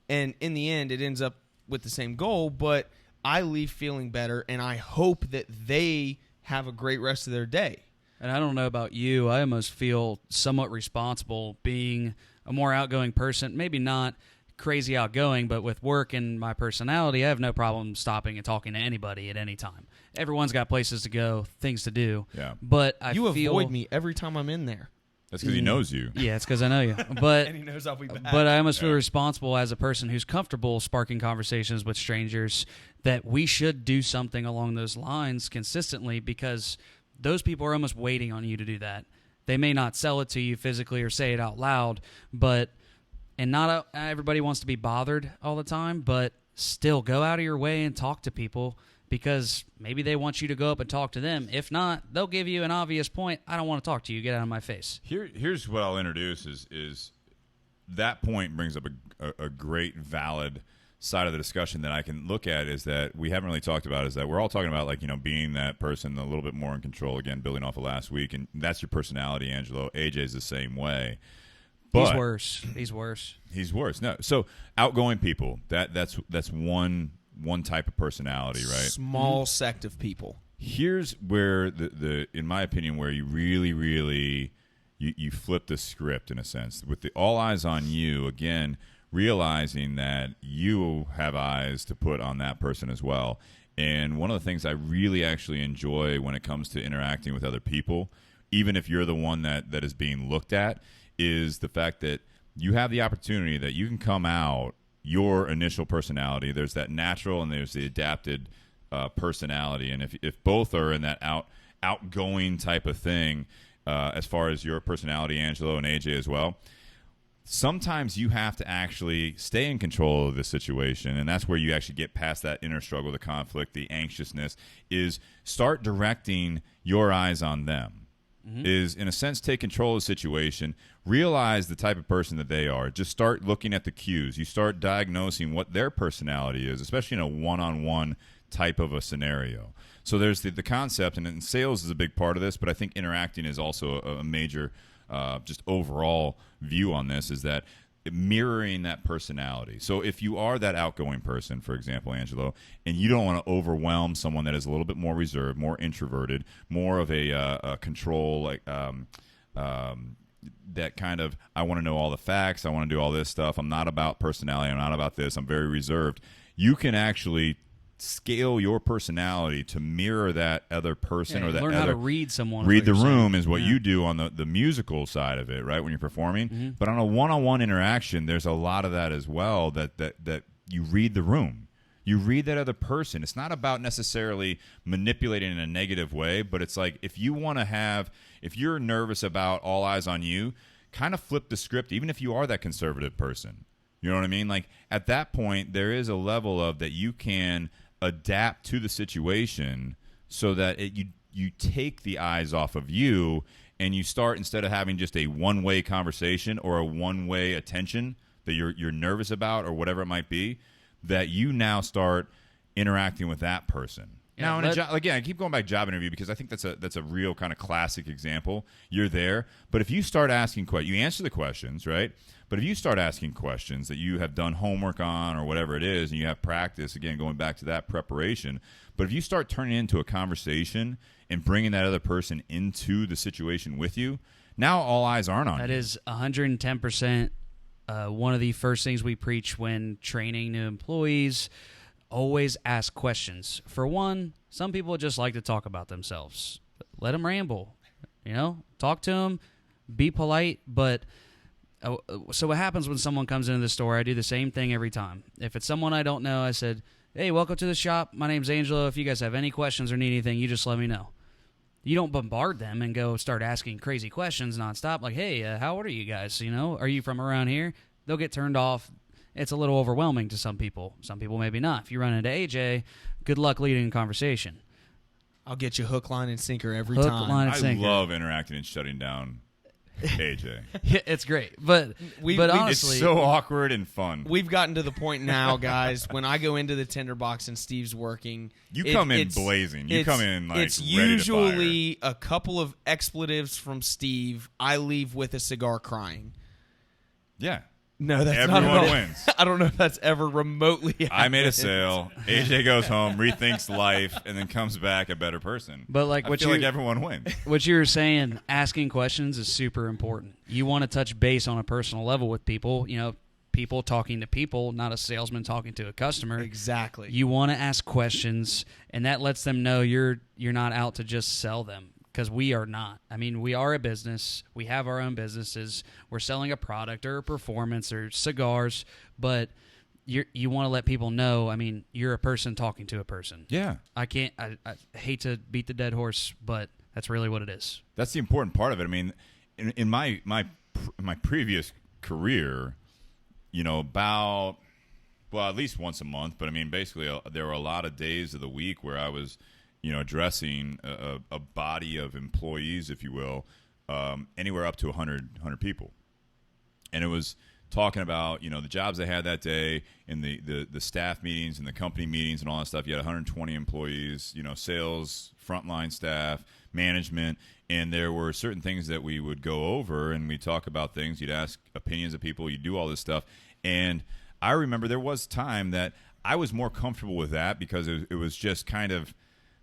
And in the end, it ends up with the same goal, but I leave feeling better, and I hope that they have a great rest of their day. And I don't know about you, I almost feel somewhat responsible being a more outgoing person. Maybe not crazy outgoing, but with work and my personality, I have no problem stopping and talking to anybody at any time. Everyone's got places to go, things to do. Yeah. But you avoid me every time I'm in there. That's because he knows you. Yeah, it's because I know you. But and he knows I'll be back. But I almost feel responsible as a person who's comfortable sparking conversations with strangers that we should do something along those lines consistently, because those people are almost waiting on you to do that. They may not sell it to you physically or say it out loud, and not everybody wants to be bothered all the time, but still go out of your way and talk to people, because maybe they want you to go up and talk to them. If not, they'll give you an obvious point. I don't want to talk to you. Get out of my face. Here's what I'll introduce is that point brings up a great, valid side of the discussion that I can look at, is that we haven't really talked about, is that we're all talking about, like, being that person a little bit more in control, again, building off of last week, and that's your personality, Angelo. AJ's the same way. But he's worse. He's worse. No. So outgoing people, that's one type of personality, right? Small sect of people. Here's where the in my opinion, where you really you flip the script in a sense, with the all eyes on you, again, realizing that you have eyes to put on that person as well. And one of the things I really actually enjoy when it comes to interacting with other people, even if you're the one that is being looked at, is the fact that you have the opportunity that you can come out your initial personality. There's that natural and there's the adapted personality. And if both are in that outgoing type of thing, as far as your personality, Angelo, and AJ as well, sometimes you have to actually stay in control of the situation, and that's where you actually get past that inner struggle, the conflict, the anxiousness, is start directing your eyes on them. Is, in a sense, take control of the situation, realize the type of person that they are. Just start looking at the cues. You start diagnosing what their personality is, especially in a one-on-one type of a scenario. So there's the concept, and sales is a big part of this, but I think interacting is also a major just overall view on this, is that mirroring that personality. So if you are that outgoing person, for example, Angelo, and you don't want to overwhelm someone that is a little bit more reserved, more introverted, more of a control, like that kind of, I want to know all the facts, I want to do all this stuff, I'm not about personality, I'm not about this, I'm very reserved, you can actually scale your personality to mirror that other person, or that learn other, how to read someone. Read the room is what you do on the musical side of it, right, when you're performing. But on a one-on-one interaction, there's a lot of that as well, that you read the room. You read that other person. It's not about necessarily manipulating in a negative way, but it's like, if you're nervous about all eyes on you, kind of flip the script, even if you are that conservative person. You know what I mean? Like, at that point, there is a level of that you can adapt to the situation, so that you take the eyes off of you, and you start, instead of having just a one-way conversation or a one-way attention that you're nervous about, or whatever it might be, that you now start interacting with that person. Now, in a job, again, I keep going back job interview, because I think that's a real kind of classic example. You're there, but if you start asking questions, you answer the questions, right? But if you start asking questions that you have done homework on, or whatever it is, and you have practice, again, going back to that preparation, but if you start turning it into a conversation and bringing that other person into the situation with you, now all eyes aren't on you. That is 110% one of the first things we preach when training new employees. Always ask questions. For one, some people just like to talk about themselves. Let them ramble. Talk to them. Be polite. But so what happens when someone comes into the store? I do the same thing every time. If it's someone I don't know, I said, "Hey, welcome to the shop. My name's Angelo. If you guys have any questions or need anything, you just let me know." You don't bombard them and go start asking crazy questions nonstop. Like, "Hey, how old are you guys? Are you from around here?" They'll get turned off. It's a little overwhelming to some people. Some people maybe not. If you run into AJ, good luck leading a conversation. I'll get you hook, line, and sinker every time. I love interacting and shutting down AJ. Yeah, it's great. But honestly, it's so awkward and fun. We've gotten to the point now, guys, when I go into the tender box and Steve's working, you come in blazing. You come in like it's usually a couple of expletives from Steve. I leave with a cigar crying. Yeah. No, that's everyone not wins. I don't know if that's ever remotely happened. I made a sale. AJ goes home, rethinks life, and then comes back a better person. But like I feel like everyone wins. What you were saying, asking questions is super important. You want to touch base on a personal level with people. people talking to people, not a salesman talking to a customer. Exactly. You want to ask questions, and that lets them know you're not out to just sell them, because we are not. I mean, we are a business. We have our own businesses. We're selling a product or a performance or cigars, but you want to let people know, I mean, you're a person talking to a person. Yeah. I hate to beat the dead horse, but that's really what it is. That's the important part of it. I mean, in my previous career, you know, at least once a month, but I mean, basically there were a lot of days of the week where I was, you know, addressing a body of employees, if you will, anywhere up to 100 people. And it was talking about, you know, the jobs they had that day and the staff meetings and the company meetings and all that stuff. You had 120 employees, you know, sales, frontline staff, management, and there were certain things that we would go over, and we'd talk about things. You'd ask opinions of people. You'd do all this stuff. And I remember there was time that I was more comfortable with that because it was just kind of,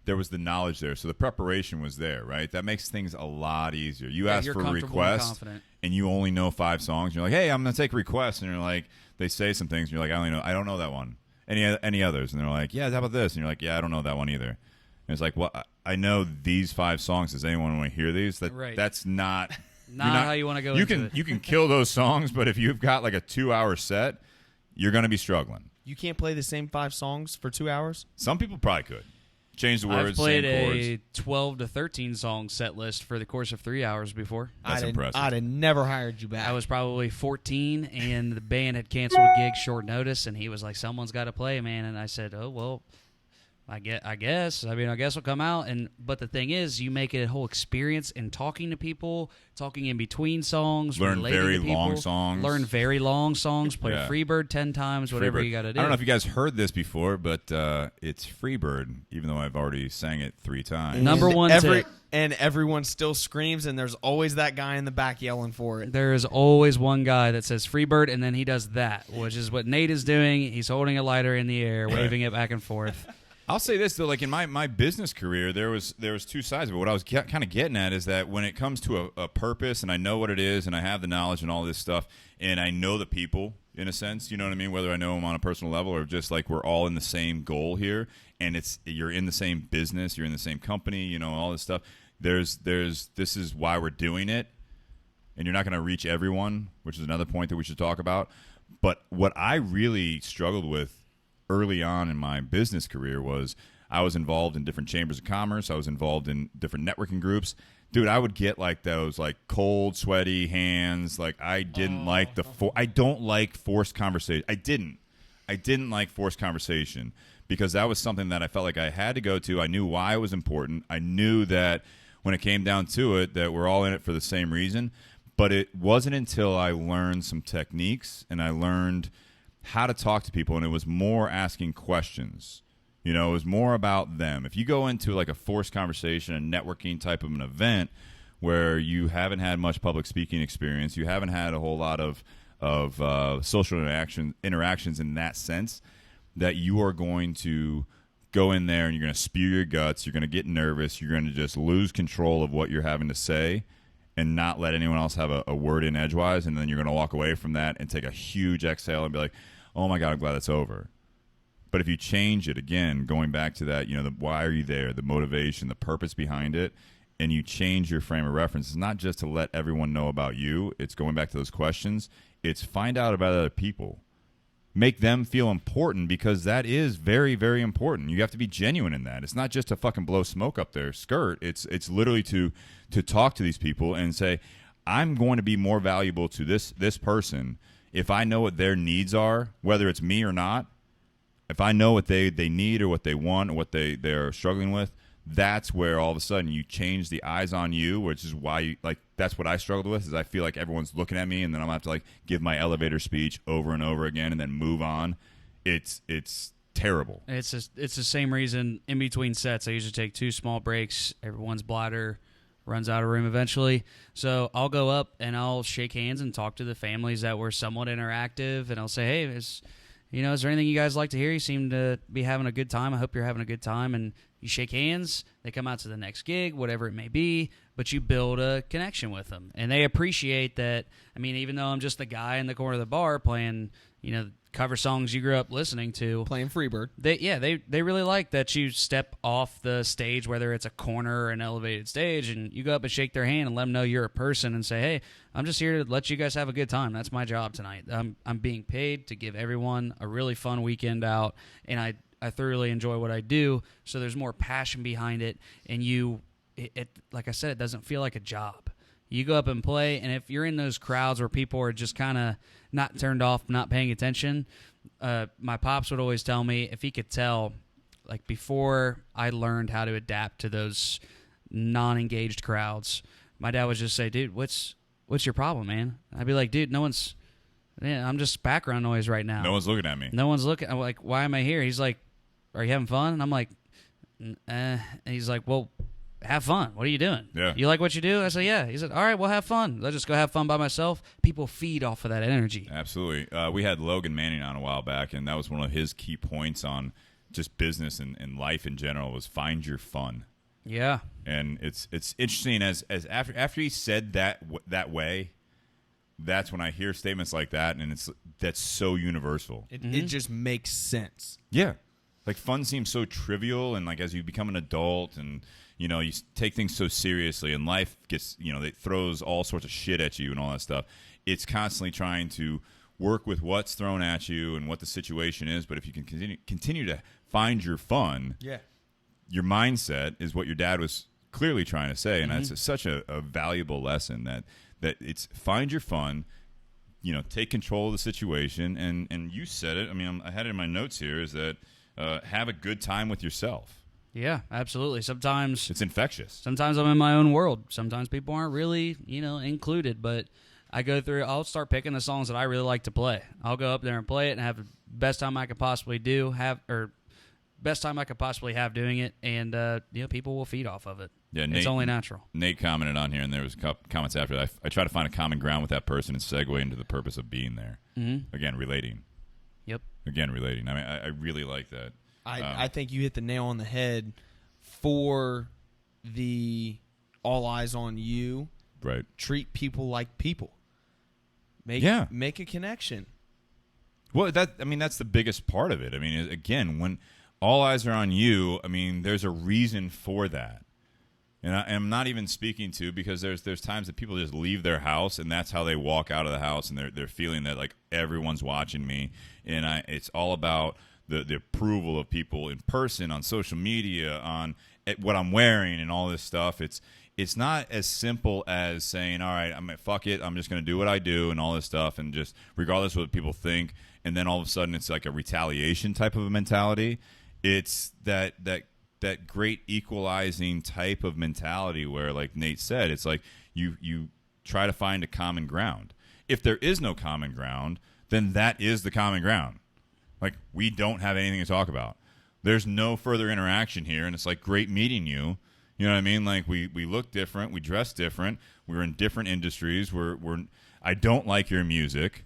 there was the knowledge there. So the preparation was there, right? That makes things a lot easier. You ask for a request, and you only know 5 songs. You're like, hey, I'm going to take a request. And you're like, they say some things, and you're like, I don't know that one. Any others? And they're like, yeah, how about this? And you're like, yeah, I don't know that one either. And it's like, well, I know these 5 songs. Does anyone want to hear these? That's not... not how you want to go You can kill those songs, but if you've got like a 2-hour set, you're going to be struggling. You can't play the same 5 songs for 2 hours? Some people probably could. Change the words, I've played same chords. a 12 to 13 song set list for the course of 3 hours before. That's impressive. I'd have never hired you back. I was probably 14, and the band had canceled a gig short notice, and he was like, someone's got to play, man. And I said, oh, well, I guess. I mean, I guess we'll come out. But the thing is, you make it a whole experience in talking to people, talking in between songs, learn very long songs. Learn very long songs. Play Freebird 10 times, whatever you got to do. I don't know if you guys heard this before, but it's Freebird, even though I've already sang it 3 times. Number one tip. And everyone still screams, and there's always that guy in the back yelling for it. There is always one guy that says Freebird, and then he does that, which is what Nate is doing. He's holding a lighter in the air, waving it back and forth. I'll say this, though, like in my business career, there was 2 sides of it. What I was kind of getting at is that when it comes to a purpose, and I know what it is, and I have the knowledge and all this stuff, and I know the people, in a sense, you know what I mean? Whether I know them on a personal level or just like we're all in the same goal here, and you're in the same business, you're in the same company, you know, all this stuff. This is why we're doing it, and you're not going to reach everyone, which is another point that we should talk about. But what I really struggled with early on in my business career was I was involved in different chambers of commerce. I was involved in different networking groups. Dude, I would get like those like cold, sweaty hands. Like I didn't like I don't like forced conversation. I didn't like forced conversation because that was something that I felt like I had to go to. I knew why it was important. I knew that when it came down to it, that we're all in it for the same reason. But it wasn't until I learned some techniques and I learned how to talk to people, and it was more asking questions. You know, it was more about them. If you go into like a forced conversation, a networking type of an event where you haven't had much public speaking experience, you haven't had a whole lot of social interactions in that sense, that you are going to go in there and you're going to spew your guts, you're going to get nervous, you're going to just lose control of what you're having to say and not let anyone else have a word in edgewise, and then you're going to walk away from that and take a huge exhale and be like, oh my God, I'm glad it's over. But if you change it, again, going back to that, you know, the why are you there, the motivation, the purpose behind it, and you change your frame of reference, it's not just to let everyone know about you, it's going back to those questions, it's find out about other people. Make them feel important, because that is very, very important. You have to be genuine in that. It's not just to fucking blow smoke up their skirt. It's literally to talk to these people and say, I'm going to be more valuable to this person if I know what their needs are, whether it's me or not. If I know what they need or what they want or what they're struggling with, that's where all of a sudden you change the eyes on you, which is why that's what I struggled with, is I feel like everyone's looking at me and then I'm going to have to give my elevator speech over and over again and then move on. It's terrible. It's the same reason in between sets I usually take 2 small breaks. Everyone's bladder runs out of room eventually. So I'll go up and I'll shake hands and talk to the families that were somewhat interactive, and I'll say, hey, is there anything you guys like to hear? You seem to be having a good time. I hope you're having a good time. And you shake hands. They come out to the next gig, whatever it may be. but you build a connection with them, and they appreciate that. I mean, even though I'm just the guy in the corner of the bar playing, cover songs you grew up listening to, playing Freebird. They really like that you step off the stage, whether it's a corner or an elevated stage, and you go up and shake their hand and let them know you're a person and say, hey, I'm just here to let you guys have a good time. That's my job tonight. I'm being paid to give everyone a really fun weekend out, and I thoroughly enjoy what I do, so there's more passion behind it, and it like I said, it doesn't feel like a job. You go up and play, and if you're in those crowds where people are just kind of not turned off, not paying attention, my pops would always tell me if he could tell, like before I learned how to adapt to those non-engaged crowds, my dad would just say, dude, what's your problem, man? I'd be like, dude, I'm just background noise right now. No one's looking at me. No one's looking. I'm like, why am I here? He's like, are you having fun? And I'm like, and he's like, well, have fun. What are you doing? Yeah. You like what you do? I said, yeah. He said, all right, well, have fun. Let's just go have fun by myself. People feed off of that energy. Absolutely. We had Logan Manning on a while back, and that was one of his key points on just business and life in general was find your fun. Yeah. And it's interesting as after he said that way, that's when I hear statements like that, and that's so universal. It just makes sense. Yeah. Like fun seems so trivial, and like as you become an adult and you take things so seriously, and life gets, it throws all sorts of shit at you and all that stuff. It's constantly trying to work with what's thrown at you and what the situation is. But if you can continue to find your fun, your mindset is what your dad was clearly trying to say, and that's such a valuable lesson that it's find your fun, take control of the situation, and you said it. I mean, I had it in my notes here is that have a good time with yourself. Yeah, absolutely. Sometimes it's infectious. Sometimes I'm in my own world. Sometimes people aren't really, included, but I go through, I'll start picking the songs that I really like to play. I'll go up there and play it and have the best time I could possibly have doing it, and people will feed off of it. Yeah, it's only natural. Nate commented on here, and there was a couple comments after that. I try to find a common ground with that person and segue into the purpose of being there. Mm-hmm. Again, relating. Yep. Again, relating. I mean, I really like that. I think you hit the nail on the head for the all eyes on you. Right. Treat people like people. Make a connection. Well, that's the biggest part of it. I mean, again, when all eyes are on you, I mean, there's a reason for that. And I'm not even speaking to, because there's times that people just leave their house and that's how they walk out of the house, and they're feeling that like everyone's watching me, and it's all about the approval of people in person, on social media, on what I'm wearing and all this stuff. It's not as simple as saying, all right, fuck it, I'm just going to do what I do and all this stuff, and just regardless of what people think, and then all of a sudden it's like a retaliation type of a mentality. It's that great equalizing type of mentality where, like Nate said, it's like you try to find a common ground. If there is no common ground, then that is the common ground. Like, we don't have anything to talk about. There's no further interaction here, and it's like great meeting you. You know what I mean? Like, we look different, we dress different, we're in different industries. I don't like your music.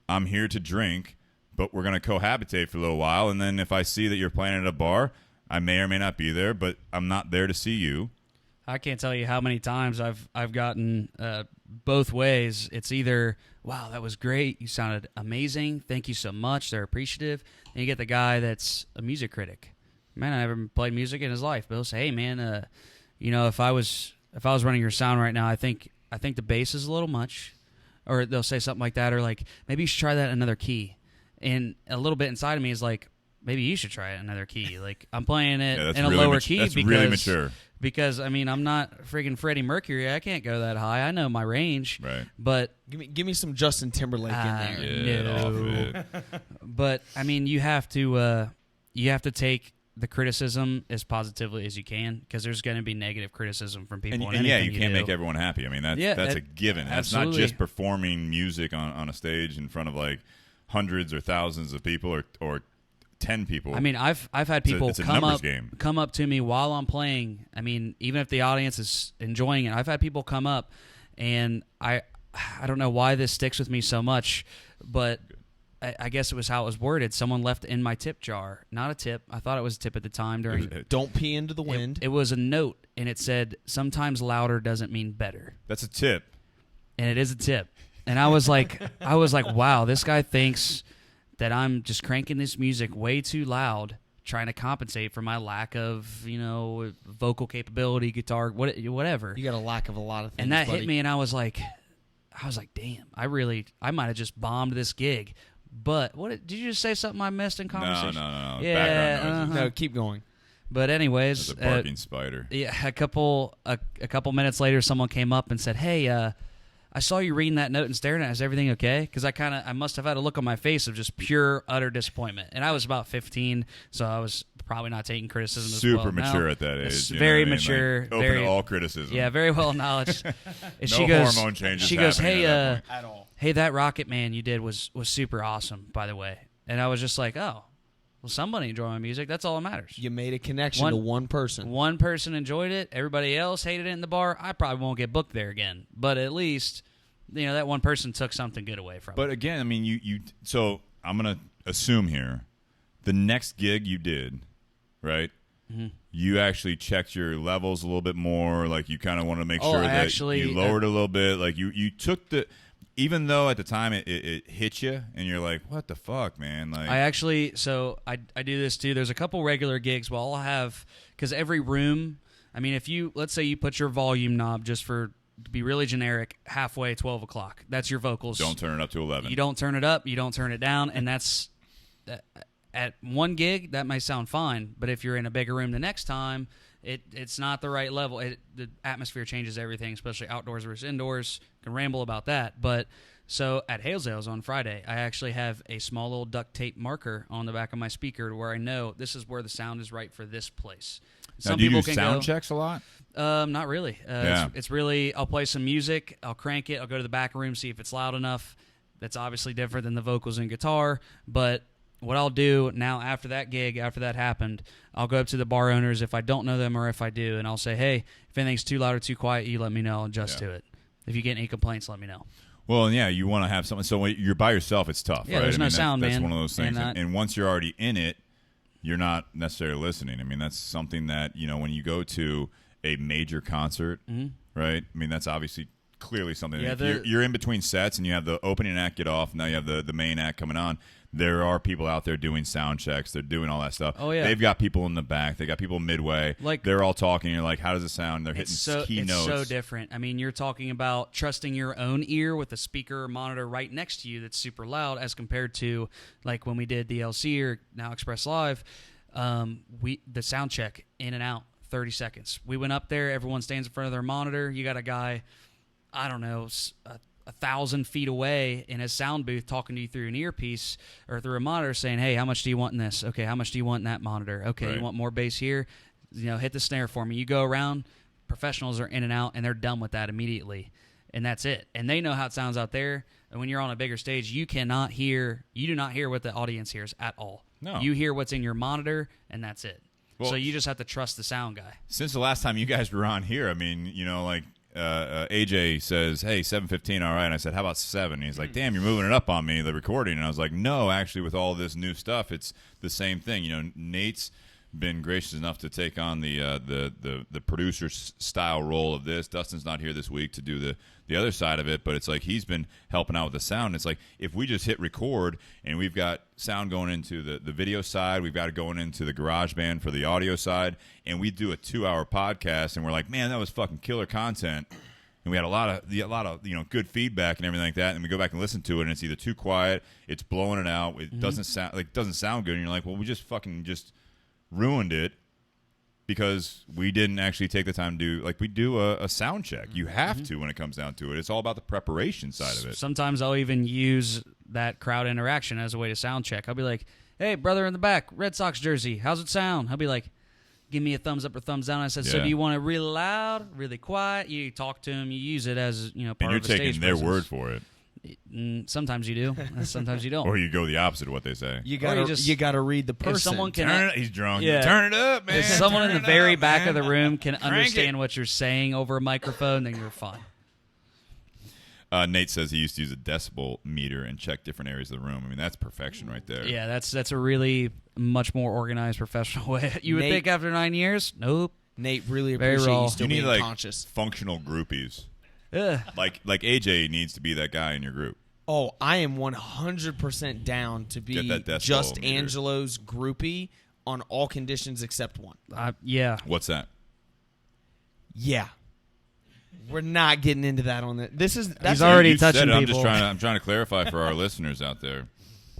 I'm here to drink, but we're going to cohabitate for a little while, and then if I see that you're playing at a bar, I may or may not be there, but I'm not there to see you. I can't tell you how many times I've gotten both ways. It's either, wow, that was great, you sounded amazing, thank you so much, they're appreciative. And you get the guy that's a music critic. Man, I never played music in his life, but he'll say, hey, man, if I was running your sound right now, I think the bass is a little much. Or they'll say something like that, or like, maybe you should try that in another key. And a little bit inside of me is like, maybe you should try it in another key. Like, I'm playing it in a lower key that's really mature. Because, I mean, I'm not freaking Freddie Mercury. I can't go that high. I know my range. Right. But give me some Justin Timberlake in there. No. But, I mean, you have to take the criticism as positively as you can, because there's going to be negative criticism from people. And you can't make everyone happy. I mean, that's a given. That's not just performing music on a stage in front of like hundreds or thousands of people or 10 people. I mean, I've had people come up to me while I'm playing. I mean, even if the audience is enjoying it, I've had people come up, and I don't know why this sticks with me so much, but I guess it was how it was worded. Someone left in my tip jar. Not a tip. I thought it was a tip at the time. Don't pee into the wind. It was a note, and it said, sometimes louder doesn't mean better. That's a tip. And it is a tip. And I was like, wow, this guy thinks that I'm just cranking this music way too loud, trying to compensate for my lack of, vocal capability, guitar, whatever. You got a lack of a lot of things, and that buddy. hit me, and I was like, damn, I might have just bombed this gig. But did you just say something I missed in conversation? No. Yeah, Background noises. No, keep going. But anyways, There's a barking spider. Yeah, a couple minutes later, someone came up and said, "Hey, I saw you reading that note and staring at it. Is everything okay?" Because I must have had a look on my face of just pure, utter disappointment. And I was about 15, so I was probably not taking criticism as well. Super mature at that age. It's very mature. Like, open to all criticism. Yeah, very well acknowledged. And No hormone changes. She goes, "Hey, at all. Hey, that Rocket Man you did was super awesome, by the way." And I was just like, "Oh, well, somebody enjoyed my music. That's all that matters." You made a connection to one person. One person enjoyed it. Everybody else hated it in the bar. I probably won't get booked there again. But at least, that one person took something good away from it. But again, I mean, so I'm going to assume here, the next gig you did, right? Mm-hmm. You actually checked your levels a little bit more. Like, you kind of wanted to make sure that you lowered a little bit. Like, you took even though at the time it hit you and you're like, what the fuck, man? Like, I do this too. There's a couple regular gigs where I'll have, because every room, I mean, let's say you put your volume knob, just to be really generic, halfway 12 o'clock. That's your vocals. Don't turn it up to 11. You don't turn it up. You don't turn it down. And that's, at one gig, that may sound fine. But if you're in a bigger room the next time, it's not the right level. The atmosphere changes everything, especially outdoors versus indoors. Can ramble about that. But so at Hales Ales on Friday, I actually have a small little duct tape marker on the back of my speaker to where I know this is where the sound is right for this place. Now, do you do sound checks a lot? Not really. It's really, I'll play some music, I'll crank it, I'll go to the back room, see if it's loud enough. That's obviously different than the vocals and guitar, but what I'll do now after that gig, after that happened, I'll go up to the bar owners if I don't know them or if I do, and I'll say, hey, if anything's too loud or too quiet, you let me know. I'll adjust to it. If you get any complaints, let me know. Well, yeah, you want to have something. So when you're by yourself, it's tough, yeah, right? There's no sound, that's man. That's one of those things. And once you're already in it, you're not necessarily listening. I mean, that's something that, when you go to a major concert, right? I mean, that's obviously clearly something. Yeah, you're in between sets and you have the opening act get off. Now you have the main act coming on. There are people out there doing sound checks. They're doing all that stuff. Oh, yeah. They've got people in the back. They got people midway. Like, they're all talking. You're like, how does it sound? They're hitting key notes. It's so different. I mean, you're talking about trusting your own ear with a speaker or monitor right next to you that's super loud as compared to, like, when we did the LC or Now Express Live, the sound check, in and out, 30 seconds. We went up there. Everyone stands in front of their monitor. You got a guy, I don't know, 1,000 feet away in his sound booth talking to you through an earpiece or through a monitor saying, hey, how much do you want in this? Okay, how much do you want in that monitor? Okay, right. You want more bass here? Hit the snare for me. You go around, professionals are in and out, and they're done with that immediately. And that's it. And they know how it sounds out there. And when you're on a bigger stage, you do not hear what the audience hears at all. No. You hear what's in your monitor, and that's it. Well, so you just have to trust the sound guy. Since the last time you guys were on here, I mean, AJ says, hey, 7:15, all right. And I said, how about 7? And he's like, damn, you're moving it up on me, the recording. And I was like, no, actually, with all this new stuff, it's the same thing. Nate's been gracious enough to take on the producer style role of this. Dustin's not here this week to do the other side of it, but it's like he's been helping out with the sound. It's like if we just hit record and we've got sound going into the video side, we've got it going into the GarageBand for the audio side, and we do a 2-hour podcast and we're like, man, that was fucking killer content. And we had a lot of good feedback and everything like that. And we go back and listen to it, and it's either too quiet, it's blowing it out, it doesn't sound good. And you're like, well, we just ruined it because we didn't actually take the time to do a sound check. You have to when it comes down to it. It's all about the preparation side of it. Sometimes I'll even use that crowd interaction as a way to sound check. I'll be like, hey, brother in the back, Red Sox jersey, how's it sound? I'll be like, give me a thumbs up or thumbs down. I said, so do you want it really loud, really quiet? You talk to them, you use it as part of a stage presence. And you're taking their word for it. Sometimes you do. Sometimes you don't. Or you go the opposite of what they say. You gotta read the person. If someone can, he's drunk. Yeah. Turn it up, man. If someone in the very back of the room can Crank understand what you're saying over a microphone, then you're fine. Nate says he used to use a decibel meter and check different areas of the room. I mean, that's perfection right there. Yeah, that's a really much more organized, professional way. You would think after 9 years? Nope. Nate, really Very appreciate raw. you still You need being like conscious. functional groupies. Ugh. Like AJ needs to be that guy in your group. Oh, I am 100% down to be Get that decibel just meter. Angelo's groupie on all conditions except one. Yeah. What's that? Yeah. We're not getting into that on the. That's He's already You said touching it. people. I'm trying to clarify for our listeners out there.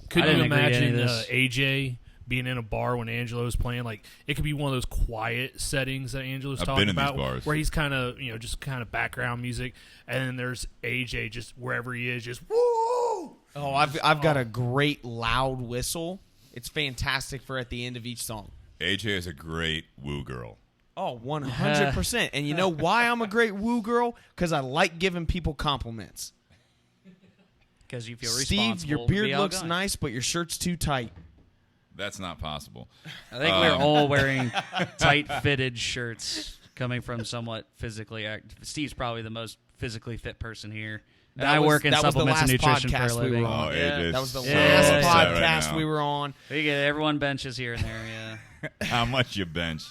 Could I you didn't agree to any imagine of this. AJ being in a bar when Angelo's playing? Like, it could be one of those quiet settings that Angelo's I've talking been in these about, bars. where he's kind of, just kind of background music, and then there's AJ just wherever he is, just woo. Oh, I've got a great loud whistle. It's fantastic for at the end of each song. AJ is a great woo girl. Oh, 100%. And you know why I'm a great woo girl? Because I like giving people compliments. Because you feel Steve, responsible. your to beard be looks outgoing. nice, but your shirt's too tight. That's not possible. I think we're all wearing tight-fitted shirts coming from somewhat physically active. Steve's probably the most physically fit person here. And I work in that was the supplements and last nutrition for a podcast we living. were on. Oh, Yeah, AJ's that was the so last upset right podcast now. we were on. We get everyone benches here and there, yeah. How much you bench?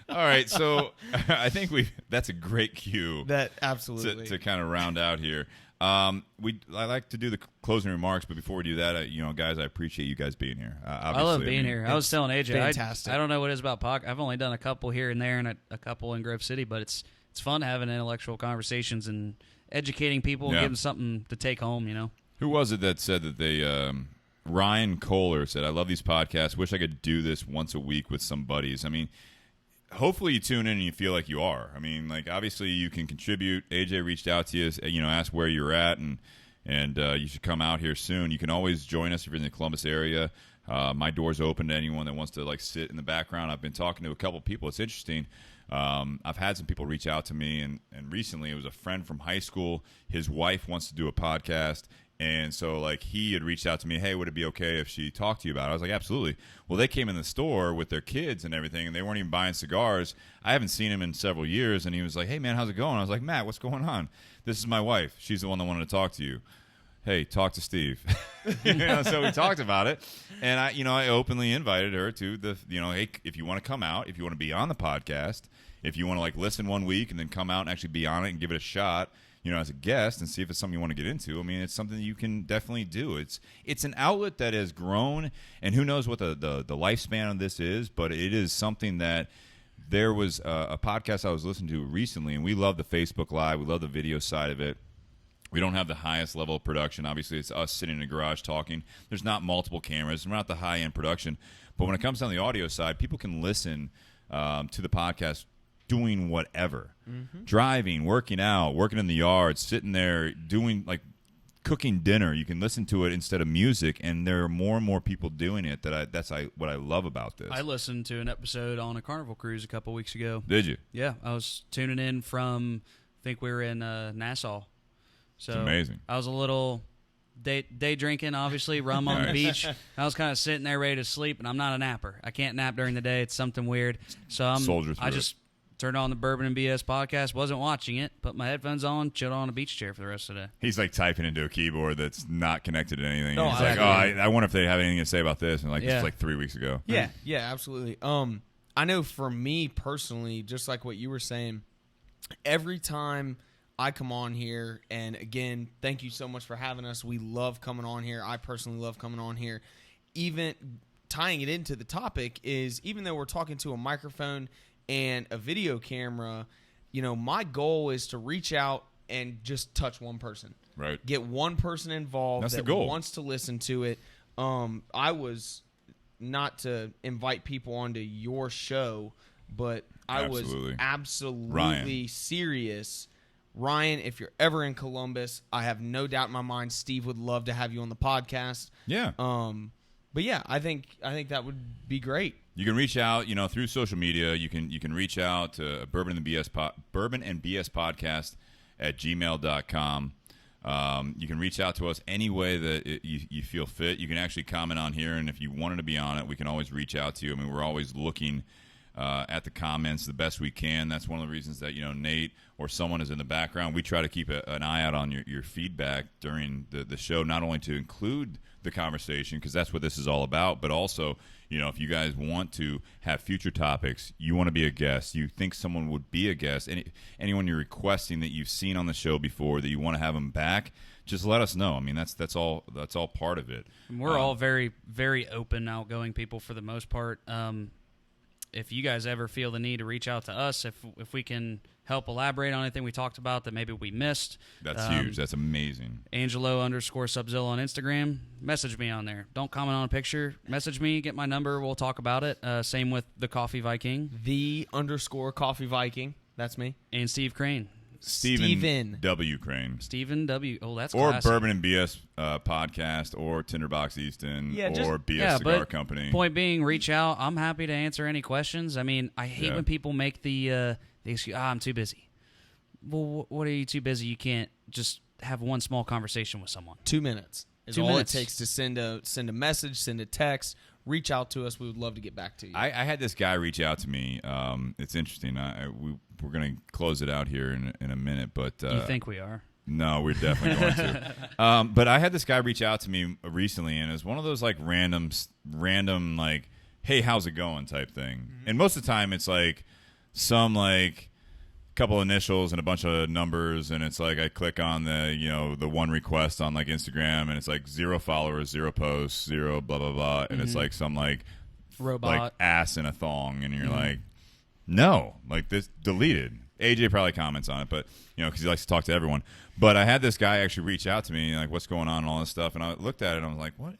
All right, so I think that's a great cue That absolutely. to kind of round out here. I like to do the closing remarks, but before we do that, guys, I appreciate you guys being here. I love being here. I was telling AJ, fantastic. I don't know what it is about podcast. I've only done a couple here and there and a couple in Grove City, but it's fun having intellectual conversations and educating people and Yeah. giving something to take home, Who was it that said that they? Ryan Kohler said, "I love these podcasts. Wish I could do this once a week with some buddies." I mean, hopefully you tune in and you feel like you are. I mean, like obviously you can contribute. AJ reached out to you, asked where you're at, and you should come out here soon. You can always join us if you're in the Columbus area. My door's open to anyone that wants to like sit in the background. I've been talking to a couple people. It's interesting. I've had some people reach out to me, and recently it was a friend from high school. His wife wants to do a podcast. And so, like, he had reached out to me, hey, would it be okay if she talked to you about it? I was like, absolutely. Well, they came in the store with their kids and everything, and they weren't even buying cigars. I haven't seen him in several years, and he was like, hey, man, how's it going? I was like, Matt, what's going on? This is my wife. She's the one that wanted to talk to you. Hey, talk to Steve. So we talked about it, and I openly invited her to hey, if you want to come out, if you want to be on the podcast, if you want to, like, listen one week and then come out and actually be on it and give it a shot, as a guest and see if it's something you want to get into. I mean, it's something that you can definitely do. It's an outlet that has grown, and who knows what the lifespan of this is, but it is something that there was a podcast I was listening to recently, and we love the Facebook Live. We love the video side of it. We don't have the highest level of production. Obviously, it's us sitting in a garage talking. There's not multiple cameras. We're not the high-end production. But when it comes down to the audio side, people can listen to the podcast doing whatever. Mm-hmm. Driving, working out, working in the yard, sitting there doing, like, cooking dinner. You can listen to it instead of music, and there are more and more people doing it. That's what I love about this. I listened to an episode on a Carnival cruise a couple weeks ago. Did you? Yeah, I was tuning in from, I think we were in Nassau. So it's amazing. I was a little day drinking, obviously, rum on the beach. I was kind of sitting there ready to sleep, and I'm not a napper. I can't nap during the day. It's something weird. So I just turned on the Bourbon and BS podcast, wasn't watching it, put my headphones on, chilled on a beach chair for the rest of the day. He's like typing into a keyboard that's not connected to anything. No, He's like, I wonder if they have anything to say about this. And this was like 3 weeks ago. Yeah, absolutely. I know for me personally, just like what you were saying, every time I come on here, and again, thank you so much for having us. We love coming on here. I personally love coming on here. Even tying it into the topic is, even though we're talking to a microphone and a video camera, my goal is to reach out and just touch one person. Right. Get one person involved That's that the goal. wants to listen to it. I was not to invite people onto your show, but I was absolutely serious. Ryan, if you're ever in Columbus, I have no doubt in my mind Steve would love to have you on the podcast. Yeah. But yeah, I think that would be great. You can reach out, through social media. You can reach out to Bourbon and BS podcast at gmail.com. You can reach out to us any way that you feel fit. You can actually comment on here, and if you wanted to be on it, we can always reach out to you. I mean, we're always looking at the comments the best we can. That's one of the reasons that, Nate or someone is in the background. We try to keep an eye out on your feedback during the show, not only to include the conversation, because that's what this is all about, but also, if you guys want to have future topics, you want to be a guest, you think someone would be a guest, anyone you're requesting that you've seen on the show before that you want to have them back, just let us know. I mean, that's all part of it. We're all very, very open, outgoing people for the most part. If you guys ever feel the need to reach out to us, if we can help elaborate on anything we talked about that maybe we missed. That's huge. That's amazing. Angelo_Subzilla on Instagram. Message me on there. Don't comment on a picture. Message me. Get my number. We'll talk about it. Same with the Coffee Viking. _Coffee Viking. That's me. And Steve Crane. Stephen W. Crane. Stephen W. Oh, that's or classy. Bourbon and BS podcast, or Tinderbox Easton, or BS Cigar Company. Point being, reach out. I'm happy to answer any questions. I mean, I hate when people make the excuse, I'm too busy. Well, what are you too busy? You can't just have one small conversation with someone. 2 minutes is 2 all minutes. it takes to send a message, send a text, reach out to us. We would love to get back to you. I had this guy reach out to me. It's interesting. We're going to close it out here in a minute, but You think we are? No, we're definitely going to. But I had this guy reach out to me recently, and it was one of those like random like, hey, how's it going type thing. Mm-hmm. And most of the time it's like some like couple initials and a bunch of numbers, and it's like I click on the one request on like Instagram, and it's like 0 followers, 0 posts, 0 blah blah blah, and it's like some like robot like ass in a thong, and you're like, no, like this deleted. AJ probably comments on it, but because he likes to talk to everyone. But I had this guy actually reach out to me, like, what's going on and all this stuff, and I looked at it and I was like, what?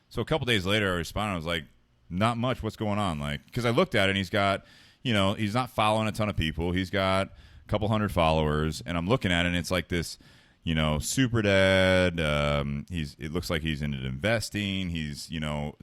So a couple days later I responded, I was like, not much, what's going on? Like, because I looked at it and he's got, he's not following a ton of people, he's got a couple hundred followers, and I'm looking at it and it's like this, super dad, it looks like he's into investing, he's,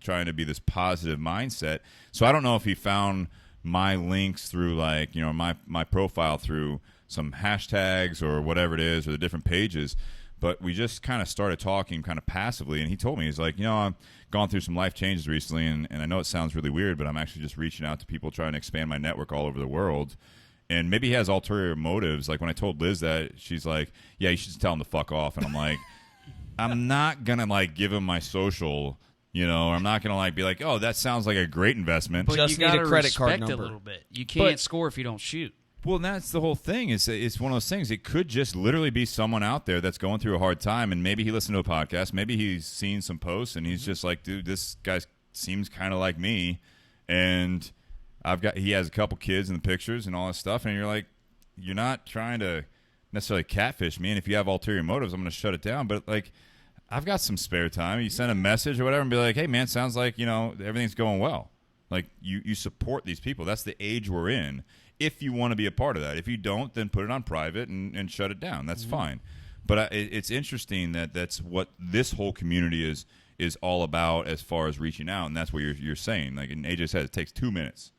trying to be this positive mindset. So I don't know if he found my links through like, my profile through some hashtags or whatever it is, or the different pages. But we just kind of started talking kind of passively, and he told me, he's like, I've gone through some life changes recently, and I know it sounds really weird, but I'm actually just reaching out to people trying to expand my network all over the world. And maybe he has ulterior motives. Like when I told Liz that, she's like, yeah, you should just tell him to fuck off. And I'm like, I'm not going to like give him my social, or I'm not going to like be like, oh, that sounds like a great investment. But just you need got a to credit card respect number a little bit. You can't score if you don't shoot. Well, that's the whole thing. It's one of those things. It could just literally be someone out there that's going through a hard time, and maybe he listened to a podcast. Maybe he's seen some posts, and he's just like, dude, this guy seems kind of like me, and he has a couple kids in the pictures and all this stuff, and you're like, you're not trying to necessarily catfish me, and if you have ulterior motives, I'm going to shut it down. But like, I've got some spare time. You send a message or whatever and be like, hey, man, sounds like, everything's going well. Like, you support these people. That's the age we're in. If you want to be a part of that. If you don't, then put it on private and shut it down. That's fine. But it's interesting that that's what this whole community is all about as far as reaching out, and that's what you're saying. Like, and AJ said, it takes 2 minutes.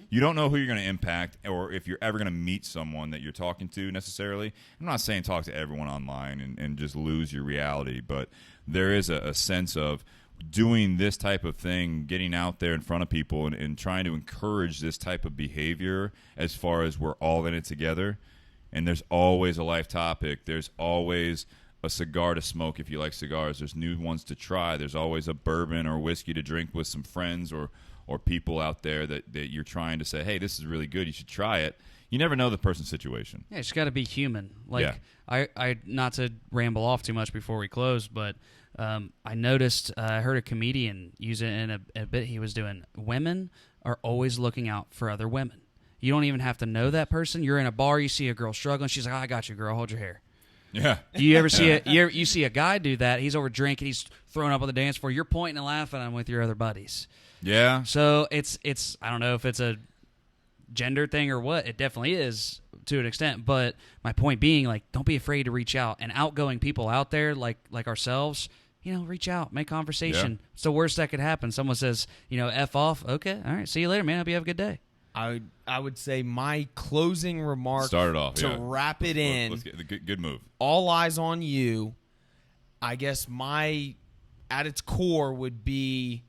You don't know who you're going to impact, or if you're ever going to meet someone that you're talking to necessarily. I'm not saying talk to everyone online and just lose your reality, but there is a sense of doing this type of thing, getting out there in front of people and trying to encourage this type of behavior as far as we're all in it together. And there's always a life topic. There's always a cigar to smoke if you like cigars. There's new ones to try. There's always a bourbon or whiskey to drink with some friends or people out there that you're trying to say, hey, this is really good, you should try it. You never know the person's situation. Yeah, it's got to be human. Like, I not to ramble off too much before we close, but I noticed, I heard a comedian use it in a bit he was doing. Women are always looking out for other women. You don't even have to know that person. You're in a bar, you see a girl struggling, she's like, oh, I got you, girl, hold your hair. Yeah. Do you ever see you see a guy do that? He's over drinking, he's throwing up on the dance floor. You're pointing and laughing at him with your other buddies. Yeah. So it's I don't know if it's a gender thing or what. It definitely is to an extent. But my point being, like, don't be afraid to reach out. And outgoing people out there like ourselves, reach out, make conversation. Yeah. It's the worst that could happen. Someone says, F off. Okay, all right, see you later, man. Hope you have a good day. I would say my closing remark to wrap it in. Let's get the good move. All eyes on you. I guess at its core would be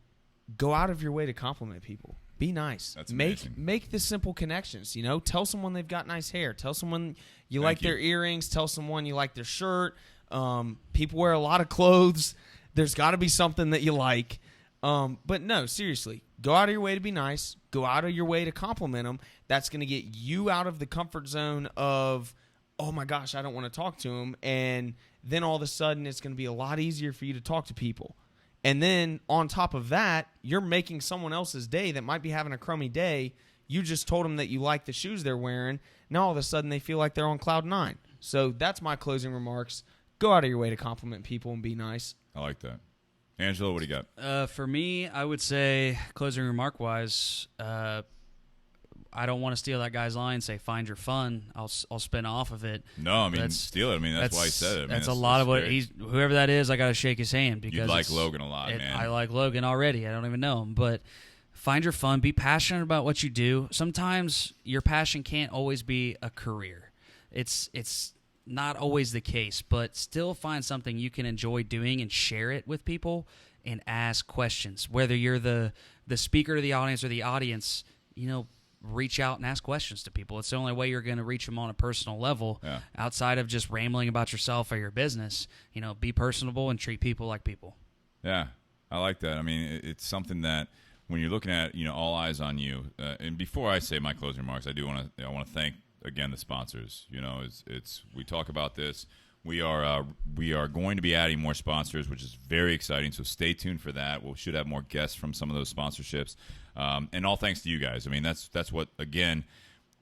go out of your way to compliment people. Be nice. That's amazing. Make the simple connections. Tell someone they've got nice hair. Tell someone you like their earrings. Tell someone you like their shirt. People wear a lot of clothes. There's got to be something that you like. But no, seriously, go out of your way to be nice. Go out of your way to compliment them. That's going to get you out of the comfort zone of, oh my gosh, I don't want to talk to them. And then all of a sudden, it's going to be a lot easier for you to talk to people. And then on top of that, you're making someone else's day that might be having a crummy day. You just told them that you like the shoes they're wearing. Now all of a sudden they feel like they're on cloud 9. So that's my closing remarks. Go out of your way to compliment people and be nice. I like that. Angelo, what do you got? For me, I would say, closing remark-wise, I don't want to steal that guy's line, say, find your fun. I'll spin off of it. No, I mean, steal it. I mean, that's why he said it. That's a lot of what he's, whoever that is, I got to shake his hand. Because you like Logan a lot, man. I like Logan already. I don't even know him. But find your fun. Be passionate about what you do. Sometimes your passion can't always be a career. It's not always the case, but still find something you can enjoy doing and share it with people and ask questions. Whether you're the speaker to the audience or the audience, reach out and ask questions to people. It's the only way you're going to reach them on a personal level outside of just rambling about yourself or your business. Be personable and treat people like people. Yeah, I like that. I mean, it's something that when you're looking at, all eyes on you. And before I say my closing remarks, I want to thank again the sponsors. It's we talk about this. We are going to be adding more sponsors, which is very exciting. So stay tuned for that. We should have more guests from some of those sponsorships, and all thanks to you guys. I mean, that's what, again,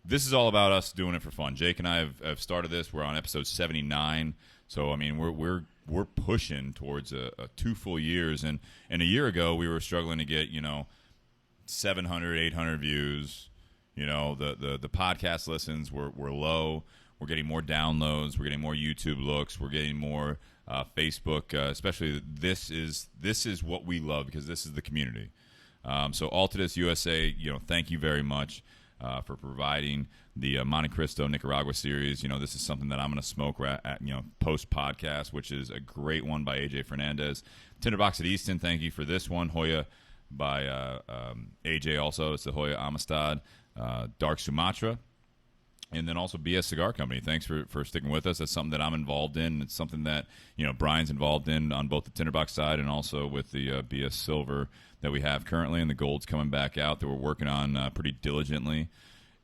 this is all about us doing it for fun. Jake and I have started this. We're on episode 79. So I mean, we're pushing towards a 2 full years, and a year ago we were struggling to get 700, 800 views. The podcast listens were low. We're getting more downloads. We're getting more YouTube looks. We're getting more Facebook. Especially this is what we love because this is the community. So Altadis USA, thank you very much for providing the Montecristo Nicaragua Series. This is something that I'm going to smoke at post podcast, which is a great one by AJ Fernandez. Tinderbox at Easton, thank you for this one. Hoyo by AJ also. It's the Hoyo Amistad Dark Sumatra. And then also BS Cigar Company. Thanks for sticking with us. That's something that I'm involved in. It's something that Brian's involved in on both the Tinderbox side and also with the BS Silver that we have currently, and the Gold's coming back out that we're working on pretty diligently.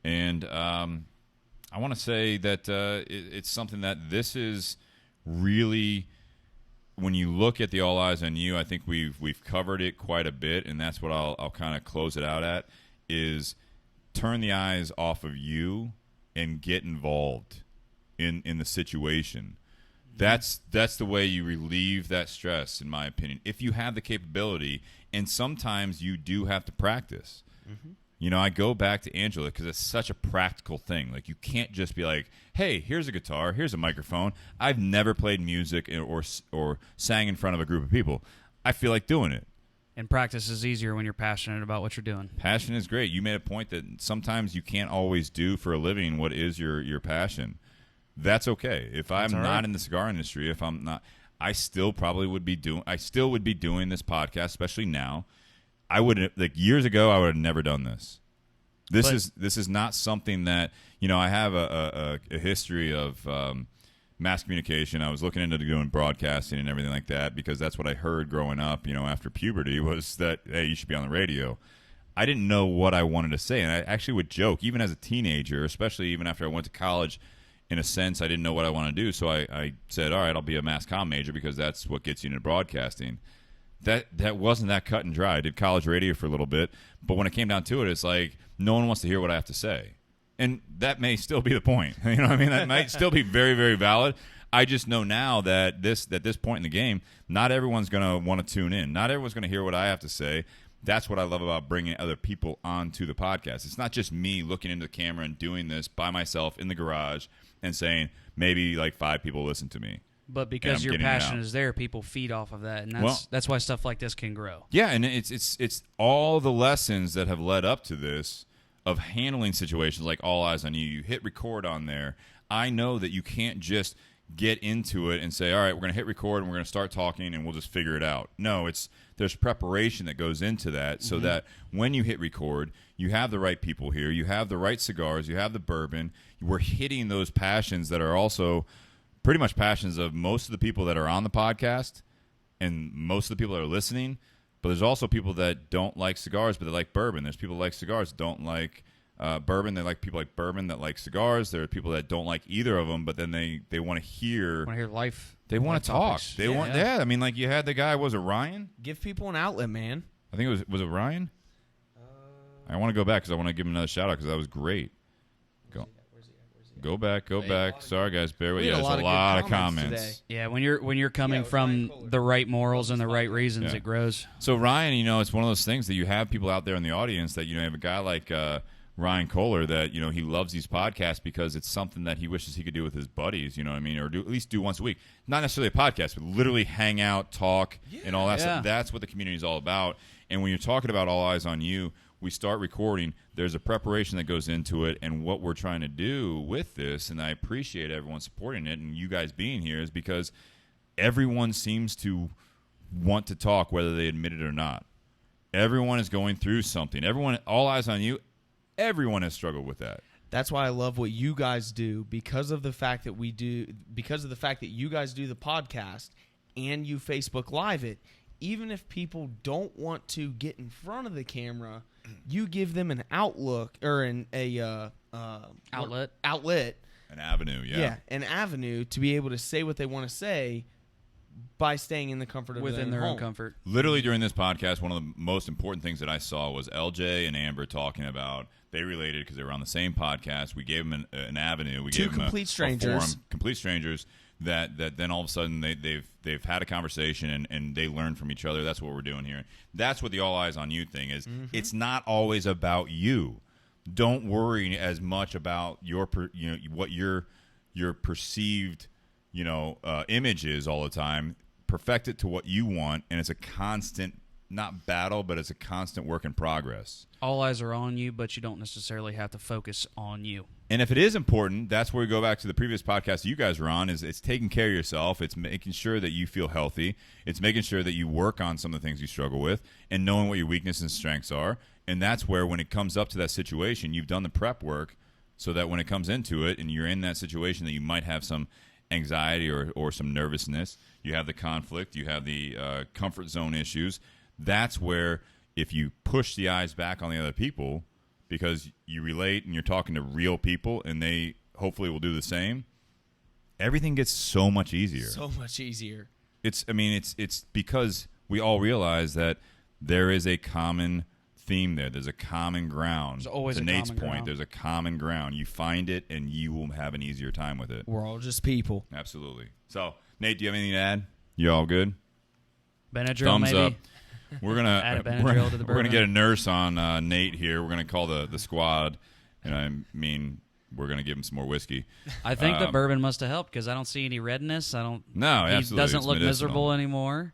And I want to say that it's something that this is really, when you look at the All Eyes on You, I think we've covered it quite a bit, and that's what I'll kind of close it out at, is turn the eyes off of you and get involved in the situation. That's the way you relieve that stress, in my opinion, if you have the capability. And sometimes you do have to practice. Mm-hmm. I go back to Angelo because it's such a practical thing. Like, you can't just be like, hey, here's a guitar, here's a microphone. I've never played music or sang in front of a group of people. I feel like doing it. And practice is easier when you're passionate about what you're doing. Passion is great. You made a point that sometimes you can't always do for a living what is your passion. That's okay. If I'm not in the cigar industry, if I'm not, I still would be doing this podcast, especially now. I would, like, years ago, I would have never done this. This is not something that, I have a history of mass communication. I was looking into doing broadcasting and everything like that because that's what I heard growing up, after puberty, was that, hey, you should be on the radio. I didn't know what I wanted to say, and I actually would joke, even as a teenager, especially even after I went to college. In a sense, I didn't know what I want to do, so I said, all right, I'll be a mass comm major because that's what gets you into broadcasting. That wasn't that cut and dry. I did college radio for a little bit, but when it came down to it, it's like no one wants to hear what I have to say. And that may still be the point. You know what I mean? That might still be very, very valid. I just know now that at this point in the game, not everyone's going to want to tune in. Not everyone's going to hear what I have to say. That's what I love about bringing other people onto the podcast. It's not just me looking into the camera and doing this by myself in the garage and saying maybe like 5 people listen to me. But because your passion is there, people feed off of that, and that's why stuff like this can grow. Yeah, and it's all the lessons that have led up to this of handling situations like All Eyes on You. You hit record on there. I know that you can't just get into it and say, all right, we're going to hit record and we're going to start talking and we'll just figure it out. No, there's preparation that goes into that so that when you hit record, you have the right people here, you have the right cigars, you have the bourbon. We're hitting those passions that are also pretty much passions of most of the people that are on the podcast and most of the people that are listening. But there's also people that don't like cigars, but they like bourbon. There's people that like cigars that don't like bourbon. They like people like bourbon that like cigars. There are people that don't like either of them, but then they want to hear. life. They want to talk. They want. Yeah, I mean, like you had the guy. Was it Ryan? Give people an outlet, man. I think it was it Ryan? I want to go back because I want to give him another shout out because that was great. Go back. Sorry, guys, bear with you. There's a lot of comments. Yeah, when you're coming from the right morals and the right reasons, it grows. So Ryan, it's one of those things that you have people out there in the audience that you have a guy like Ryan Kohler that he loves these podcasts because it's something that he wishes he could do with his buddies. You know what I mean, or at least do once a week. Not necessarily a podcast, but literally hang out, talk, and all that stuff. That's what the community is all about. And when you're talking about All Eyes on You, we start recording, there's a preparation that goes into it, and what we're trying to do with this, and I appreciate everyone supporting it and you guys being here, is because everyone seems to want to talk whether they admit it or not. Everyone is going through something. Everyone, All Eyes on You, everyone has struggled with that. That's why I love what you guys do because of the fact that you guys do the podcast and you Facebook Live it. Even if people don't want to get in front of the camera, you give them an outlook or outlet, an avenue, an avenue to be able to say what they want to say by staying in the comfort of within their home. own comfort. Literally during this podcast, one of the most important things that I saw was LJ and Amber talking about. They related because they were on the same podcast. We gave them an avenue. We gave them complete strangers, a forum, complete strangers. That then all of a sudden they've had a conversation and they learn from each other. That's what we're doing here. That's what the All Eyes on You thing is. Mm-hmm. It's not always about you. Don't worry as much about what your perceived image is all the time. Perfect it to what you want, and it's a constant, not battle, but it's a constant work in progress. All eyes are on you, but you don't necessarily have to focus on you. And if it is important, that's where we go back to the previous podcast you guys were on, is it's taking care of yourself. It's making sure that you feel healthy. It's making sure that you work on some of the things you struggle with and knowing what your weaknesses and strengths are. And that's where when it comes up to that situation, you've done the prep work so that when it comes into it and you're in that situation that you might have some anxiety or some nervousness, you have the conflict, you have the comfort zone issues. That's where if you push the eyes back on the other people because you relate and you're talking to real people and they hopefully will do the same, everything gets so much easier. So much easier. It's because we all realize that there is a common theme there. There's a common ground. There's always to a Nate's common point, ground. there's a common ground. You find it and you will have an easier time with it. We're all just people. Absolutely. So, Nate, do you have anything to add? You all good? Benadryl, Thumbs maybe. up. We're gonna Add a Benadryl to the we're gonna bourbon. get a nurse on Nate here. We're gonna call the squad, and I mean we're gonna give him some more whiskey. I think the bourbon must have helped because I don't see any redness. No, He absolutely. doesn't It's look medicinal. miserable anymore.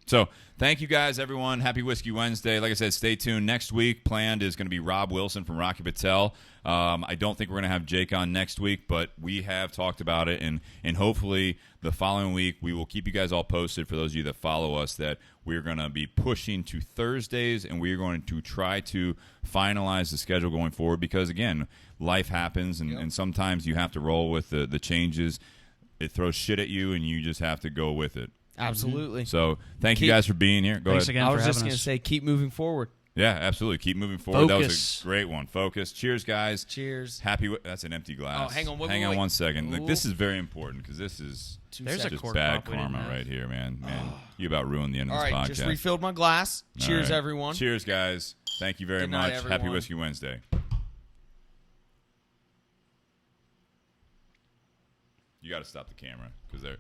So thank you guys, everyone. Happy Whiskey Wednesday. Like I said, stay tuned. Next week planned is going to be Rob Wilson from Rocky Patel. I don't think we're going to have Jake on next week, but we have talked about it, and hopefully the following week we will keep you guys all posted for those of you that follow us that we're going to be pushing to Thursdays, and we're going to try to finalize the schedule going forward because, again, life happens, and sometimes you have to roll with the changes. It throws shit at you, and you just have to go with it. Absolutely. So thank you guys for being here. Go Thanks ahead. again I for was just having going to us. say, keep moving forward. Yeah, absolutely. Keep moving forward. That was Focus. a great one. Focus. Cheers, guys. Cheers. Happy. That's an empty glass. Oh, hang on. Hang on wait. 1 second. Look, Ooh. this is very important because this is There's a just cork bad pop we didn't karma have. right here, man. You about ruined the end of All this right, podcast. just refilled my glass. All Cheers, right. everyone. Cheers, guys. Thank you very Good night, much. Happy everyone. Whiskey Wednesday. You got to stop the camera because they're.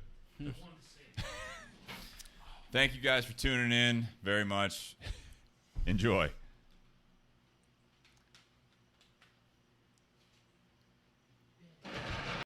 Thank you guys for tuning in very much. Enjoy.